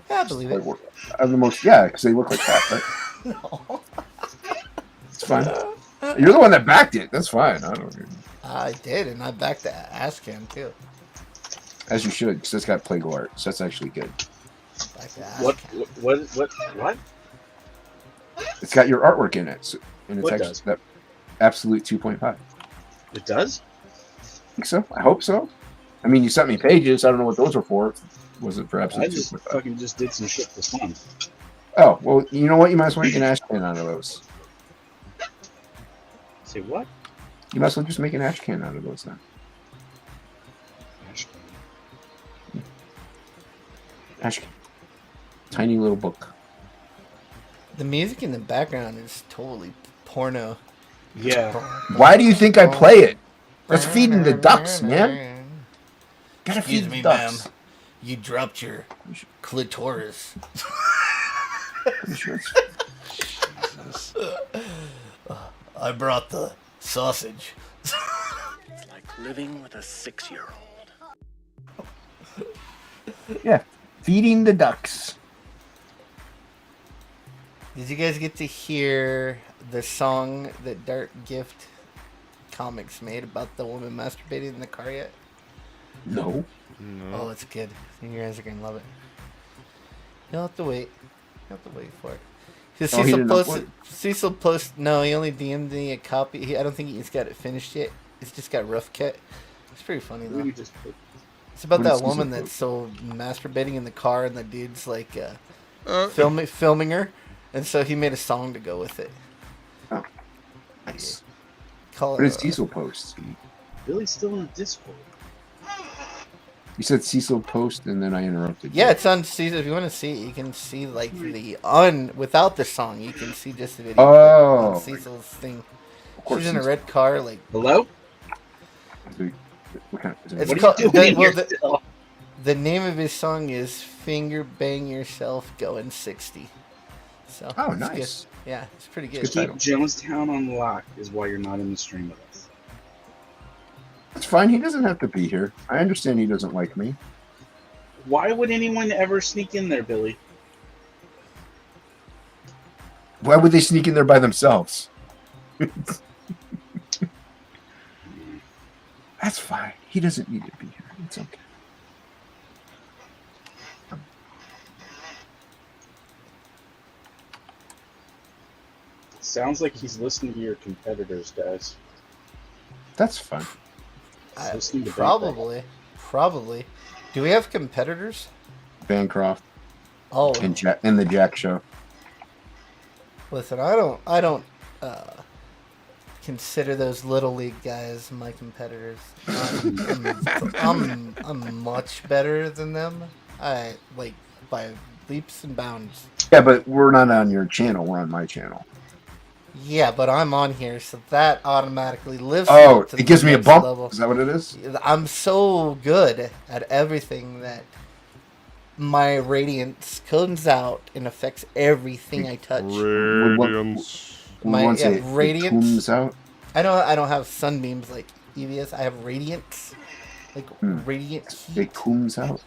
Yeah, I believe it. Because they look like that, right? No. It's fine. You're the one that backed it. That's fine. I did, and I backed the ass cam too. As you should, because it's got Plegel art, so that's actually good. What? It's got your artwork in it, and it's What actually does? that absolute 2.5. It does? I think so. I hope so. I mean, you sent me pages. I don't know what those were for. Was it for I absolute just 2.5? fucking just did some shit for fun. Oh, well, you know what? You might as well make an ash can out of those. Say what? You might as well just make an ash can out of those then. Ash can. Tiny little book. The music in the background is totally porno. Yeah. Why do you think I play it? That's feeding the ducks, man. Gotta Excuse feed me, the ducks. ma'am. You dropped your clitoris. I brought the sausage. It's like living with a 6-year-old. Yeah, feeding the ducks. Did you guys get to hear the song that Dark Gift Comics made about the woman masturbating in the car yet? No. Oh, it's good. You guys are gonna love it. You'll have to wait. For it. Oh, he didn't upload Cecil post. No, he only DM'd me a copy. I don't think he's got it finished yet. It's just got rough cut. It's pretty funny though. It's about What that is Cecil woman post? that's so masturbating in the car, and the dude's like filming her, and so he made a song to go with it. Oh, nice. Call What it. is Diesel post? Billy's still in the Discord. You said Cecil post, and then I interrupted. Yeah, you. it's on Cecil. If you want to see it, you can see like without the song. You can see just the video Oh, on Cecil's thing. of course. She's in a red car, like. Hello? What kind of, It's What called, are you doing well, here still? the name of his song is "Finger Bang Yourself Going 60." So. Oh, it's nice. good. Yeah, it's pretty To good. keep Jonestown on lock is why you're not in the stream with us. It's fine. He doesn't have to be here. I understand he doesn't like me. Why would anyone ever sneak in there, Billy? Why would they sneak in there by themselves? That's fine. He doesn't need to be here. It's okay. Sounds like he's listening to your competitors, guys. That's fine. He's listening to Probably. Do we have competitors? Bancroft Oh, and the Jack Show. listen, I don't consider those little league guys my competitors. I'm much better than them. I like by leaps and bounds. Yeah, but we're not on your channel. We're on my channel. Yeah, but I'm on here, so that automatically lifts. Oh, to it gives the me a next bump. level. Is that what it is? I'm so good at everything that my radiance comes out and affects everything I touch. Radiance. Radiance. Comes out. I don't have sunbeams like EVS. I have radiance, like radiant heat. It comes out.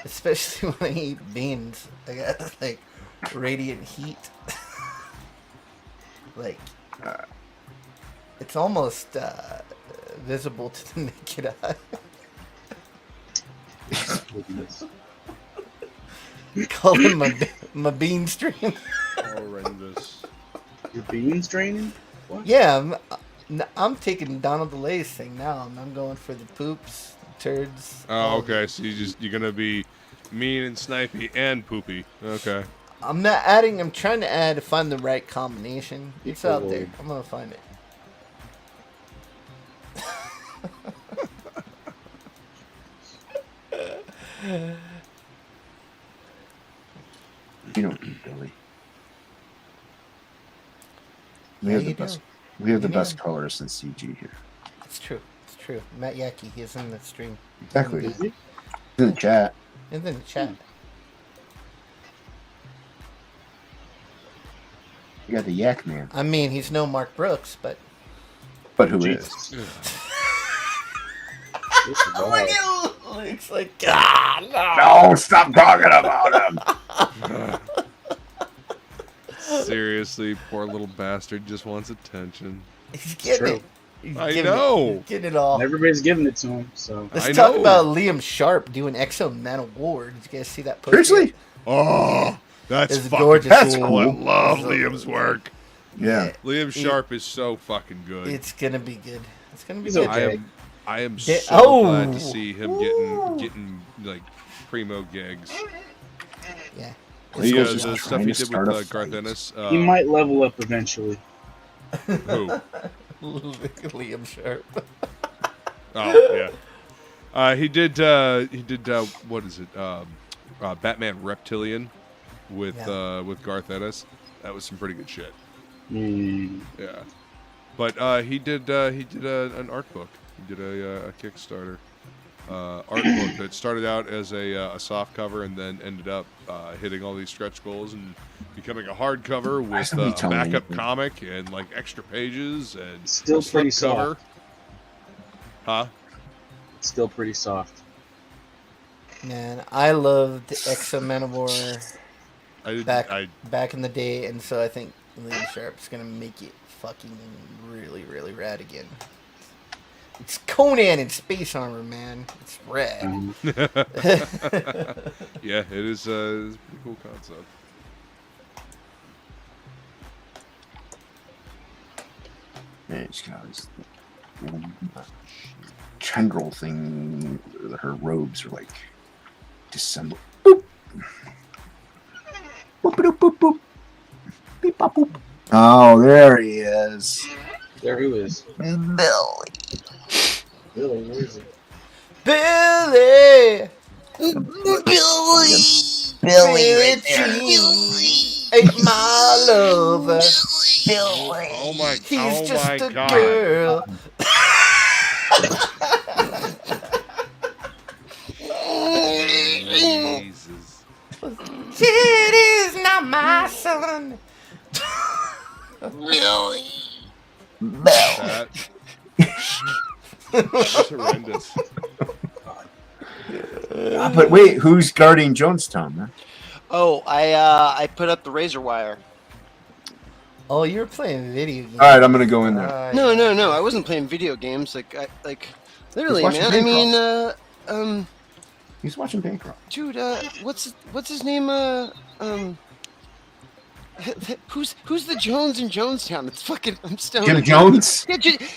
Especially when I eat beans, I got like radiant heat. Like it's almost visible to the naked eye. Call it my bean stream. Horrendous. Your beans draining? What? Yeah, I'm taking Donald DeLay's thing now. I'm going for the poops, turds. Oh, okay. So you're gonna be mean and snipey and poopy. Okay. I'm not adding. I'm trying to find the right combination. It's out there. I'm gonna find it. You don't need Billy. We Yeah, have the you best. do. We have the You best do. colorist in CG here. It's true. It's true. Matt Yaki, he's in the stream. Exactly. He's In the chat. in the chat. You got the Yak Man. I mean, he's no Mark Brooks, but But who is? Jesus. This is bad. it's like no. No, stop talking about him. Seriously, poor little bastard just wants attention. He's getting true. it. He's I getting know. it. He's getting it all. Everybody's giving it to him, so. Let's I talk know. about Liam Sharp doing Exo Man Award. Did you guys see that post? Seriously? Oh, that's It's fucking gorgeous. That's cool. cool. I love It's- Liam's work. Yeah. Liam Sharp is so fucking good. It's gonna be good. It's gonna be He's good. okay. I am Yeah, so oh. glad to see him getting like primo gigs. Yeah. Plego's The just stuff trying he to did start with a Garth fight. Ennis. He might level up eventually. Who? Liam Sharp. Oh yeah. He did. What is it? Batman Reptilian with Garth Ennis. That was some pretty good shit. Yeah. But he did an art book. He did a Kickstarter art book that started out as a soft cover and then ended up hitting all these stretch goals and becoming a hardcover with somebody a tell me backup anything. comic and like extra pages and Still a pretty slipcover. soft. Huh? Still pretty soft. Man, I loved Exo Manowar I did. back in the day, and so I think Liam Sharp's gonna make it fucking really, really rad again. It's Conan in space armor, man. It's rad. Yeah, it is. It's a pretty cool concept. Man, she's got this tendril thing. Her robes are like disassembled. Boop. Boop, boop, boop, boop. Beep, bop, boop. Oh, there he is. There who is? Billy. Billy, where is it? Billy! Billy right there. Ain't my lover. Billy. Oh my! He's oh just my a God! girl. Jesus. It is not my son. Billy. That was horrendous. But wait, who's guarding Jonestown, man? Oh, I put up the razor wire. Oh, you're playing video games. All right, I'm gonna go in there. No, I wasn't playing video games. Literally, watching man. I mean, He's watching Bancroft. dude, what's his name? Who's the Jones in Jonestown? It's fucking. I'm stoned. Jim Jones?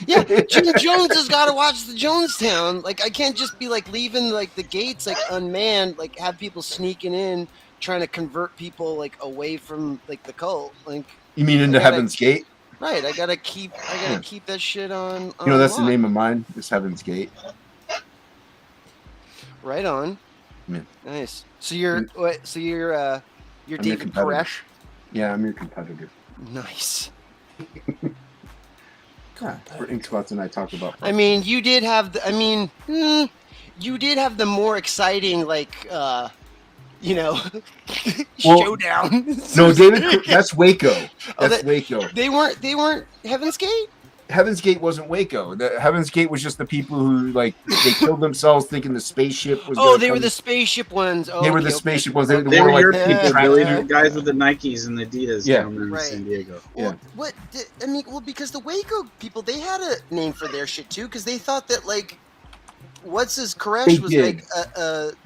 Yeah, Jim Jones has got to watch the Jonestown. Like, I can't just be like leaving like the gates like unmanned. Like, have people sneaking in, trying to convert people like away from like the cult. Like, You mean into Heaven's Gate? right? I gotta keep that shit on. You know, that's the lock. name of mine, is Heaven's Gate. Right on. Yeah. Nice. So you're what? So you're I'm David competitor. Koresh. Yeah, I'm your competitor. Nice. For Inkspots and I talk about. I mean, you did have the. I mean, you did have the more exciting like. Showdown. No, David, that's Waco. That's Waco. They weren't Heaven's Gate? Heaven's Gate wasn't Waco. The Heaven's Gate was just the people who like they killed themselves thinking the spaceship was. Oh, they were the spaceship ones. Oh, they were the spaceship ones. They They were like European people Billy, trapped the guys with the Nikes and the Adidas down there in Right. San Diego. Well, because the Waco people, they had a name for their shit too, because they thought that like, Koresh They was did. like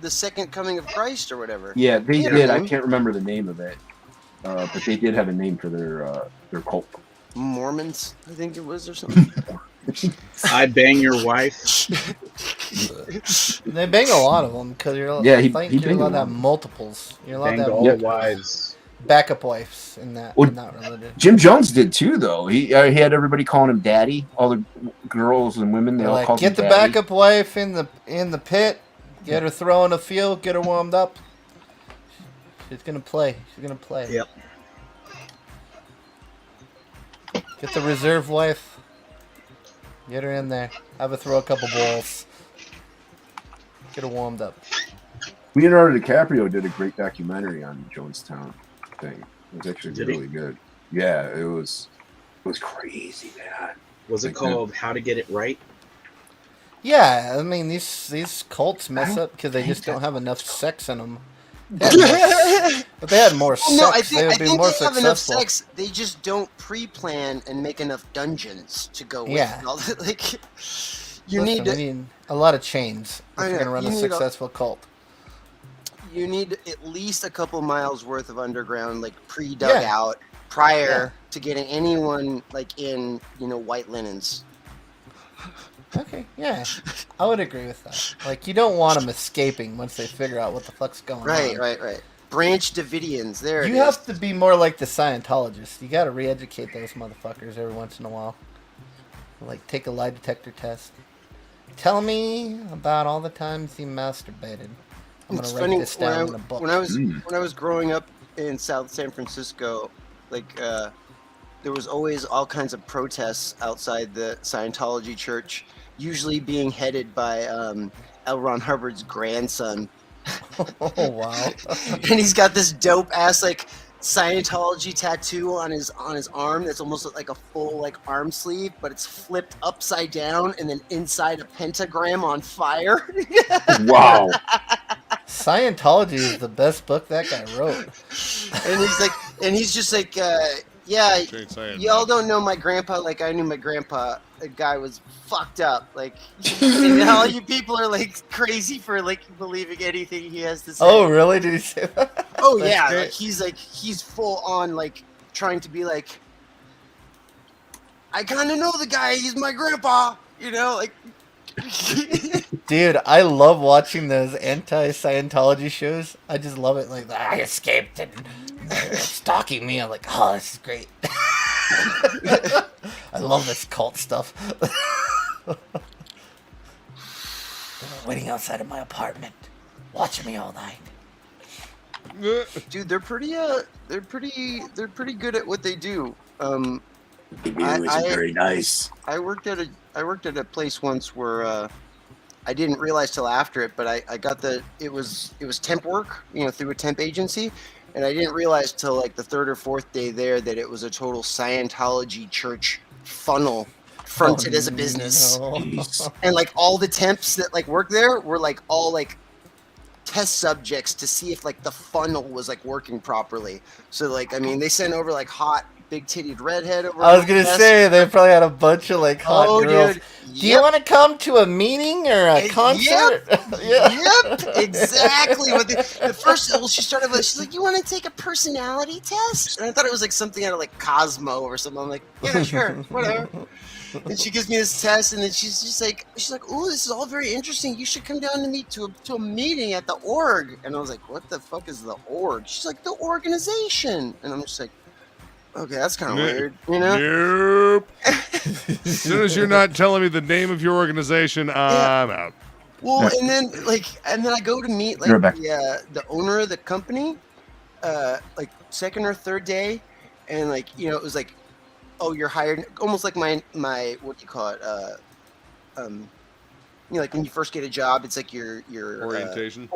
the second coming of Christ or whatever. Yeah, they Yeah. did. I can't remember the name of it, but they did have a name for their cult. Mormons, I think it was, or something. I bang your wife. They bang a lot of them because you're. Yeah, I he think you're banged allowed to a have lot. multiples. You're allowed Banged to have all the multiple wives. backup wives in that religion. Jim Jones did too, though. He had everybody calling him daddy. All the girls and women, they They're all like, called him get the daddy. backup wife in the pit. Get her throwing a field. Get her warmed up. She's gonna play. Yep. Get the reserve wife. Get her in there. Have her throw a couple balls. Get her warmed up. Leonardo DiCaprio did a great documentary on the Jonestown thing. It was actually Did he? really good. Yeah, it was crazy, man. Was it called How to Get It Right? Yeah, I mean these cults mess up because they just don't have enough sex in them. But they had more sex. No, I they think would be more they have enough successful. sex. They just don't pre-plan and make enough dungeons to go with. Yeah. All that. Like, We need a lot of chains if I you're know, gonna run you a need successful cult. you need at least a couple miles worth of underground, like pre-dug out, prior to getting anyone like in, white linens. Okay, yeah, I would agree with that. Like, you don't want them escaping once they figure out what the fuck's going on. Right. Branch Davidians. There You it is. have to be more like the Scientologists. You got to re-educate those motherfuckers every once in a while. Like, take a lie detector test. Tell me about all the times you masturbated. I'm It's gonna write funny, this down in a book. When I was growing up in South San Francisco, like there was always all kinds of protests outside the Scientology church, usually being headed by L. Ron Hubbard's grandson. Oh wow! And he's got this dope ass like Scientology tattoo on his arm that's almost like a full like arm sleeve, but it's flipped upside down and then inside a pentagram on fire. Wow. Scientology is the best book that guy wrote. And he's just like, yeah, Straight saying, y'all man. don't know my grandpa like I knew my grandpa. The guy was fucked up. Like, and all you people are like crazy for like believing anything he has to say. Oh really? Did he say that? Oh That's yeah, great. he's full on like trying to be like, I kind of know the guy. He's my grandpa. Like. Dude, I love watching those anti-Scientology shows. I just love it. Like, I escaped and they're stalking me. I'm like, oh, this is great. I love this cult stuff. They're waiting outside of my apartment. Watch me all night. Dude, they're pretty good at what they do. The view is very nice. I worked at a place once where I didn't realize till after it, but I got it was temp work, through a temp agency, and I didn't realize till like the third or fourth day there that it was a total Scientology church funnel fronted as a business. No. And like all the temps that like work there were like all like test subjects to see if like the funnel was like working properly. So like, I mean, they sent over like hot big titted redhead over. I was gonna say they probably had a bunch of like hot girls. Dude. Do you want to come to a meeting or a concert? Yep, exactly. The first, well, she started with, she's like, "You want to take a personality test?" And I thought it was like something out of like Cosmo or something. I'm like, "Yeah, sure, whatever." And she gives me this test, and then she's like, "Oh, this is all very interesting. You should come down to meet to a meeting at the org." And I was like, "What the fuck is the org?" She's like, "The organization." And I'm just like, okay, that's kind of weird, Nope. As soon as you're not telling me the name of your organization, I'm out. Well, and then I go to meet like the owner of the company, like second or third day, and like it was like, oh, you're hired, almost like my what do you call it? Like when you first get a job, it's like your orientation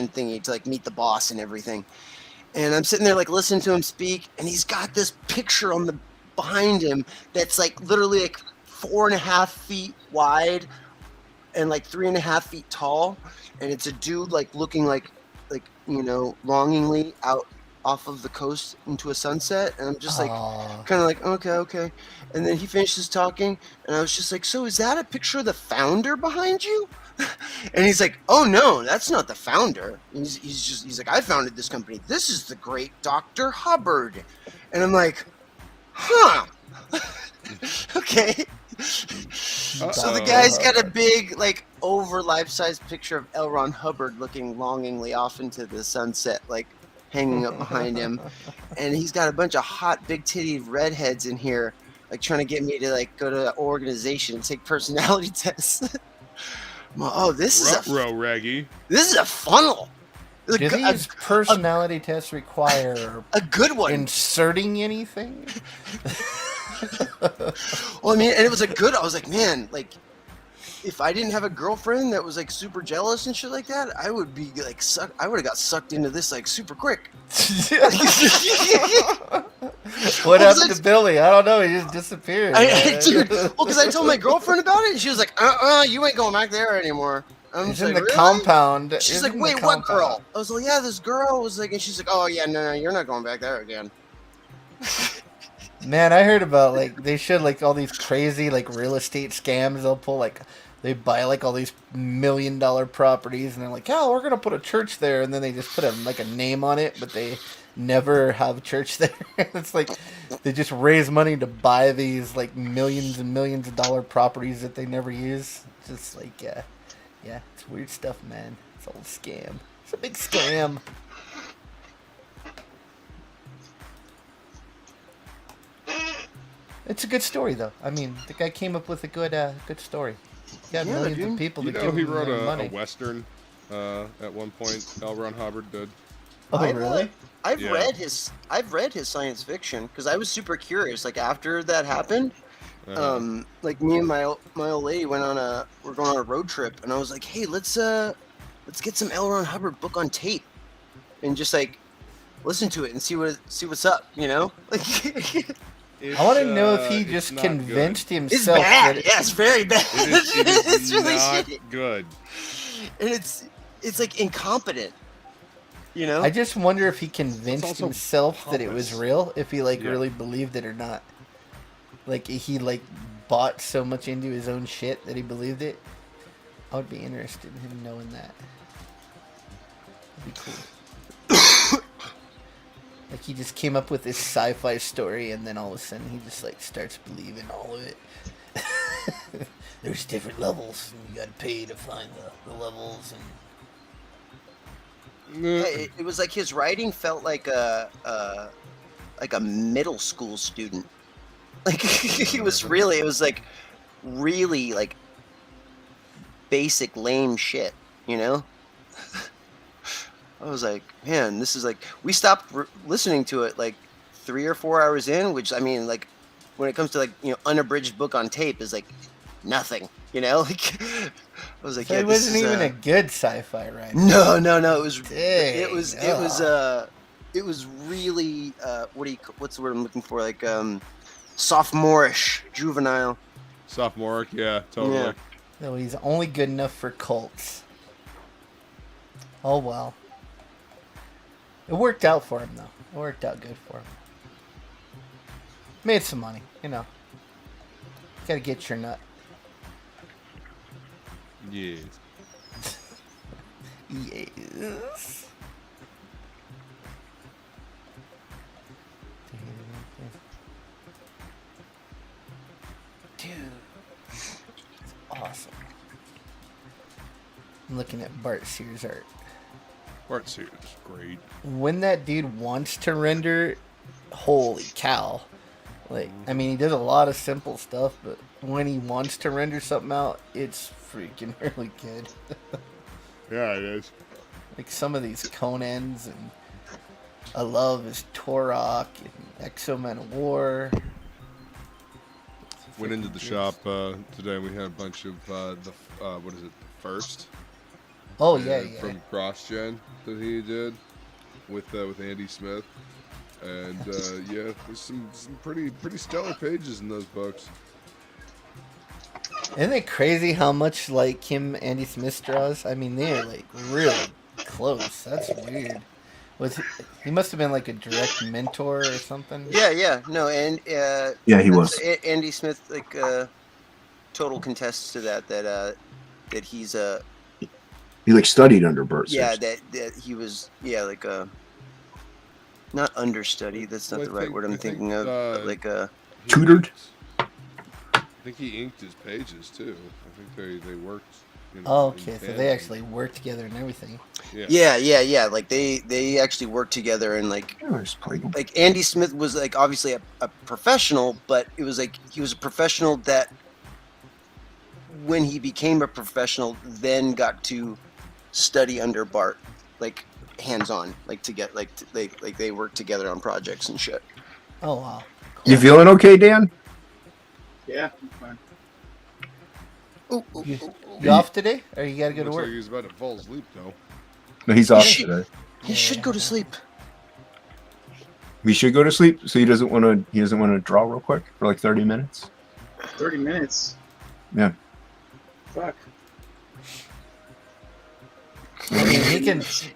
thingy to like meet the boss and everything. And I'm sitting there like listening to him speak, and he's got this picture on the behind him that's like literally like 4.5 feet wide and like 3.5 feet tall, and it's a dude like looking like longingly out off of the coast into a sunset, and I'm just like kind of like okay, and then he finishes talking, and I was just like, so is that a picture of the founder behind you? And he's like, oh no, that's not the founder. He's like, I founded this company. This is the great Dr. Hubbard. And I'm like, huh. Okay. So the guy's got a big, like, over life-size picture of L. Ron Hubbard looking longingly off into the sunset, like hanging up behind him. And he's got a bunch of hot, big-titted redheads in here, like trying to get me to like go to an organization and take personality tests. Oh, this is a funnel. Do these personality tests require a good one? Inserting anything? Well, I mean, and it was a good. I was like, man, like, if I didn't have a girlfriend that was like super jealous and shit like that, I would be like, I would have got sucked into this like super quick. What happened to Billy? I don't know. He just disappeared. Dude, well, because I told my girlfriend about it, and she was like, you ain't going back there anymore. He's in the compound. She's like, wait, what girl? I was like, yeah, this girl was like, and she's like, oh yeah, no, you're not going back there again. Man, I heard about like they showed like all these crazy like real estate scams. They'll pull like they buy like all these $1 million properties, and they're like, oh, we're gonna put a church there, and then they just put a name on it, but they never have church there. It's like they just raise money to buy these like millions and millions of dollar properties that they never use. Just like yeah, it's weird stuff, man. It's all a scam. It's a big scam. It's a good story, though. I mean, the guy came up with a good story. He got millions of people to give him money. He wrote a Western at one point. L. Ron Hubbard did. Oh, really? I've read his science fiction because I was super curious. Like after that happened, like me and my old lady we're going on a road trip, and I was like, hey, let's get some L. Ron Hubbard book on tape, and just like listen to it and see what's up, Like. I want to know if he just convinced himself. It's bad. It's very bad. It's really not shitty. Good. And it's like incompetent. I just wonder if he convinced himself that it was real, if he really believed it or not. Like he bought so much into his own shit that he believed it. I would be interested in him knowing that. That'd be cool. Like he just came up with this sci-fi story, and then all of a sudden he just starts believing all of it. There's different levels, and you got to pay to find the levels. And it was like his writing felt like a middle school student. Like it was like really like basic lame shit, I was like, man, this is like, we stopped listening to it like 3 or 4 hours in, which I mean, like, when it comes to like, unabridged book on tape is like nothing, like, I was like, So yeah, it this wasn't is, even a good sci-fi ride. no, it was really, what's the word I'm looking for? Like, sophomorish, juvenile. Sophomoric, yeah, totally. Yeah. No, he's only good enough for cults. Oh well. It worked out for him though. It worked out good for him. Made some money, Gotta get your nut. Yes. Yes. Dude. It's awesome. I'm looking at Bart Sears art. Bart Sears is great. When that dude wants to render, holy cow. Like, I mean, he does a lot of simple stuff, but when he wants to render something out, it's freaking really good. Yeah, it is. Like some of these Conans, and I love his Torok and Exomen of War. Went into the shop today. We had a bunch of what is it? The First. Oh yeah, yeah. From CrossGen that he did with Andy Smith, and yeah, there's some pretty stellar pages in those books. Isn't it crazy how much like him Andy Smith draws? I mean, they're like really close. That's weird. He must have been like a direct mentor or something? Yeah, no, and yeah, he was. Andy Smith, like, total contests to that he's he like studied under Bert. Yeah, that he was, like not understudy. That's not the right word I'm thinking of. But like tutored. I think he inked his pages too. I think they worked. Oh, okay, so they actually worked together and everything. Yeah. Like they actually worked together, and like Andy Smith was like obviously a professional, but it was like he was a professional that when he became a professional, then got to study under Bart, like hands-on, like to get like they worked together on projects and shit. Oh wow. Cool. You feeling okay, Dan? Yeah, I'm fine. You off today, or you gotta go to Looks work? like he's about to fall asleep though. No, he's off today. He should go to sleep. We should go to sleep. So he doesn't want to draw real quick for like 30 minutes. 30 minutes. Yeah. Fuck. I mean,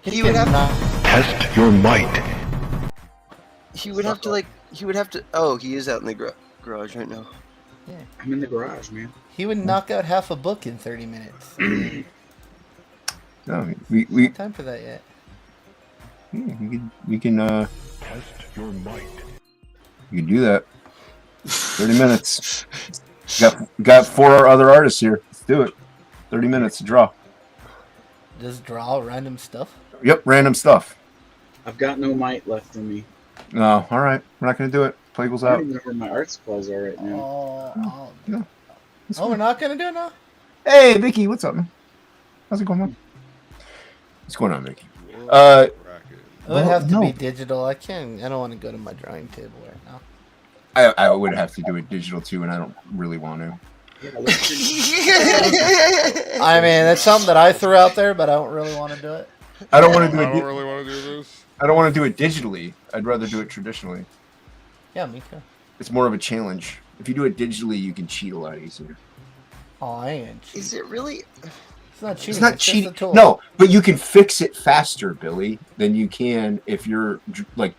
he would have Test your might. He would have to. Oh, he is out in the garage right now. Yeah. I'm in the garage, man. He would knock out half a book in 30 minutes. No, we time for that yet. Yeah, we can test your might. You can do that. 30 minutes. Got 4 other artists here. Let's do it. 30 minutes to draw. Just draw random stuff? Yep, random stuff. I've got no might left in me. No, all right. We're not going to do it. Plegel's I out. don't even know where my art supplies are right now. We're not going to do it now? Hey, Vicky, what's up, man? How's it going on? What's going on, Vicky? It would have to be digital. I don't want to go to my drawing table right now. I would have to do it digital too, and I don't really want to. I mean, that's something that I threw out there, but I don't really want to do it. I don't want to do it. I don't really want to do this. I don't want to do it digitally. I'd rather do it traditionally. Yeah, me too. It's more of a challenge. If you do it digitally, you can cheat a lot easier. Oh, I ain't cheating. Is it really? It's not cheating. It's not just a cheating. tool. No, but you can fix it faster, Billy, than you can if you're like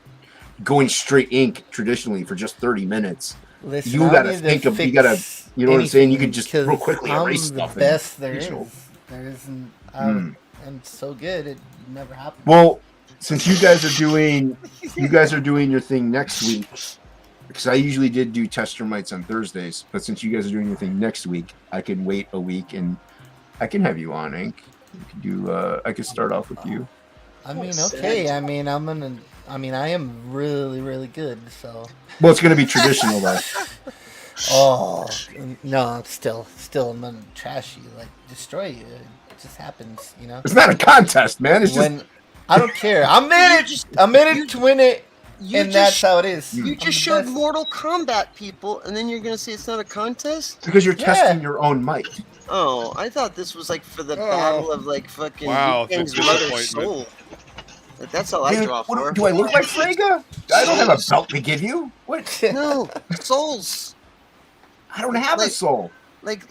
going straight ink traditionally for just 30 minutes. Listen, You gotta think of. You gotta. You know what I'm saying? You can just real quickly erase stuff. I'm the best there is. digital. There isn't. I'm so good. It never happened. Well, since you guys are doing your thing next week, because I usually did do tester mites on Thursdays, but since you guys are doing your thing next week, I can wait a week and I can have you on ink. You can do. I could start off with you. I mean, okay. I mean, I am really, really good. So. Well, it's gonna be traditional though. Oh no! Still, I'm gonna trash you, like destroy you. It just happens, you know. It's not a contest, man. It's just I don't care. I'm in it. I'm in it to win it, and that's how it is. You just showed Mortal Kombat people, and then you're gonna say it's not a contest? Because you're testing your own might. Oh, I thought this was like for the battle of like fucking Wow, Liu it's a Kang's mother's disappointment. soul. Like, that's all I Dude, draw for. do I look like Frega? I don't have a belt to give you. What? No, souls. I don't have a soul. Like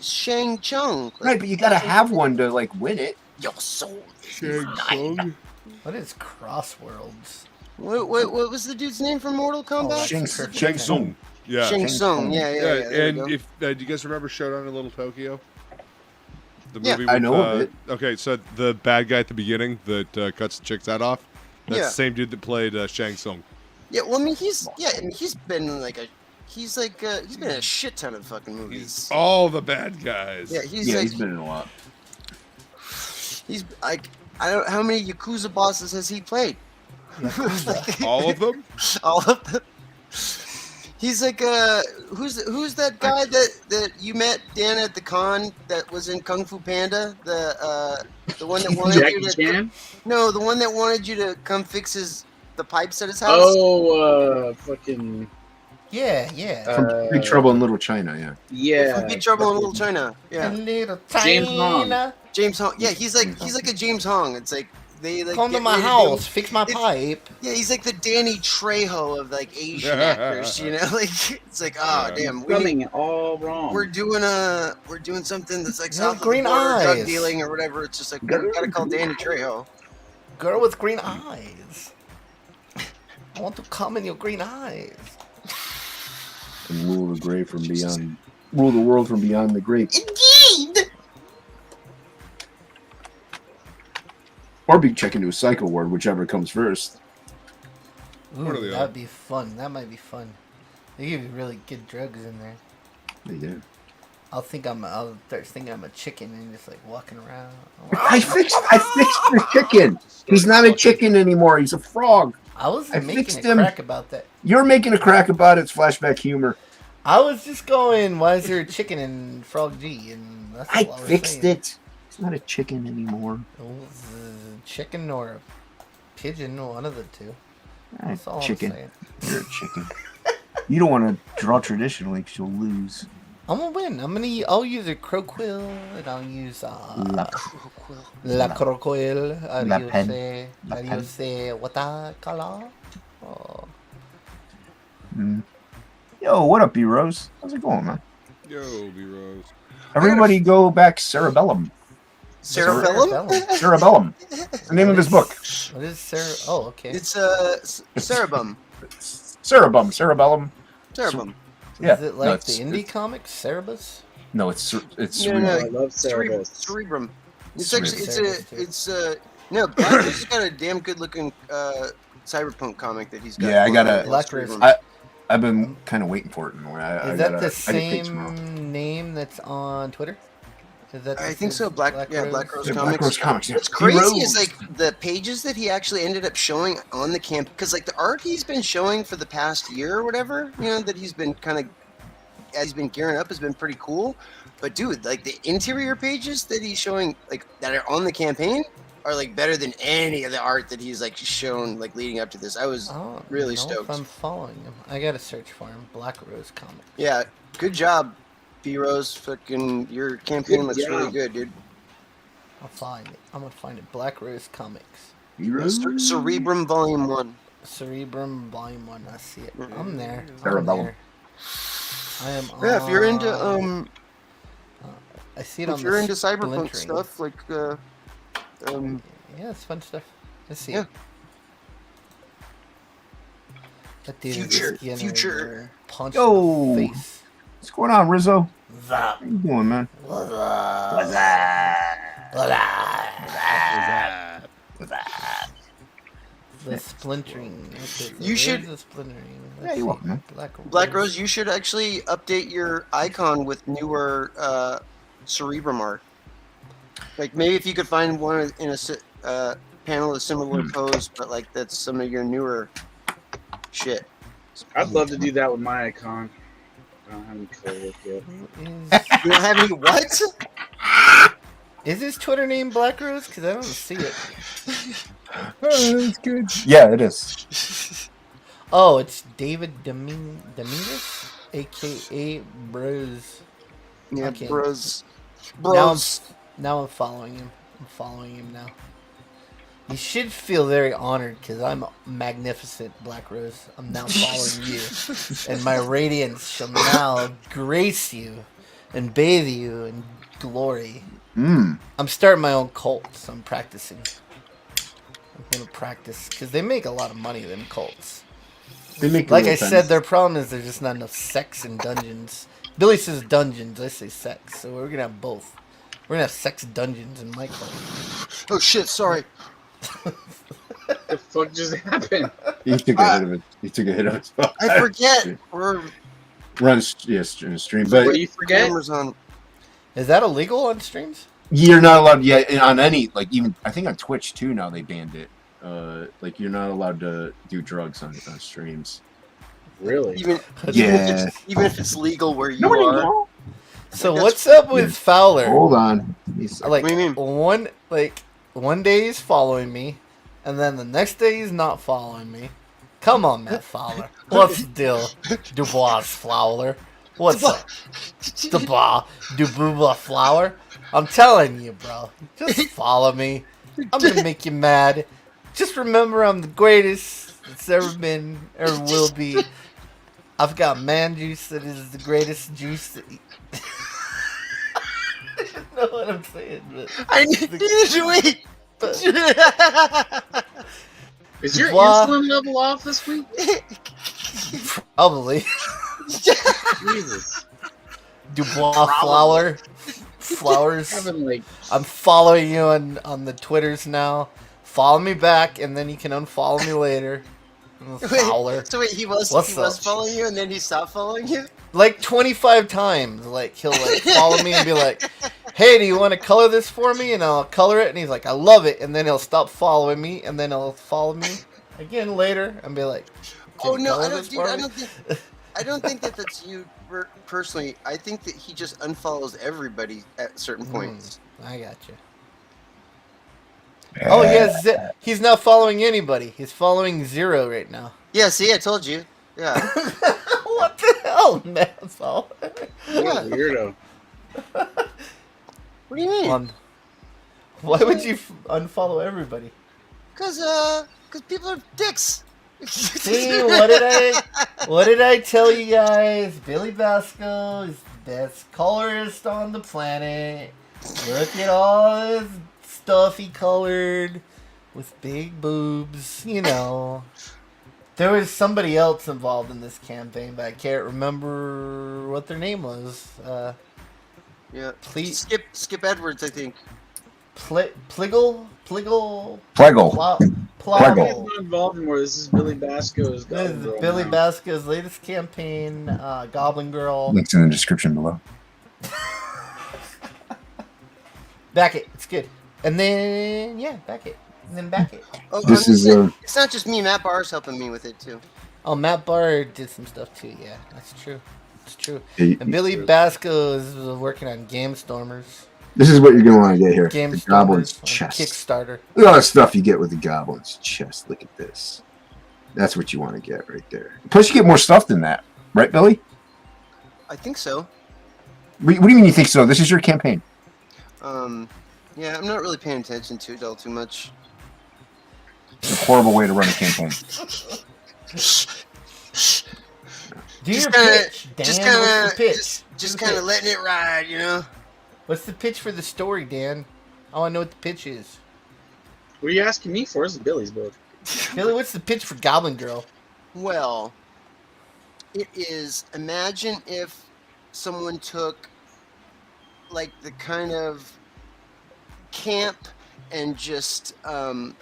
Shang Tsung. Right, but you gotta have one to like win it. Your soul is Shang mine. Tsung? What is Crossworlds? What was the dude's name from Mortal Kombat? Shang Tsung. Yeah. Shang Tsung. Yeah. There and you go. if do you guys remember Showdown in Little Tokyo? The Yeah. movie I with, know of it. Okay, so the bad guy at the beginning that cuts the chick's head off, that's Yeah. the same dude that played Shang Tsung. Yeah, well, I mean, he's been like he's been in a shit ton of fucking movies. All the bad guys. Yeah, He's been in a lot. He's like, I don't how many Yakuza bosses has he played? All of them? All of them. He's like who's that guy that you met, Dan, at the con that was in Kung Fu Panda? The one that wanted Jackie you to Chan? No, the one that wanted you to come fix the pipes at his house. Oh, fucking Yeah. From Big Trouble in Little China, yeah. Big Trouble in Little China. Yeah. Little James Hong. China. James Hong. Yeah, he's like a James Hong. It's like they like Come to get my rid of house, him. fix my pipe. Yeah, he's like the Danny Trejo of like Asian actors, you know? Like it's like, oh damn, Coming all wrong. we're doing something that's like No, south of the green border, drug eyes. dealing or whatever. It's just like we gotta call Danny Trejo. Girl with green eyes. I want to come in your green eyes. and rule the grave from beyond, rule the world from beyond the grave. Indeed. Or be check into a psycho ward, whichever comes first. What are Ooh, they that'd on? be fun. That might be fun. They give you really good drugs in there. They do. I'll start thinking I'm a chicken and just like walking around. I fixed the chicken. He's not a chicken anymore. He's a frog. I was I making fixed a him. crack about that. You're making a crack about it. It's flashback humor. I was just going, why is there a chicken in Frog G? And that's I all was fixed saying. it. It's not a chicken anymore. It was a chicken or a pigeon, one of the two. That's all Chicken. I'm saying. You're a chicken. You don't want to draw traditionally because you'll lose. I'm gonna win. I'll use a croquill and I'll use La la croquill. La pen. La How do pen. you say watercolor? Oh. Yo, what up, B-Rose? How's it going, man? Yo, B-Rose. Everybody go back Cerebellum. Cerebellum? Cerebellum. The name of his book. What is Sarah? Oh, okay. It's Cerebum. Cerebellum. Cerebellum. Cerebum. Yeah. Is it No, like it's- the indie comics, Cerebus? No, it's No, cerebellum. no, I love Cerebus. Cerebrum. It's Cerebus. actually no. Black has got a damn good looking cyberpunk comic that he's got. Yeah, I gotta- Black Cerebrum. Rose. I've been kind of waiting for it. Is that the same name that's on Twitter? Is that I think so. Black Rose Black Comics. Rose Comics. Yeah. What's crazy B-Rose. is like the pages that he actually ended up showing on the camp, because like the art he's been showing for the past year or whatever, you know, that he's been kind of as he's been gearing up has been pretty cool. But dude, like the interior pages that he's showing, like that are on the campaign, are like better than any of the art that he's like shown like leading up to this. I was really stoked. If I'm following him, I gotta search for him. Black Rose Comics. Yeah, good job, B-Rose. Fucking your campaign looks really good, dude. I'll find it. I'm gonna find it. Black Rose Comics. B-Rose? Cerebrum Volume 1. Cerebrum Volume 1. I see it. Mhm. I'm there. Cerebellum. I am. Yeah, if you're into I see it on if you're the into cyberpunk splintering. stuff, like Yeah, it's fun stuff. Let's see Yeah. it. That dude Future, is getting future. a punch Yo. in the face. What's going on, Rizzo? Zap. How you doing, man? What's The splintering. You should- The splintering. Yeah, you're welcome, man. Black Rose, you should actually update your icon with newer Cerebrum art. Like maybe if you could find one in a panel of similar pose, but like that's some of your newer shit. I'd love to do that with my icon. I don't have any color with it. You don't have any what? Is his Twitter name Black Rose? Because I don't see it. That's good. Yeah, it is. Oh, it's David Dominguez, a.k.a. Bros. Yeah, Okay. bros. Now I'm following him. I'm following him now. You should feel very honored because I'm magnificent, Black Rose. I'm now following you. And my radiance shall now grace you and bathe you in glory. I'm starting my own cult, so I'm practicing. I'm going to practice because they make a lot of money, them cults. They make Like I said, their problem is there's just not enough sex in dungeons. Billy says dungeons, I say sex. So we're going to have both. We're going to have sex dungeons in my cult. Oh shit, sorry. The fuck just happened? He took a hit of it. He took a hit of his phone. I forget. We're in a stream, What but do you forget? cameras on. Is that illegal on streams? you're not allowed. Yeah, on any even I think on Twitch too now they banned it. Like you're not allowed to do drugs on streams. Really? Even if it's legal where you are. So what's up with Yeah. Fowler? Hold on. Like What do you mean? one day he's following me, and then the next day he's not following me. Come on, Matt Fowler. What's the deal, Dubois Fowler? What's up, Dubois Flower? I'm telling you, bro. Just follow me. I'm gonna make you mad. Just remember, I'm the greatest that's ever been, ever will be. I've got man juice that is the greatest juice that. I don't know what I'm saying, but I need to wait. Is your Dubois. insulin level off this week? Probably. Jesus. Dubois Flower. Flowers. Having like I'm following you on the Twitters now. Follow me back, and then you can unfollow me later. Fowler. So wait, he was What's up? following you, and then he stopped following you. Like 25 times. Like he'll like follow me and be like, "Hey, do you want to color this for me?" And I'll color it, and he's like, "I love it." And then he'll stop following me, and then he'll follow me again later and be like, Oh "Can you no, color I don't, this dude, for I me?" don't think. I don't think that that's you personally. I think that he just unfollows everybody at certain points. I got you. Oh, he's not following anybody. He's following Zero right now. Yeah, see, I told you. Yeah. What the hell, man? what a weirdo. What do you mean? Why would you unfollow everybody? Because people are dicks. See, what did I tell you guys? Billy Bacsko is the best colorist on the planet. Look at all his stuff he colored with big boobs, you know. There was somebody else involved in this campaign, but I can't remember what their name was. Yeah. Please. Skip Edwards, I think. Plegel. Plegel. I'm not involved anymore. This is Billy Bacsko's This Goblin is Girl Billy now. Bacsko's latest campaign, Goblin Girl. Links in the description below. Back it. It's good. And then, back it. And then back it. Oh, This is It's not just me. Matt Bahr's helping me with it too. Oh, Matt Bahr did some stuff too. Yeah, that's true. It's true. Hey, And Billy Bacsko is working on Game Stormers. this is what you're gonna want to get here. Game The Stormers goblin's on chest. Kickstarter. Look at all the stuff you get with the goblin's chest. Look at this. That's what you want to get right there. Plus, you get more stuff than that, right, Billy? I think so. What do you mean you think so? This is your campaign. Yeah, I'm not really paying attention to it all too much. It's a horrible way to run a campaign. Do your kinda- pitch, Dan. What's the pitch? Just Do the kind of pitch. letting it ride, you know. What's the pitch for the story, Dan? I want to know what the pitch is. What are you asking me for? This is Billy's book. Billy, what's the pitch for Goblin Girl? Well, it is. Imagine if someone took like the kind of camp and just want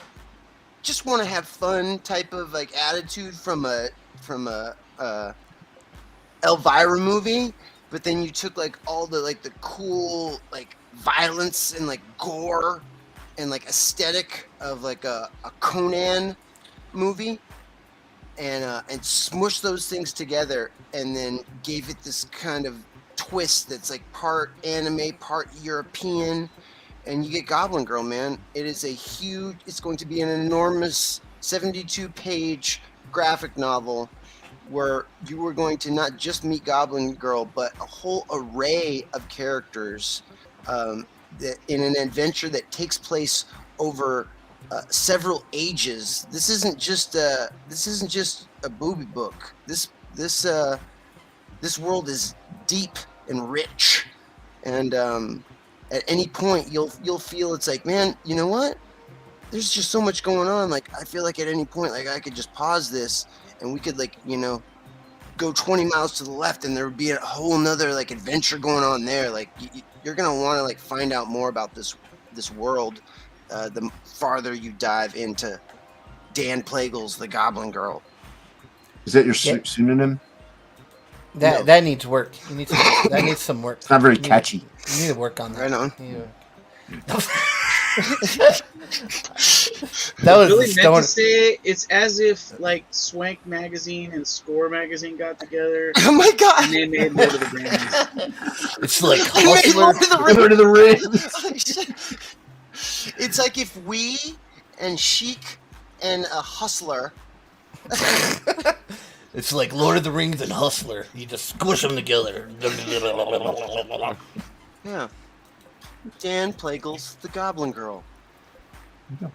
to have fun type of like attitude from a Elvira movie, but then you took like all the like the cool like violence and like gore and like aesthetic of like a Conan movie and smushed those things together and then gave it this kind of twist that's like part anime, part European, and you get Goblin Girl, man. It is it's going to be an enormous 72-page graphic novel where you are going to not just meet Goblin Girl, but a whole array of characters that in an adventure that takes place over several ages. This isn't just a booby book. This world is deep and rich, and at any point you'll feel it's like, man, you know what? There's just so much going on. Like, I feel like at any point, like, I could just pause this and we could, like, you know, go 20 miles to the left and there would be a whole nother, like, adventure going on there. Like, you're going to want to, like, find out more about this world the farther you dive into Dan Plegel's The Goblin Girl. Is that your pseudonym? That needs work. That needs some work. It's not very catchy. You need to work on that. Right on. That was Billy meant to say it's as if like Swank magazine and Score magazine got together. Oh my god! And they made Lord of the Rings. It's like Lord of the Rings. It's like if we and Chic and a Hustler. It's like Lord of the Rings and Hustler. You just squish them together. Yeah. Dan Plegel's The Goblin Girl.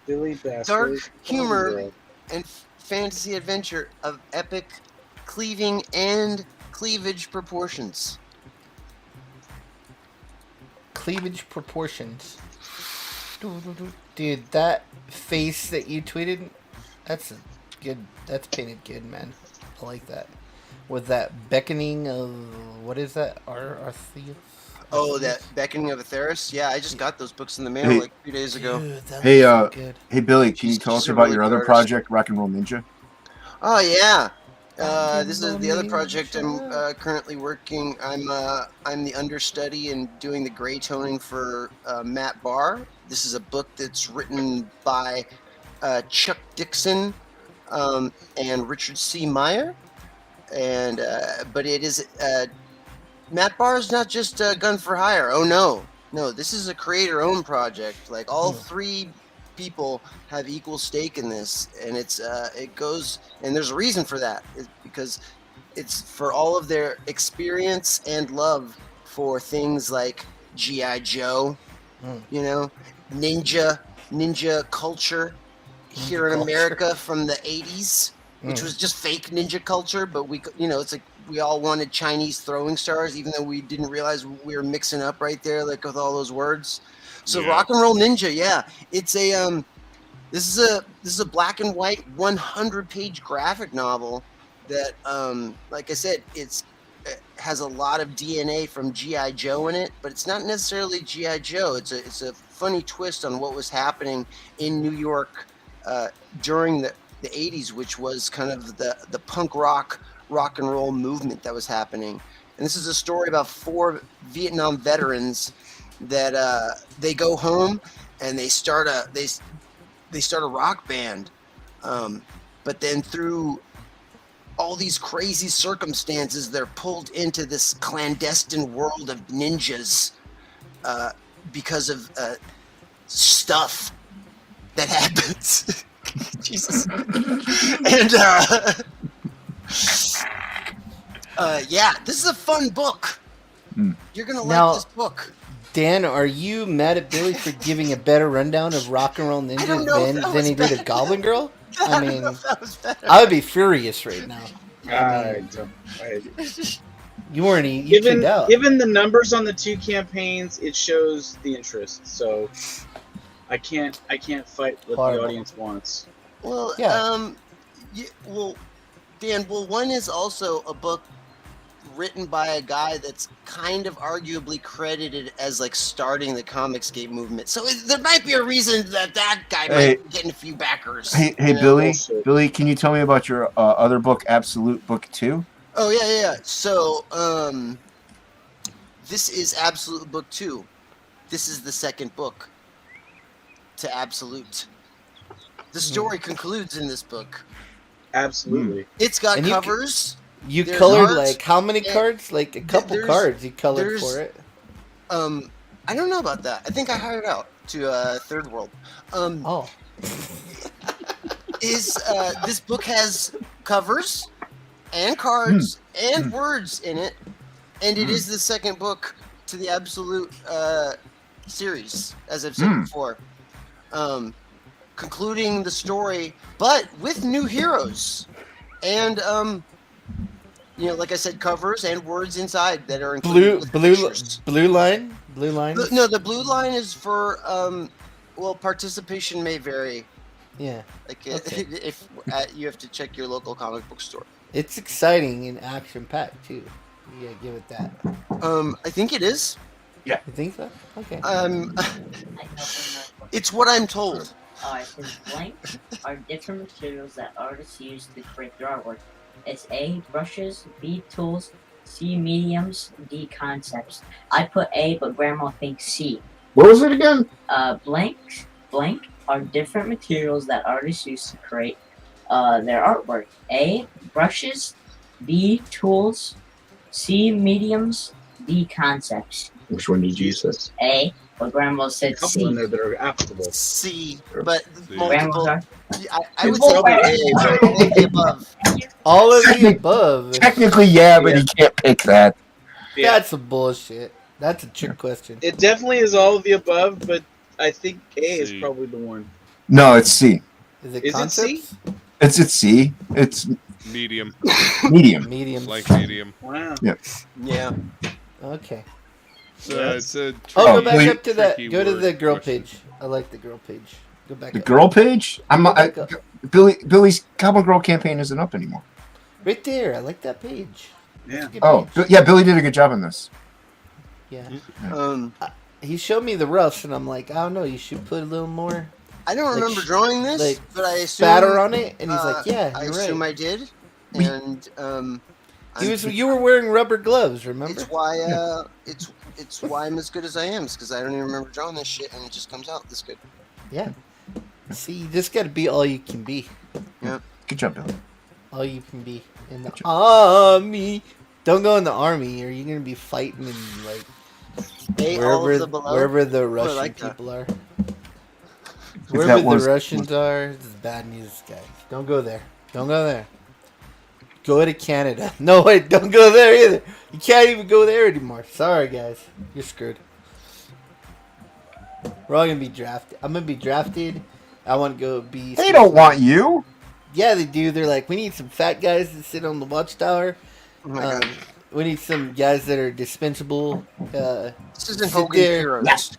Billy Bacsko. Dark humor and fantasy adventure of epic cleaving and cleavage proportions. Cleavage proportions. Dude, that face that you tweeted, that's painted good, man. I like that. With that beckoning of, what is that? Arceus? Oh, that Beckoning of Atheris? Yeah, I just got those books in the mail like 3 days ago. Dude, Hey, so good. Hey Billy, can you tell us about your other project, Rock and Roll Ninja? Oh yeah, this is the other project I'm currently working. I'm the understudy and doing the gray toning for Matt Bahr. This is a book that's written by Chuck Dixon and Richard C. Meyer, and but it is Matt Bahr is not just gun for hire. Oh no, this is a creator-owned project. Like all three people have equal stake in this, and it goes, and there's a reason for that. It's because it's for all of their experience and love for things like G.I. Joe, you know, ninja culture here in America from the 80s, which was just fake ninja culture, but it's like we all wanted Chinese throwing stars, even though we didn't realize we were mixing up right there, like with all those words. So yeah. Rock and Roll Ninja, yeah, it's a this is a black and white 100-page graphic novel that, like I said, it has a lot of DNA from G.I. Joe in it, but it's not necessarily G.I. Joe. It's a funny twist on what was happening in New York during the 80s, which was kind of the punk rock and roll movement that was happening. And this is a story about 4 Vietnam veterans that they go home and they start a rock band, but then through all these crazy circumstances, they're pulled into this clandestine world of ninjas because of stuff that happens. Jesus. And yeah, this is a fun book. You're gonna like this book. Dan, are you mad at Billy for giving a better rundown of Rock and Roll Ninja than he did of Goblin Girl? I mean, I would be furious right now. You weren't. You tuned out. Given the numbers on the 2 campaigns, it shows the interest. So I can't fight what the audience wants. Well, yeah. Dan. Well, one is also a book written by a guy that's kind of arguably credited as like starting the Comicsgate movement. So there might be a reason that guy might be getting a few backers. Hey, Billy, can you tell me about your other book, Absolute Book 2? Oh yeah. So this is Absolute Book 2. This is the second book to Absolute. The story concludes in this book. Absolutely. It's got covers. You colored like how many cards? Like a couple cards you colored for it. I don't know about that. I think I hired out. to Third World. This book has covers and cards and words in it, and it is the second book to the Absolute series, as I've said before. Concluding the story, but with new heroes, and like I said, covers and words inside that are included. Blue line. No, the blue line is for participation may vary. Yeah. Like if you have to check your local comic book store. It's exciting and action packed too. You gotta give it that. I think it is. You think so? Okay. It's what I'm told. It says blanks are different materials that artists use to create their artwork. It's A, brushes, B, tools, C, mediums, D, concepts. I put A, but Grandma thinks C. What was it again? Blank are different materials that artists use to create their artwork. A, brushes, B, tools, C, mediums, D, concepts. Which one did you say? A, but Grandma said A couple C. in there that are applicable. C, but C. multiple. Grandma's I would say A, but all of the above. All of the above. Technically, but he can't pick that. Yeah. That's some bullshit. That's a trick question. It definitely is all of the above, but I think A is C. probably the one. No, it's C. Is it Is it concepts? It's C. It's Medium. medium. Medium. Like medium. Wow. Yeah. Okay. It's a Go back wait. up to that. tricky Go to word the girl question. page. I like the girl page. Go back The up. girl page? back up. Billy's Cowboy Girl campaign isn't up anymore. Right there. I like that page. Yeah. That's a good Oh, page. yeah, Billy did a good job on this. Yeah. He He showed me the roughs, and I'm like, I don't know. You should put a little more I don't Like, remember drawing this, like, but I assume spatter on it. And he's like, Yeah, I you're assume right. I did, We- and You were wearing rubber gloves. Remember? it's why it's why I'm as good as I am, because I don't even remember drawing this shit, and it just comes out this good. Yeah. See, you just got to be all you can be. Good job, Billy. All you can be in the army. Don't go in the army, or you're gonna be fighting in like All of the below. wherever the Russian like that. people are. If Wherever that was- the Russians are, this is bad news, guys. Don't go there. Don't go there. Go to Canada. No, wait, don't go there either. You can't even go there anymore. Sorry, guys. You're screwed. We're all gonna be drafted. I'm gonna be drafted. I want to go be. They don't want you. Yeah, they do. They're like, we need some fat guys to sit on the watchtower. Oh my god. We need some guys that are dispensable. This isn't sit Hogan there. Heroes. Yes.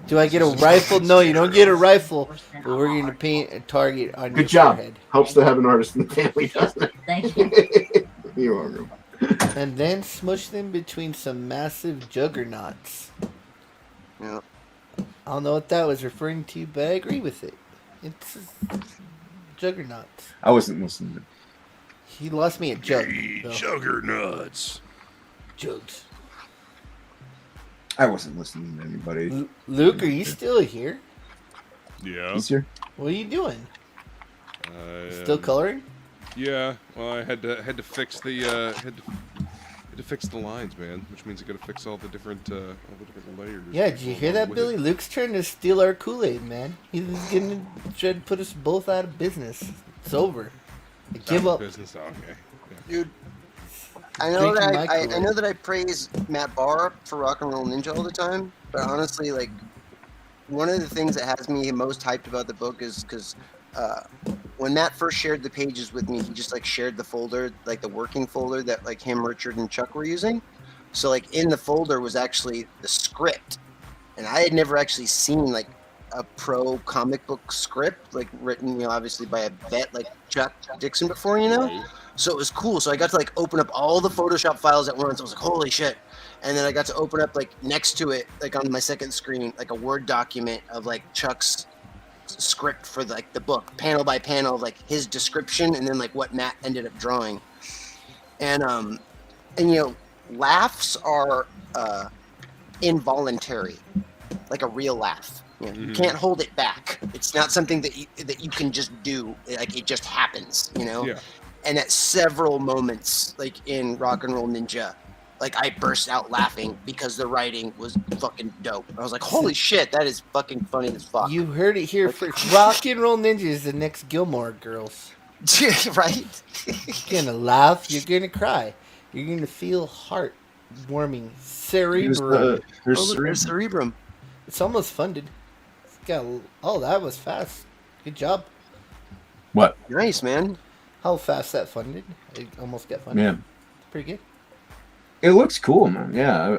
Do I get a rifle? No, you don't get a rifle. But we're going to paint a target on your Good job. forehead. Helps to have an artist in the family, doesn't it? Thank you. You're welcome. And then smush them between some massive juggernauts. Yeah. I don't know what that was referring to, but I agree with it. It's juggernauts. I wasn't listening. He lost me at jug. So. Juggernauts. Jugs. I wasn't listening to anybody. Luke, are you still here? Yeah. He's here. What are you doing? Still coloring? Yeah. Well, I had to fix the had to fix the lines, man. Which means I got to fix all the different layers. Yeah, did you hear that, With it. Billy? Luke's trying to steal our Kool-Aid, man. He's gonna try to put us both out of business. It's over. I give up. Business. Okay. Yeah. Dude, I know Drinking that my I Kool-Aid. know that I praise Matt Bahr for Rock and Roll Ninja all the time, but honestly, like, one of the things that has me most hyped about the book is because when Matt first shared the pages with me, he just like shared the folder, like the working folder that like him, Richard, and Chuck were using. So like in the folder was actually the script, and I had never actually seen like a pro comic book script like written, obviously by a vet like Chuck Dixon before, So it was cool. So I got to like open up all the Photoshop files at once. I was like, holy shit. And then I got to open up like next to it, like on my second screen, like a Word document of like Chuck's script for like the book, panel by panel, of like his description and then like what Matt ended up drawing. And laughs are involuntary, like a real laugh. You can't hold it back. It's not something that you can just do. Like it just happens, Yeah. And at several moments, like in Rock and Roll Ninja, like I burst out laughing because the writing was fucking dope. I was like, holy shit, that is fucking funny as fuck. You heard it here first. Rock and Roll Ninja is the next Gilmore Girls. Right? You're gonna laugh. You're gonna cry. You're gonna feel heart-warming cerebrum. There's Cerebrum. It's almost funded. It's got. Oh, that was fast. Good job. What? Nice, man. How fast that funded? It almost got funded. Yeah. It's pretty good. It looks cool, man. Yeah,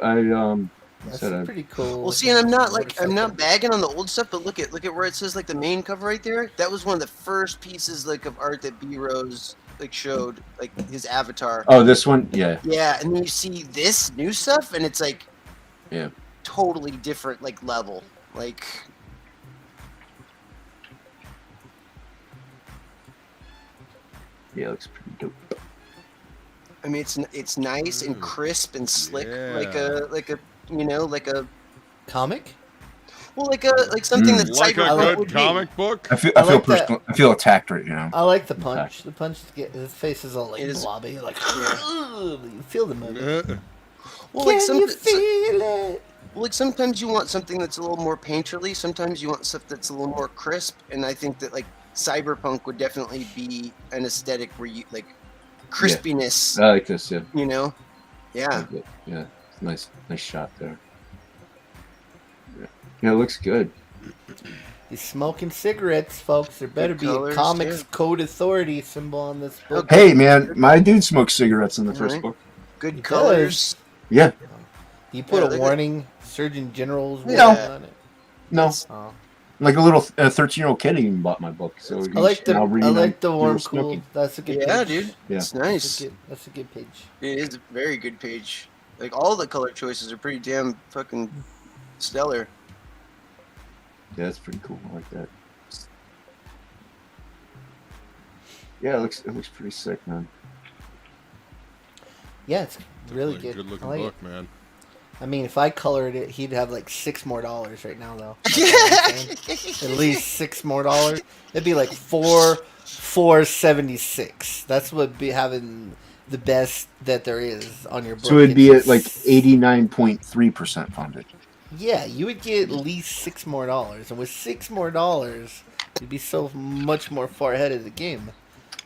That's pretty cool. Well, see, and I'm not bagging on the old stuff, but look at where it says like the main cover right there. That was one of the first pieces like of art that B Rose like showed, like his avatar. Oh, this one, yeah. Yeah, and then you see this new stuff, and it's like, Yeah. totally different like level. Like, Yeah, it looks pretty dope. I mean, it's nice and crisp and slick, Yeah. like a you know, like a Comic? like something that Like a Cyberpunk good would comic book. I feel like that. personal. I feel attacked right now. I like the punch. The punch, his face is all like It is- blobby. Like, Yeah. you feel the movie. Well, Can like you feel it? Well, like sometimes you want something that's a little more painterly. Sometimes you want stuff that's a little more crisp. And I think that like Cyberpunk would definitely be an aesthetic where you like crispiness. I like this. Yeah. You know? I Yeah. like it. Yeah. Nice shot there. Yeah, it looks good. He's smoking cigarettes, folks. There better Good be a colors, Comics too. Code Authority symbol on this book. Hey, man, my dude smoked cigarettes in the first Alright. book. Good He colors. Yeah. You put Yeah, a they're warning, Surgeon General's warning Yeah. on it. No. Oh. Like a little 13-year-old kid even bought my book. So he's I like the now reading on warm zero cool. smoking. That's a good Yeah, page. dude. Yeah. It's nice. That's a good page. It is a very good page. Like all the color choices are pretty damn fucking stellar. Yeah, that's pretty cool. I like that. Yeah, it looks pretty sick, man. Yeah, it's really Like a good. Good looking I like book, it. man. I mean, if I colored it, he'd have like $6 more right now, though. That's what I'm saying. At least $6 more. It'd be like $4.76. That's what be having the best that there is on your book. So it'd be It's at like 89.3% funded. Yeah, you would get at least $6 more, and with $6 more, you'd be so much more far ahead of the game.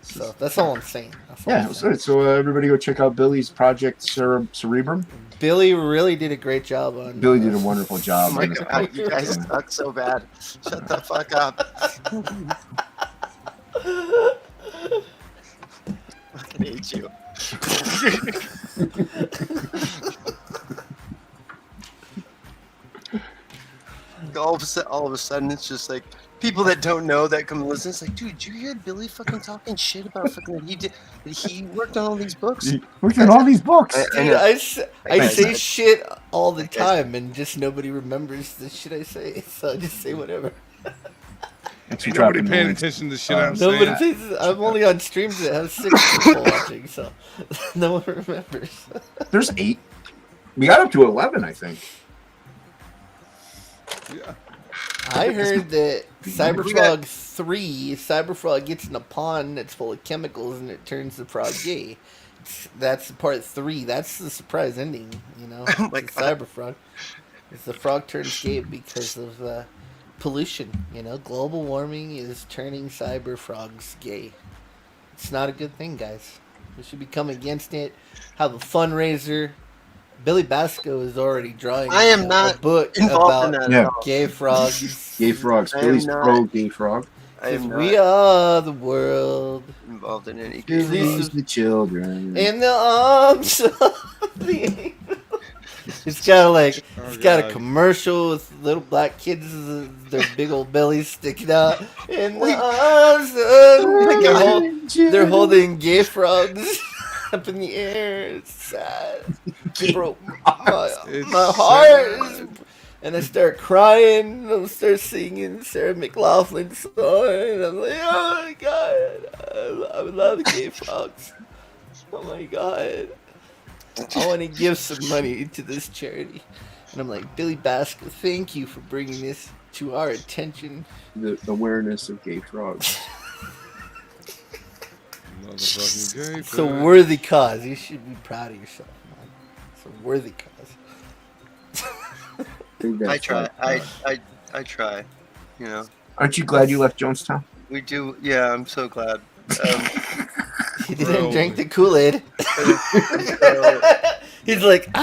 So that's all I'm saying. That's all Yeah, I'm it was saying. good. So everybody go check out Billy's project Cerebrum. Billy really did a great job on. Billy did a wonderful job. Oh my on this god, book. you guys suck so bad. Shut the fuck up. Fucking hate you. All of a sudden, it's just like people that don't know that come listen. It's like, dude, did you hear Billy fucking talking shit about fucking that he worked on all these books? He worked on all these books. I Dude, know. I say Guys. shit all the time, and just nobody remembers the shit I say, so I just say whatever. Thanks for Ain't nobody dropping paying the links. attention to shit I'm Nobody saying. pays, I'm only on streams that have 6 people watching, so no one remembers. There's 8. We got up to 11, I think. Yeah. I heard that Cyberfrog 3, Cyberfrog gets in a pond that's full of chemicals and it turns the frog gay. That's part 3. That's the surprise ending, you know? Oh my to God. Cyberfrog. Is the frog turns gay because of pollution, you know? Global warming is turning cyberfrogs gay. It's not a good thing, guys. We should become against it. Have a fundraiser. Billy Bacsko is already drawing I am a not book involved in about that Yeah. at all. gay frogs. Gay frogs. I am Billy's not- pro gay frog. I am not We are the world involved in any Billy's the children. in the arms of the angel. It's got it's got a God. commercial with little black kids, their big old bellies sticking out in the arms of they're holding gay frogs up in the air. It's sad. Bro, It's my heart is, sad. and I start crying. I start singing Sarah McLaughlin's song. And I'm like, oh my god, I love gay frogs. Oh my god, I want to give some money to this charity. And I'm like, Billy Bacsko, thank you for bringing this to our attention. The awareness of gay frogs. Motherfucking gay It's a frog. worthy cause. You should be proud of yourself, man. It's a worthy cause. I try. I try. You know. Aren't you glad you left Jonestown? We do. Yeah, I'm so glad. He didn't drink the Kool-Aid. He's like,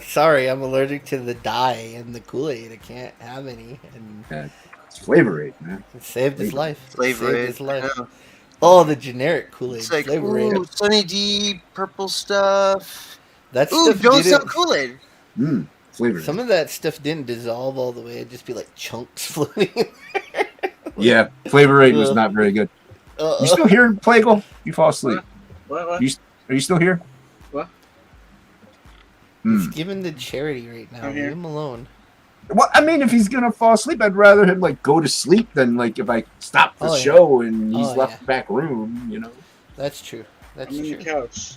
sorry, I'm allergic to the dye in the Kool-Aid. I can't have any. And It's Flavor Aid, man. it saved his life. Flavor saved Aid, his life. yeah. Oh, the generic Kool-Aid. It's like, Flavor Aid. ooh, Sunny D, purple stuff. That Ooh, stuff Jonestown didn't. Kool-Aid. Flavor Aid. Some of that stuff didn't dissolve all the way. It'd just be like chunks floating. Yeah, Flavor Aid was not very good. You still here, Plegel? You fall asleep. What? Are you still here? What? He's giving to charity right now. I'm Leave here. him alone. Well, I mean, if he's gonna fall asleep, I'd rather him like go to sleep than like if I stop the Oh, yeah. show and he's Oh, left yeah. the back room. You know, That's true. That's I'm in true. the couch.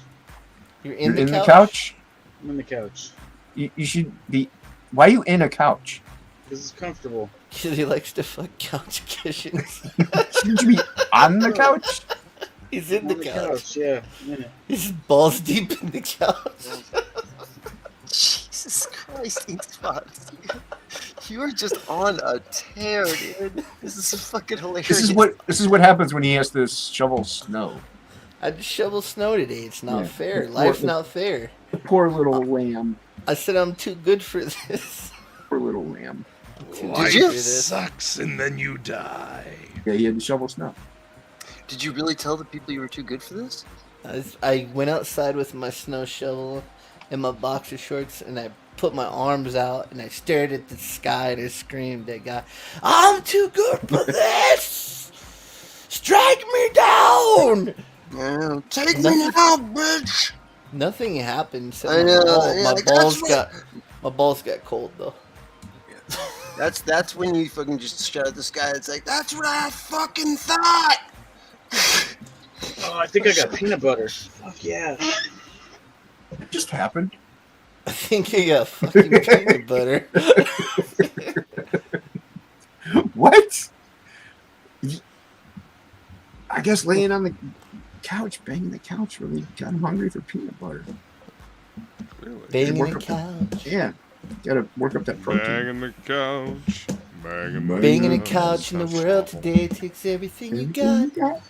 You're you're in the couch? couch. I'm in the couch. You should be. Why are you in a couch? Because it's comfortable. Because he likes to fuck couch cushions. Shouldn't you be on the couch? He's in I'm the on couch. Yeah, I'm in it. He's balls deep in the couch. Jesus Christ, Inkspot. You are just on a tear, dude. This is fucking hilarious. This is what happens when he has to shovel snow. I just shovel snow today. It's not Yeah. fair. The Life's poor- not fair. Poor little lamb. I said I'm too good for this. Poor little lamb. Too Did good you? for this. Sucks, and then you die. Yeah, he had to shovel snow. Did you really tell the people you were too good for this? I went outside with my snow shovel and my boxer shorts, and I put my arms out, and I stared at the sky, and I screamed at God, "I'm too good for this! Strike me down!" Yeah, take me now, bitch! Nothing happened. So I know, yeah, my like, balls that's my balls got cold though. That's when you fucking just shout at the sky. It's like, that's what I fucking thought! Oh, I think I got peanut butter. Fuck yeah. It just happened. I think you got fucking peanut butter. What? I guess laying on the couch, banging the couch, really got him hungry for peanut butter. Really? Banging Work the up couch. Yeah, gotta work up that protein. Banging the couch. Banging the Banging a couch in the world today takes everything you got.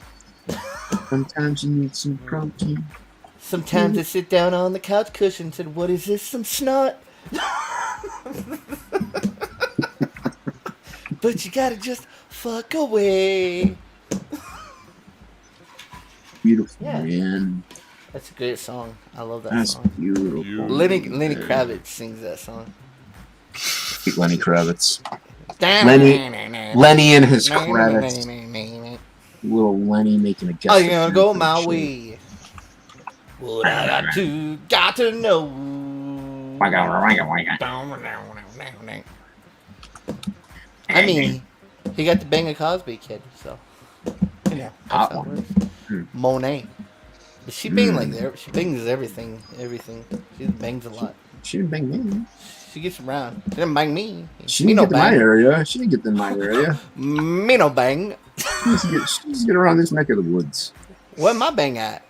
Sometimes you need some protein. Sometimes I sit down on the couch cushions and what is this, some snot? But you gotta just fuck away. Beautiful, Yeah. man. That's a great song. I love that That's song. beautiful. Lenny Kravitz sings that song. Lenny Kravitz. Lenny and his credits. Little Lenny making a guess. I'm gonna go my way. What I got to know. I mean, he got to bang a Cosby kid, so. Yeah, Hot that's how it one. works. Monet. But she bangs like that. She bangs everything. She bangs a lot. She didn't bang me. She gets around. She didn't bang me. She Me didn't no get to my bang. area. She didn't get to my area. Me no bang. She needs to get around this neck of the woods. Where my bang at?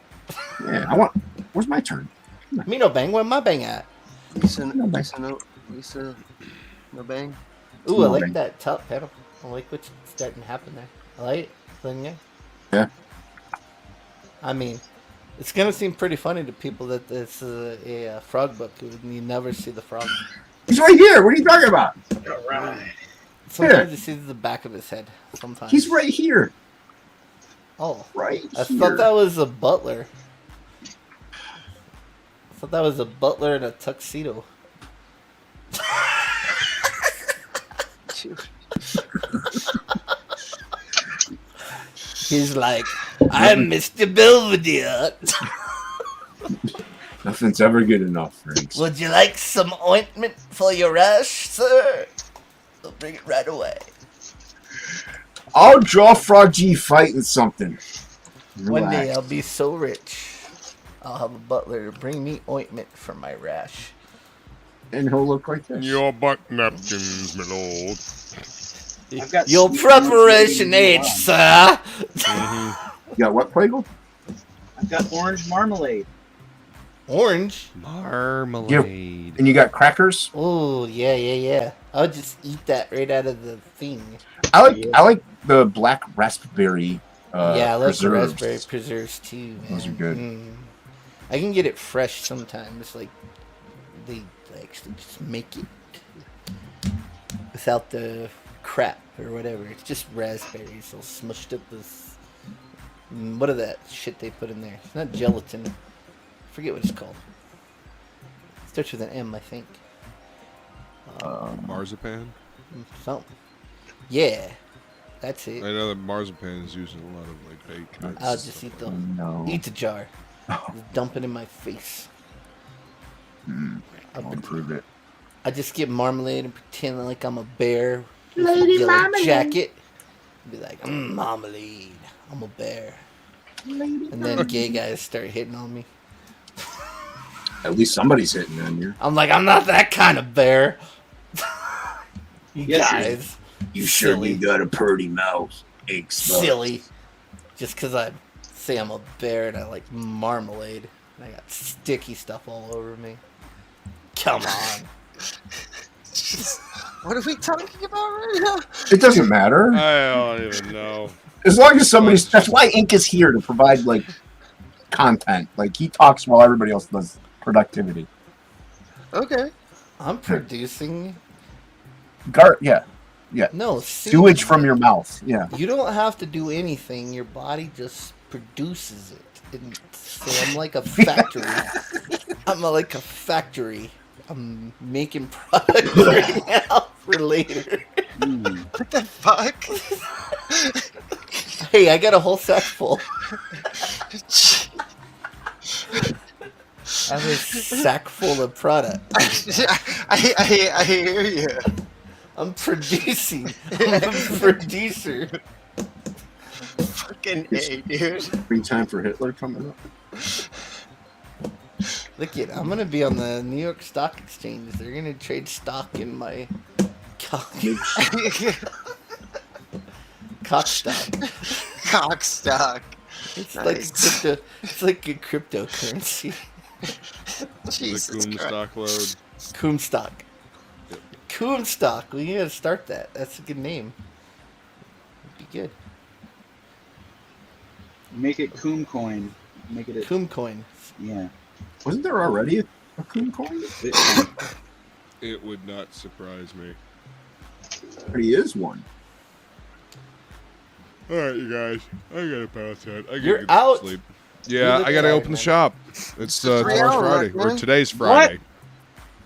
Yeah, where's my turn? Me no bang. Where my bang at? Lisa, no bang. Ooh, I No like bang. that top pedal. I like what's starting to happen there. I like it. Yeah. I mean, it's gonna seem pretty funny to people that this is a frog book. You never see the frog. He's right here. What are you talking about? All right. Sometimes you see the back of his head. Sometimes. He's right here. Oh, Right I here. thought that was a butler. I thought that was a butler in a tuxedo. He's like, I'm Mr. Belvedere. Nothing's ever good enough, Frank. Would you like some ointment for your rash, sir? I'll bring it right away. I'll draw Froggy fighting something. One day Relax. I'll be so rich, I'll have a butler bring me ointment for my rash. And he'll look like this. Your butt napkins, my lord. I've got Your sweet preparation marmalade age, on. sir. You got what, Plegel? I've got orange marmalade. Orange. Marmalade. And you got crackers. Oh yeah. I'll just eat that right out of the thing. I like the black raspberry. Yeah, I like the preserves. raspberry preserves too. Man. Those are good. I can get it fresh sometimes. Like they actually just make it without the crap or whatever. It's just raspberries all smushed up with what is that shit they put in there? It's not gelatin. I forget what it's called. It starts with an M, I think. Marzipan? Something. Yeah, that's it. I know that marzipan is used in a lot of like baked goods. I'll just eat the jar. Just dump it in my face. I'll improve it. I just get marmalade and pretend like I'm a bear with Lady a yellow Marmalade. jacket. Be like, marmalade. I'm a bear. And then gay guys start hitting on me. At least somebody's hitting on you. I'm like, I'm not that kind of bear. You Yes, guys. You Silly. got a purty mouth. Silly. Just because I say I'm a bear and I like marmalade. And I got sticky stuff all over me. Come on. What are we talking about right now? It doesn't matter. I don't even know. As long as somebody's. That's why Ink is here to provide like content. Like he talks while everybody else does productivity. Okay. I'm producing. Yeah. No, Sewage from your mouth. Yeah. You don't have to do anything. Your body just produces it. And so I'm like a factory. like a factory. I'm making products right now for later. What the fuck? Hey, I got a whole sack full. I have a sack full of product. I hear you. I'm producing. I'm a producer. Fucking A, dude. Free time for Hitler coming up. Look it, I'm gonna be on the New York Stock Exchange. They're gonna trade stock in my cock stock. Cock stock. It's Nice. like crypto. It's like a cryptocurrency. Jesus The Coom Christ. stock load. Coom stock. Coom stock. We gotta start that. That's a good name. It'd be good. Make it Coom Coin. Make it a, Coom coin. yeah. Wasn't there already a coon coin? It would not surprise me. There he is one. All right, you guys. I gotta pass out. I gotta You're get out. to sleep. Yeah, look I gotta tired, open the man. shop. It's tomorrow's hour Friday, mark, or man. today's Friday.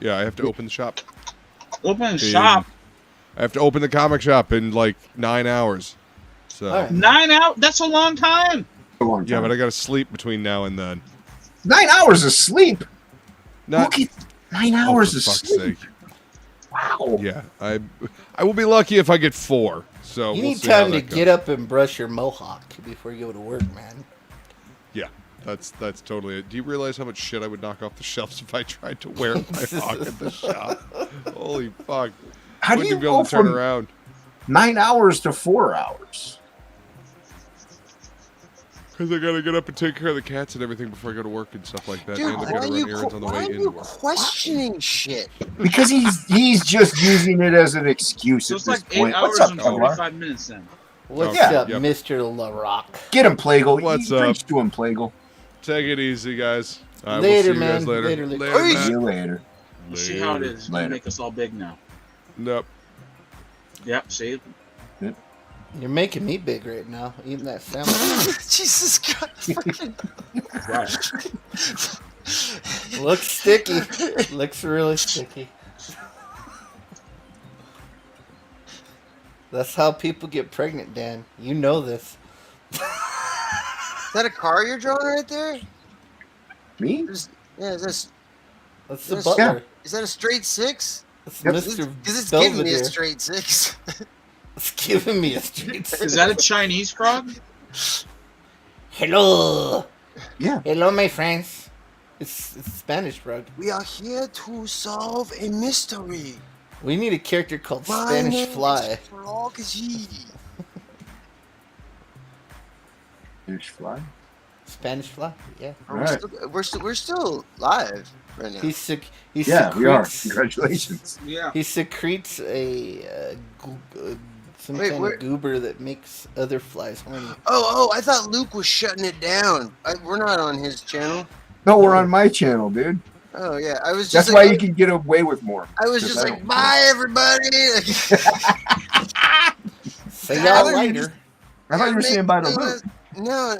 Yeah, I have to open the shop. Open a shop. I have to open the comic shop in like 9 hours. So All right. 9 hours? That's a long time. A long yeah, time. but I gotta sleep between now and then. 9 hours of sleep. Not Look at 9 oh, hours for of fuck's sleep. sake. Wow. Yeah, I will be lucky if I get 4. So You we'll need see how time to that get goes. up and brush your mohawk before you go to work, man. Yeah, that's totally it. Do you realize how much shit I would knock off the shelves if I tried to wear my hawk at the shop? Holy fuck! How do Wouldn't you be able go to turn from around? 9 hours to 4 hours? Because I gotta get up and take care of the cats and everything before I go to work and stuff like that. Dude, and I why gotta are run you, errands on the why way are into you work. questioning shit? Because he's just using it as an excuse So at it's this like 8 point. hours What's up, and Plegel? 45 minutes then. What's Okay, up, yep. Mr. LaRock? Get him, Plegel. What's You up? preach to him, Plegel. Take it easy, guys. I will Later, see you man. guys later. Later. Later, Hey, See you Matt. later. We'll see how it is. It's gonna Later. make us all big now. Nope. Yep, see? You're making me big right now, eating that sandwich. Jesus Christ. Fucking... Right. Looks sticky. Looks really sticky. That's how people get pregnant, Dan. You know this. Is that a car you're drawing right there? Me? Yeah, is That's the Yes. butler. that a straight 6? That's Yep. Mr. Because it's giving me a Belvedere. straight 6. It's giving me a street. Is that a Chinese frog? Hello. Yeah. Hello, my friends. It's Spanish, bro. We are here to solve a mystery. We need a character called My Spanish name Fly. is Froggy. Fish fly. Spanish fly. Yeah. We're still live right now. He We are. secretes. Congratulations. Yeah. He secretes some kind of goober that makes other flies horny. Oh! I thought Luke was shutting it down. We're not on his channel. No, we're on my channel, dude. Oh yeah, I was just. That's why you can get away with more. I was just like, bye everybody. Say y'all later. I thought you were saying bye to Luke. No.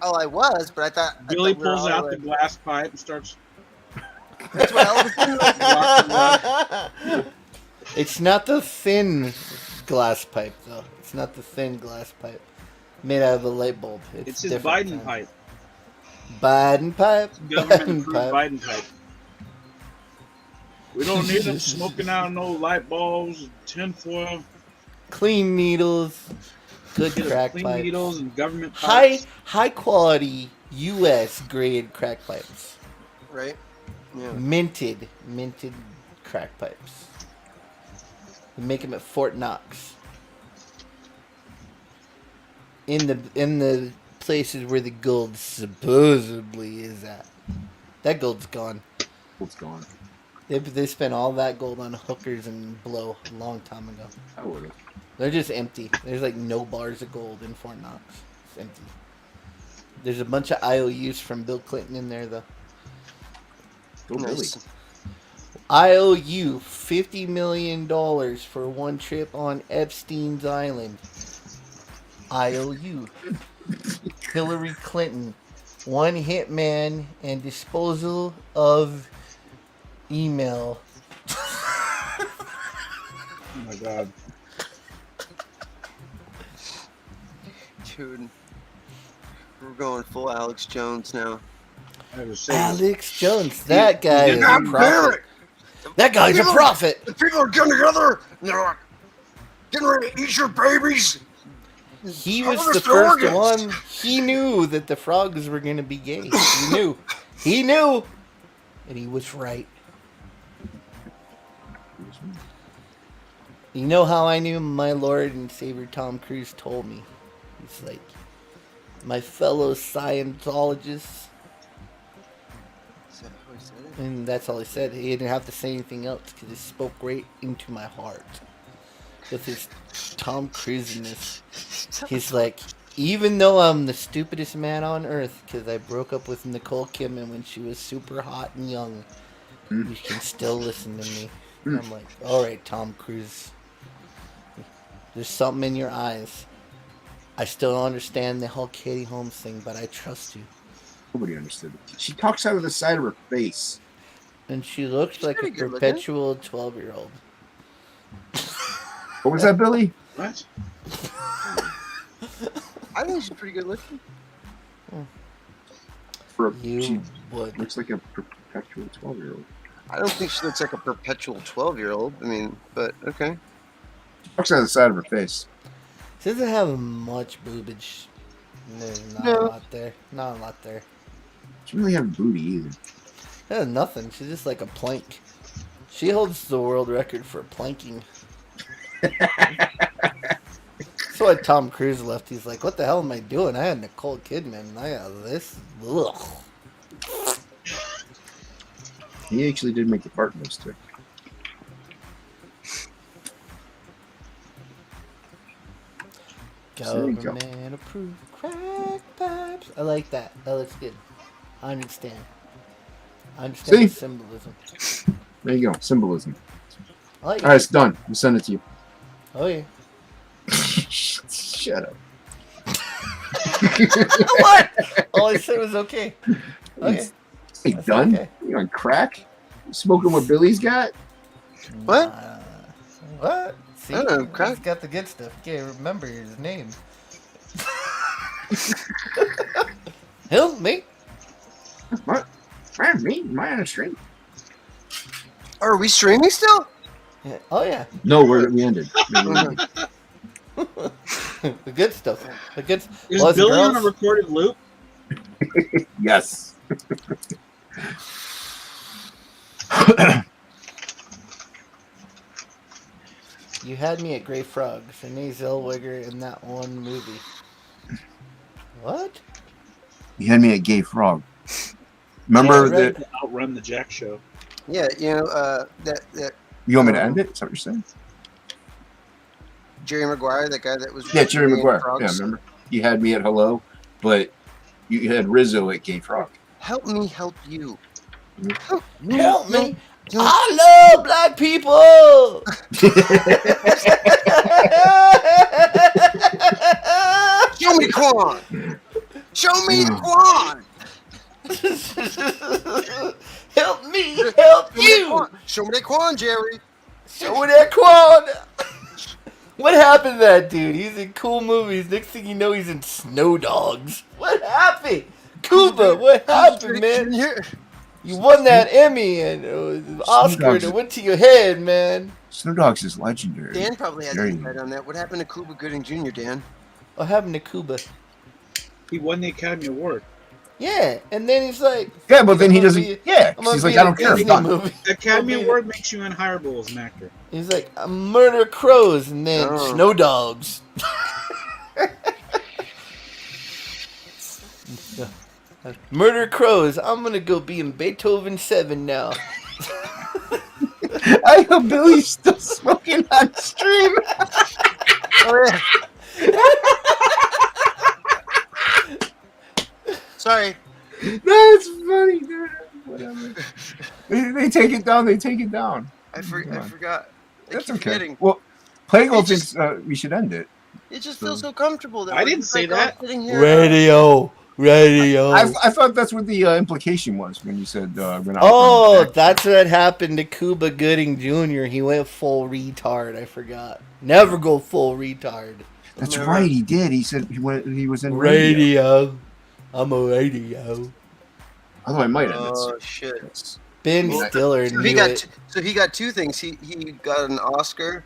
I was, but I thought Billy we were pulls all out like- the glass pipe and starts. That's why all of a sudden, It's not the thin glass pipe, though. It's not the thin glass pipe made out of a light bulb. It's his different Biden kind. pipe. Biden pipe. Government Biden approved pipe. Biden pipe. We don't need them smoking out no light bulbs, tinfoil, Clean needles. Good clean crack pipes. needles, and government pipes. High quality U.S. grade crack pipes. right? Yeah. Minted crack pipes. We make them at Fort Knox. In the places where the gold supposedly is at. That gold's gone. What's gone? They spent all that gold on hookers and blow a long time ago. I would have. They're just empty. There's like no bars of gold in Fort Knox. It's empty. There's a bunch of IOUs from Bill Clinton in there though. Go Billy. Nice. IOU $50 million for one trip on Epstein's Island. IOU. Hillary Clinton. One hitman and disposal of email. Oh my god. Dude, we're going full Alex Jones now. I was saying. Alex Jones. That guy is a God damn prophet. it! That guy's a prophet. The people are getting together and they're like, getting ready to eat your babies. He How was are the the first organs? one. He knew that the frogs were going to be gay. He knew. He knew. And he was right. You know how I knew? My Lord and Savior Tom Cruise told me. He's like, my fellow Scientologists. Is that how he said it? And that's all he said. He didn't have to say anything else because he spoke right into my heart. With his Tom Cruiseness. He's like, even though I'm the stupidest man on earth because I broke up with Nicole Kidman when she was super hot and young, you can still listen to me. And I'm like, all right, Tom Cruise. There's something in your eyes. I still don't understand the whole Katie Holmes thing, but I trust you. Nobody understood it. She talks out of the side of her face. And she looks She's like a pretty good looking. perpetual 12-year-old. What was that, Billy? What? I think she's pretty good looking. You She would. looks like a perpetual 12-year-old. I don't think she looks like a perpetual 12-year-old. I mean, but okay. She talks out of the side of her face. She doesn't have much boobage. There's not No. a lot there. Not a lot there. She doesn't really have booty either. There's nothing. She's just like a plank. She holds the world record for planking. That's why Tom Cruise left. He's like, what the hell am I doing? I had Nicole Kidman. I got this. Ugh. He actually did make the fart noise too. There you go. Government approved crack pipes. I like that. That looks good. I understand. I understand the See? symbolism. There you go. Symbolism. I like All right, it. it's done. We'll send it to you. Oh, yeah. Shut up. What? All I said was okay. Okay. Hey, That's done? okay. You on crack? You smoking what Billy's got? What? What? See, I don't know, crack. he's got the good stuff. Can't remember his name. Who? Me? What? Man, me? Am I on a stream? Are we streaming still? Yeah. Oh, yeah. No, we ended. The good stuff. The good. Is boys and Billy on a girls. recorded loop? Yes. You had me at Grey Frogs, Renee Zellweger in that one movie. What? You had me at Gay Frog. Remember Yeah, right. that? Outrun the Jack Show. Yeah, you know that. You want me to end it? Is that what you're saying? Jerry Maguire, that guy that was. Yeah, Jerry Maguire. Frogs. Yeah, remember? You had me at Hello, but you had Rizzo at Gay Frog. Help me help you. Help me. I love black people. Show me Quan. Show me Quan. Help me, help you. Show me that Quan, Jerry. Show me that Quan. What happened to that dude? He's in cool movies. Next thing you know, he's in Snow Dogs. What happened? Cuba, what happened, man? You won that Emmy and Oscar and it went to your head, man. Snow Dogs is legendary. Dan probably has Very insight on that. What happened to Cuba Gooding Jr., Dan? What happened to Cuba? He won the Academy Award. Yeah, and then he's like, yeah, but then he doesn't. Yeah, I'm gonna he's be like, in I a don't care. Disney Done. movie. Academy Award makes you unhireable as an actor. He's like, I murder crows and then Snow Dogs. Murder crows. I'm gonna go be in Beethoven 7 now. I hope Billy's still smoking on stream. Oh, yeah. Sorry. That's funny, dude. Whatever. They take it down. They take it down. I forgot. That's keep okay. forgetting. Well, Plegel It just- thinks we should end it. It just feels so comfortable. That I we're didn't just, say like, all that. sitting here. Radio. I thought that's what the implication was when you said we're not. Oh, that's what happened to Cuba Gooding Jr. He went full retard. I forgot. Never go full retard. That's right. He did. He said he went. He was in radio. I'm a radio. Although I might end it. Oh shit. Ben Stiller So knew he got it. so he got two things. He got an Oscar,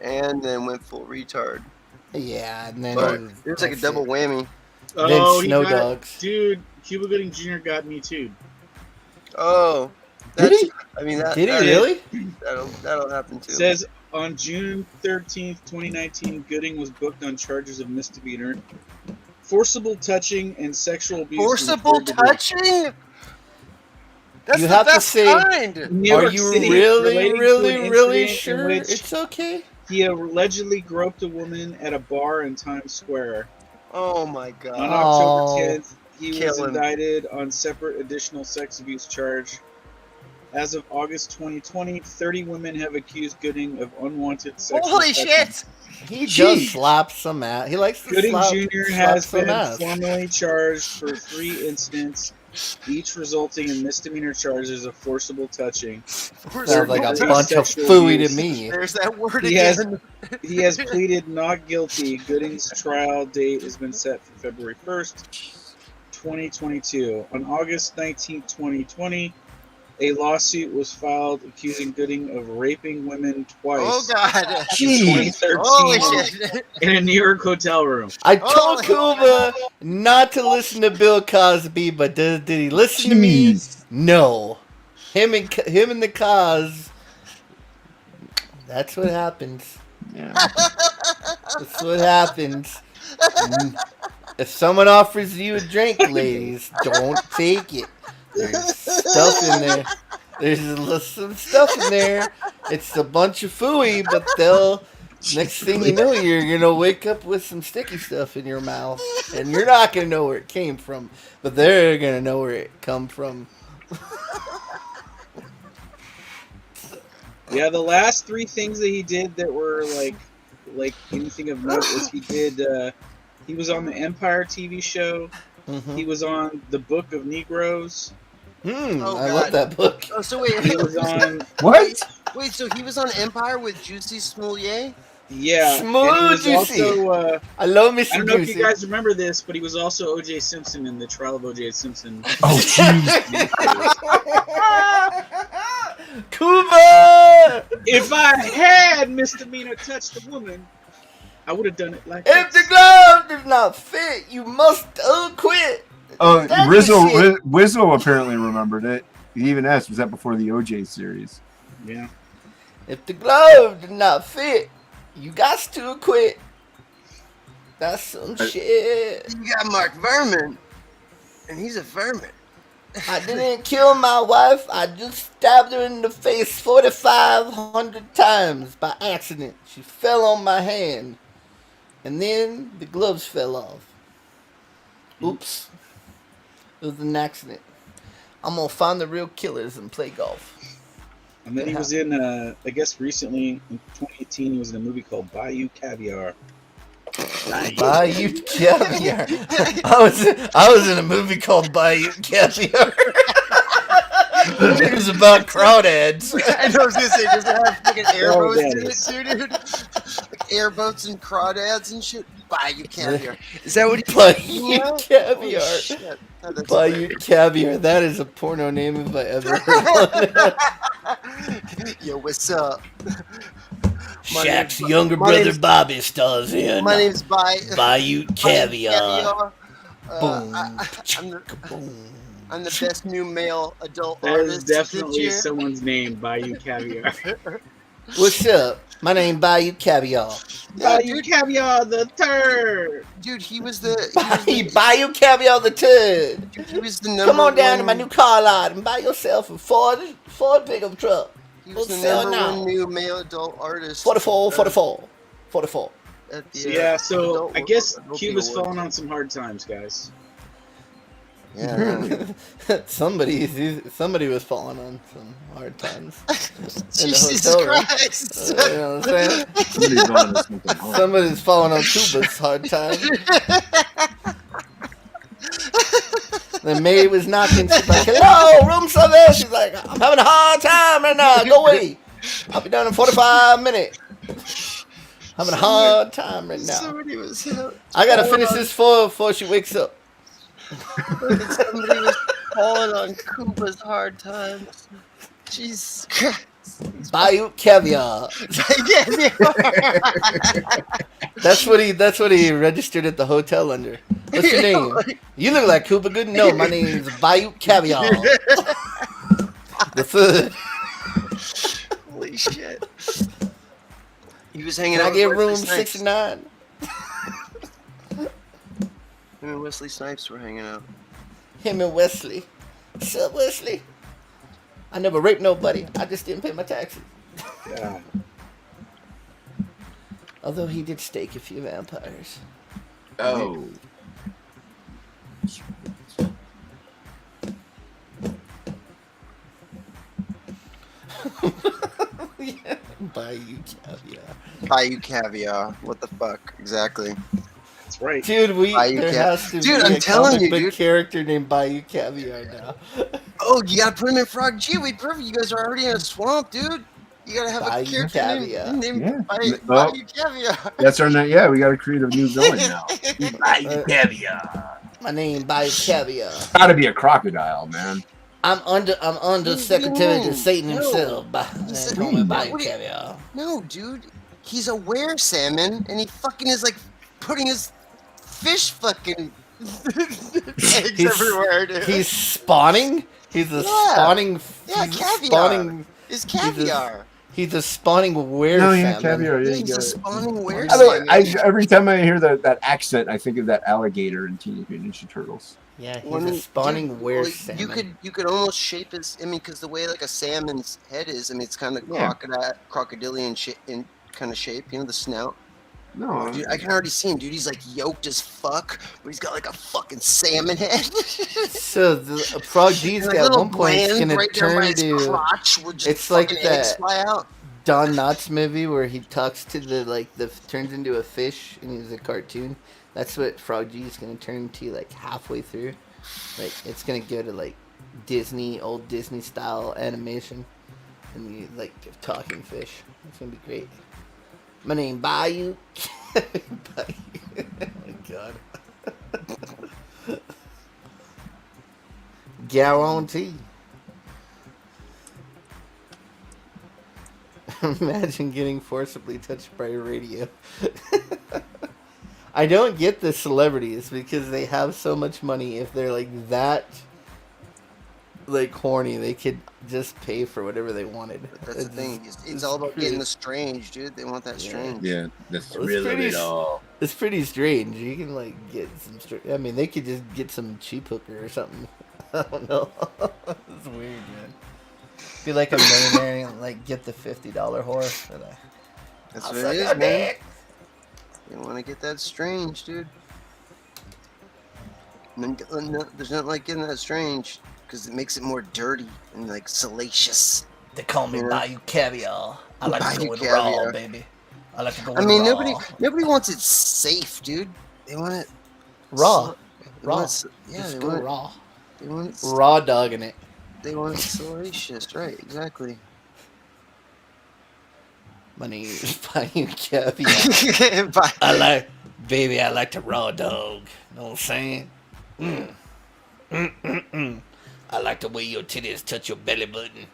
and then went full retard. Yeah, and then But it was like a double whammy. Oh, he Snow got, Dogs. dude, Cuba Gooding Jr. got me too. Oh, Did he? I mean, that Did he that- really? That'll happen too. Says on June 13th, 2019, Gooding was booked on charges of misdemeanor, forcible touching, and sexual abuse. in the Forcible third degree. touching. That's You the have to best say- kind. New York Are you City, really, relating to really, an really incident in sure which it's okay? He allegedly groped a woman at a bar in Times Square. Oh my On god. October 10th, he Kill was him. indicted on separate additional sex abuse charge. As of August 2020, 30 women have accused Gooding of unwanted sexual Holy touching. shit! He Jeez. just slaps some ass. He likes to Gooding slap, Jr. slap has some been ass. formally charged for 3 incidents, each resulting in misdemeanor charges of forcible touching. Sounds like a Sexual bunch of abuse. fooey to me. There's that word He has- again. He has pleaded not guilty. Gooding's trial date has been set for February 1st, 2022. On August 19th, 2020, a lawsuit was filed accusing Gooding of raping women twice Oh god. in Jeez. 2013 Holy shit. in a New York hotel room. I told Oh, Cuba not to listen to Bill Cosby, but did he listen to me? Jeez. No. Him and the Cos. That's what happens. Yeah. That's what happens. If someone offers you a drink, ladies, don't take it. There's stuff in there. There's some stuff in there. It's a bunch of fooey, but next thing you know, you're gonna wake up with some sticky stuff in your mouth, and you're not gonna know where it came from, but they're gonna know where it come from. Yeah, the last 3 things that he did that were like anything of note was he was on the Empire TV show. Mm-hmm. He was on the Book of Negroes. Oh, I love God. that book. Oh, so wait, He was on What? wait. So he was on Empire with Juicy Smollett? yeah. Smooth and he was Juicy. also I love I Mr. don't know if Juicy. you guys remember this, but he was also O.J. Simpson in the trial of O.J. Simpson. Oh, jeez. Cuba! If I had misdemeanor touched a woman, I would have done it like If the this. glove does not fit, you must quit. Oh, That's Rizzo. the shit. Wizzo apparently remembered it. He even asked, "Was that before the OJ series?" Yeah. If the glove does not fit, you got to quit. That's some shit. You got Mark Verman. And he's a vermin. I didn't kill my wife. I just stabbed her in the face 4,500 times by accident. She fell on my hand. And then the gloves fell off. Oops. It was an accident. I'm going to find the real killers and play golf. And then he was in, I guess recently, in 2018, he was in a movie called Bayou Caviar. Bayou Caviar. I was in a movie called Bayou Caviar. It was about crawdads. I know, I was gonna say, does it have fucking airboats in it too, dude? Like airboats and crawdads and shit. Bayou Caviar. Is that what he Bayou Caviar? Oh, shit. Oh, that's Bayou hilarious. Caviar. That is a porno name if I ever heard one. Yo, what's up? Shaq's younger brother Bobby stars in. My name's Bayou Caviar. Boom. I'm the best new male adult That is artist definitely this year. someone's name, Bayou Caviar. What's up? My name Bayou Caviar. Yeah, Bayou dude, Caviar the third. dude, he was the Bayou Caviar the turd. he was the number Come on down to one, my new car lot and buy yourself a Ford pickup truck. he was the We'll sell number now. one new male adult artist. 44. At the, Yeah, so adult I guess Whoopi Q was Award. falling on some hard times, guys. Yeah. Somebody was falling on some hard times. Jesus hotel room. Christ. You know what I'm saying? Somebody's going on something hard. Somebody's falling on Cuba's hard time. The maid was knocking. She's like, "Hello, room service." She's like, "I'm having a hard time right now. Go away. I'll be done in 45 minutes. Having a hard time right now. Somebody was I gotta finish this before she wakes up." somebody was falling on Koopa's hard times. Jesus Christ. Bayou Caviar. That's what he registered at the hotel under. What's your name? You look like Cooper Good. No, my name is Bayou Caviar. The third. Holy shit. He was hanging Can out I get with room Wesley Snipes. 69? Him and Wesley Snipes were hanging out. Him and Wesley. What's up, Wesley? I never raped nobody. I just didn't pay my taxes. Yeah. Although he did stake a few vampires. Oh. Yeah. Bayou Caviar. Bayou Caviar. What the fuck? Exactly. That's right. Dude, Bayou there has to Dude, be I'm a telling comic you, book dude. character named Bayou Caviar now. Oh, you gotta put him in Frog G. Wait, perfect. You guys are already in a swamp, dude. You gotta have Bayou a character Caviar. named Yeah. Bayou Well, Caviar. That's our name. Yeah, we got to create a new villain now. Caviar. My name Bayou Caviar. Got to be a crocodile, man. I'm under secretary to Satan No. himself. He's They a- call me Bayou what do you- Caviar. No, dude. He's a were salmon, and he fucking is like putting his fish fucking eggs He's- everywhere, dude. He's spawning. He's a Yeah. spawning. Yeah, he's a caviar. spawning. It's caviar. He's a spawning were No, yeah, salmon. caviar. Yeah, Yeah, you he's a got it. spawning were By the way, salmon. every time I hear that accent, I think of that alligator in Teenage Mutant Ninja Turtles. Yeah, he's When- a spawning dude, were well, salmon. you could almost shape his. I mean, because the way like a salmon's head is, I mean, it's kind of Yeah. crocodilian in kind of shape. You know, the snout. No, Dude, I can already see him, dude. He's like yoked as fuck, but he's got like a fucking salmon head. So the Frog G's And a at little one point is gland gonna right there by turn his to crotch where just it's like fucking eggs that- fly out. Don Knotts movie where he talks to the turns into a fish and he's a cartoon. That's what Frog G is gonna turn to like halfway through. Like it's gonna go to like old Disney style animation, and you like talking fish. It's gonna be great. My name Bayou. Bayou. Oh my god. Guarantee. Imagine getting forcibly touched by a radio. I don't get the celebrities because they have so much money. If they're like that, like horny, they could just pay for whatever they wanted. That's the thing. It's all about getting the strange, dude. They want that strange. yeah, that's It's pretty It's pretty strange. You can like get some. I mean, they could just get some cheap hooker or something. I don't know. It's weird, man. Be like a millionaire and like get the $50 whore. That's what it is, man. You want to get that strange, dude. No, there's nothing like getting that strange because it makes it more dirty and like salacious. They call me Bayou Caviar. I like to go with Caviar. raw, baby. I like to go with I mean, raw. nobody wants it safe, dude. They want it Raw. Raw. Yeah, Just they go want it, raw. they want it. Raw dogging it. They want it salacious, right? Exactly. My name is Bayou Caviar. I like to raw dog. Know what I'm saying? I like the way your titties touch your belly button.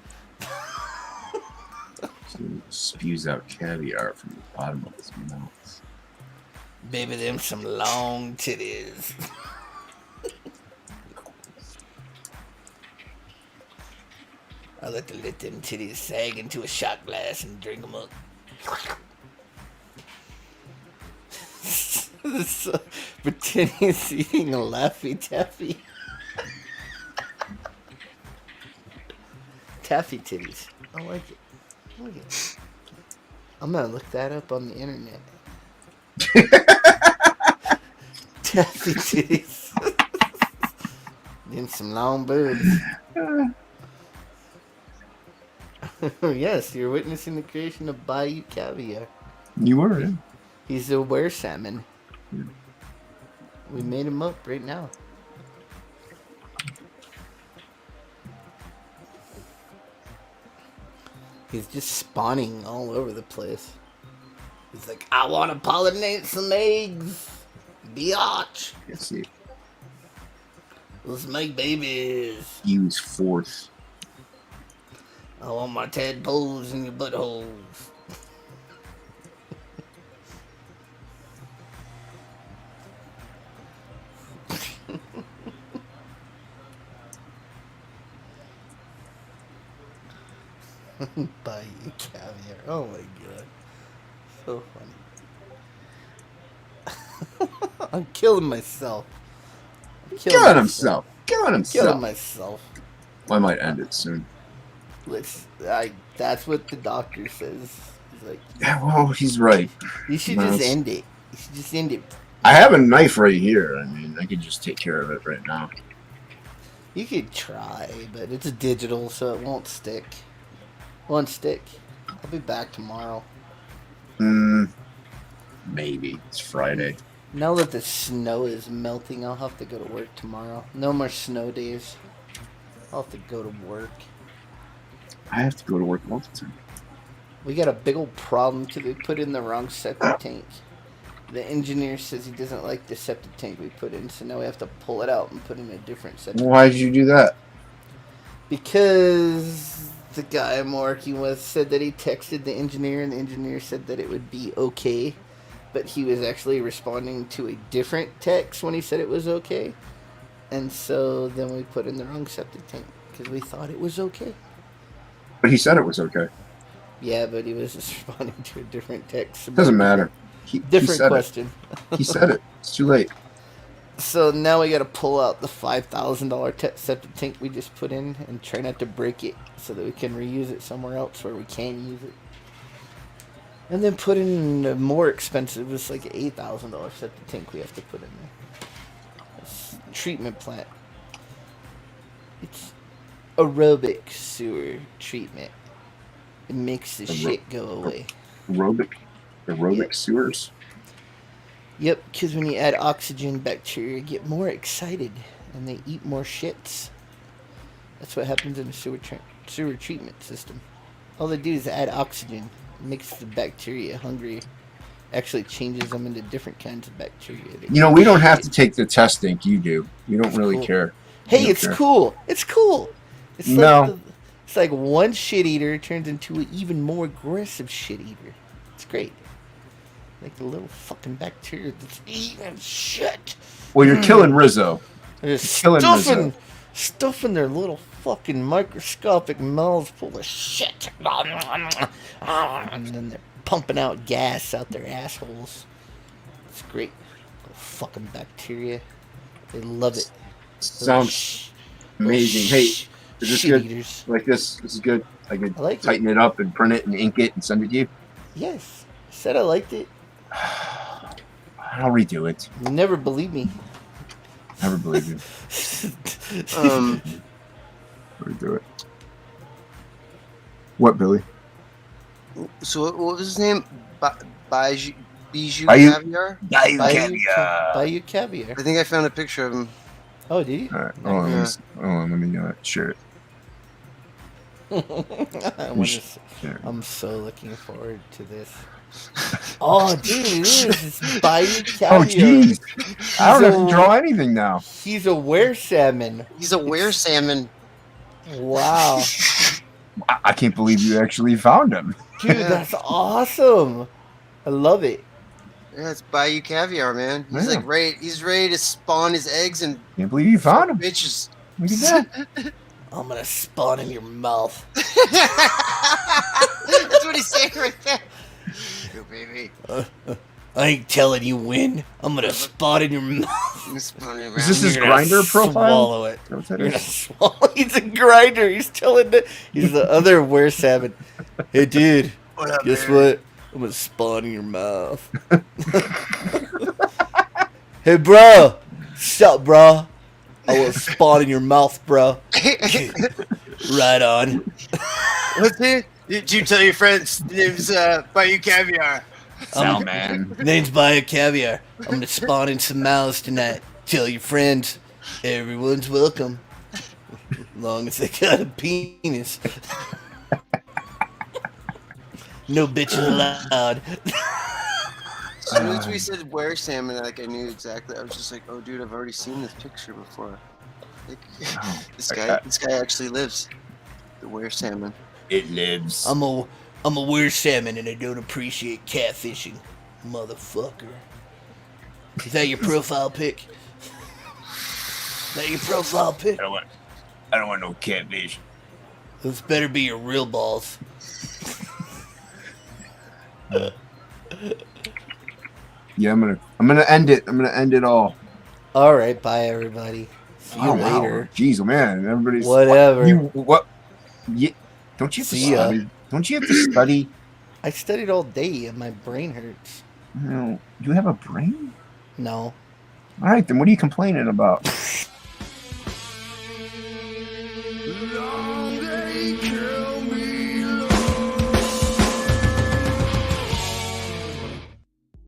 Spews out caviar from the bottom of his mouth. Baby, them some long titties. I like to let them titties sag into a shot glass and drink them up. Pretend he's eating a Laffy Taffy. Taffy titties. I like it. I'm gonna look that up on the internet. Taffy titties. Then some long boobs. Yes, you're witnessing the creation of Bayou Caviar. You were, yeah. He's a were salmon. Yeah. We made him up right now. He's just spawning all over the place. He's like, I want to pollinate some eggs. Biatch. Let's see. Let's make babies. He was fourth. I want my tadpoles in your buttholes. Bayou Caviar. Oh my god. So funny. I'm killing myself. Killing himself. Killing himself. Killing myself. I might end it soon. That's what the doctor says. He's like, Yeah, well, he's right. you should just end it. You should just end it. I have a knife right here. I mean, I could just take care of it right now. You could try, but it's digital, so it won't stick. Won't stick. I'll be back tomorrow. Maybe. It's Friday. Now that the snow is melting, I'll have to go to work tomorrow. No more snow days. I'll have to go to work. I have to go to work all the time. We got a big old problem because we put in the wrong septic tank. The engineer says he doesn't like the septic tank we put in, so now we have to pull it out and put in a different septic Why did you do that? Because the guy I'm working with said that he texted the engineer, and the engineer said that it would be okay, but he was actually responding to a different text when he said it was okay. And so then we put in the wrong septic tank because we thought it was okay. But he said it was okay. Yeah, but he was just responding to a different text. Doesn't matter. Different question. He said it. It's too late. So now we got to pull out the $5,000 septic tank we just put in and try not to break it so that we can reuse it somewhere else where we can use it. And then put in a more expensive, it's like an $8,000 septic tank we have to put in there. It's a treatment plant. It's aerobic sewer treatment. It makes the shit go away. Aerobic sewers? Yep, because when you add oxygen, bacteria get more excited and they eat more shits. That's what happens in a sewer treatment system. All they do is add oxygen. It makes the bacteria hungry. Actually changes them into different kinds of bacteria. You know, we don't have to take the testing. You do. We don't really cool. care. Hey, it's cool. It's cool. It's like it's like one shit eater turns into an even more aggressive shit eater. It's great. Like the little fucking bacteria that's eating shit. Well, you're killing Rizzo. They're stuffing their little fucking microscopic mouths full of shit. And then they're pumping out gas out their assholes. It's great. Fucking bacteria. They love it. Sounds amazing. Hey, is this shit good? eaters. Like this? This is good. I could like tighten it up and print it and ink it and send it to you. Yes. I said I liked it. I'll redo it. You never believe me. Never believe you. Redo it. What, Billy? So what was his name? Bijou Bayou Caviar? Bayou Caviar. I think I found a picture of him. Oh, did you? All right. Hold on. Let me share it. I'm so looking forward to this. Oh, dude, it is. It's Bayou Caviar. Oh, jeez. I don't have to draw anything now. He's a were salmon. He's a were salmon. Wow. I can't believe you actually found him. Dude, that's awesome. I love it. Yeah, it's Bayou Caviar, man. He's Yeah. like he's ready to spawn his eggs and Can't believe you found him. bitches. Look at that. I'm gonna spawn in your mouth. That's what he's saying right there. Yo, baby. I ain't telling you when. I'm gonna spawn in your mouth. Is this his grinder profile? Swallow it. What's that? You're gonna swallow. He's a grinder. He's he's the other were salmon. Hey, dude. What up, Guess man? what? I'm gonna spawn in your mouth. Hey, bro. Sup, bro? I will spawn in your mouth, bro. Right on. What's it? Did you tell your friends name's Bayou Caviar? Salmon. Name's Bayou Caviar. I'm gonna spawn in some mouths tonight. Tell your friends. Everyone's welcome. As long as they got a penis. No bitches allowed. As soon as we said were salmon, like I knew exactly. I was just like, oh, dude, I've already seen this picture before. Like, this guy actually lives. The were salmon. It lives. I'm a were salmon and I don't appreciate catfishing, motherfucker. Is that your profile pic? Is that your profile pic? I don't want no catfish. Those better be your real balls. Yeah, I'm gonna end it. I'm gonna end it all. All right, bye everybody. See you later. Jeez, oh man, everybody's Whatever. What? Yeah, don't you have to See ya. study? Don't you have to study? I studied all day and my brain hurts. No, you have a brain. No. All right, then what are you complaining about? Long day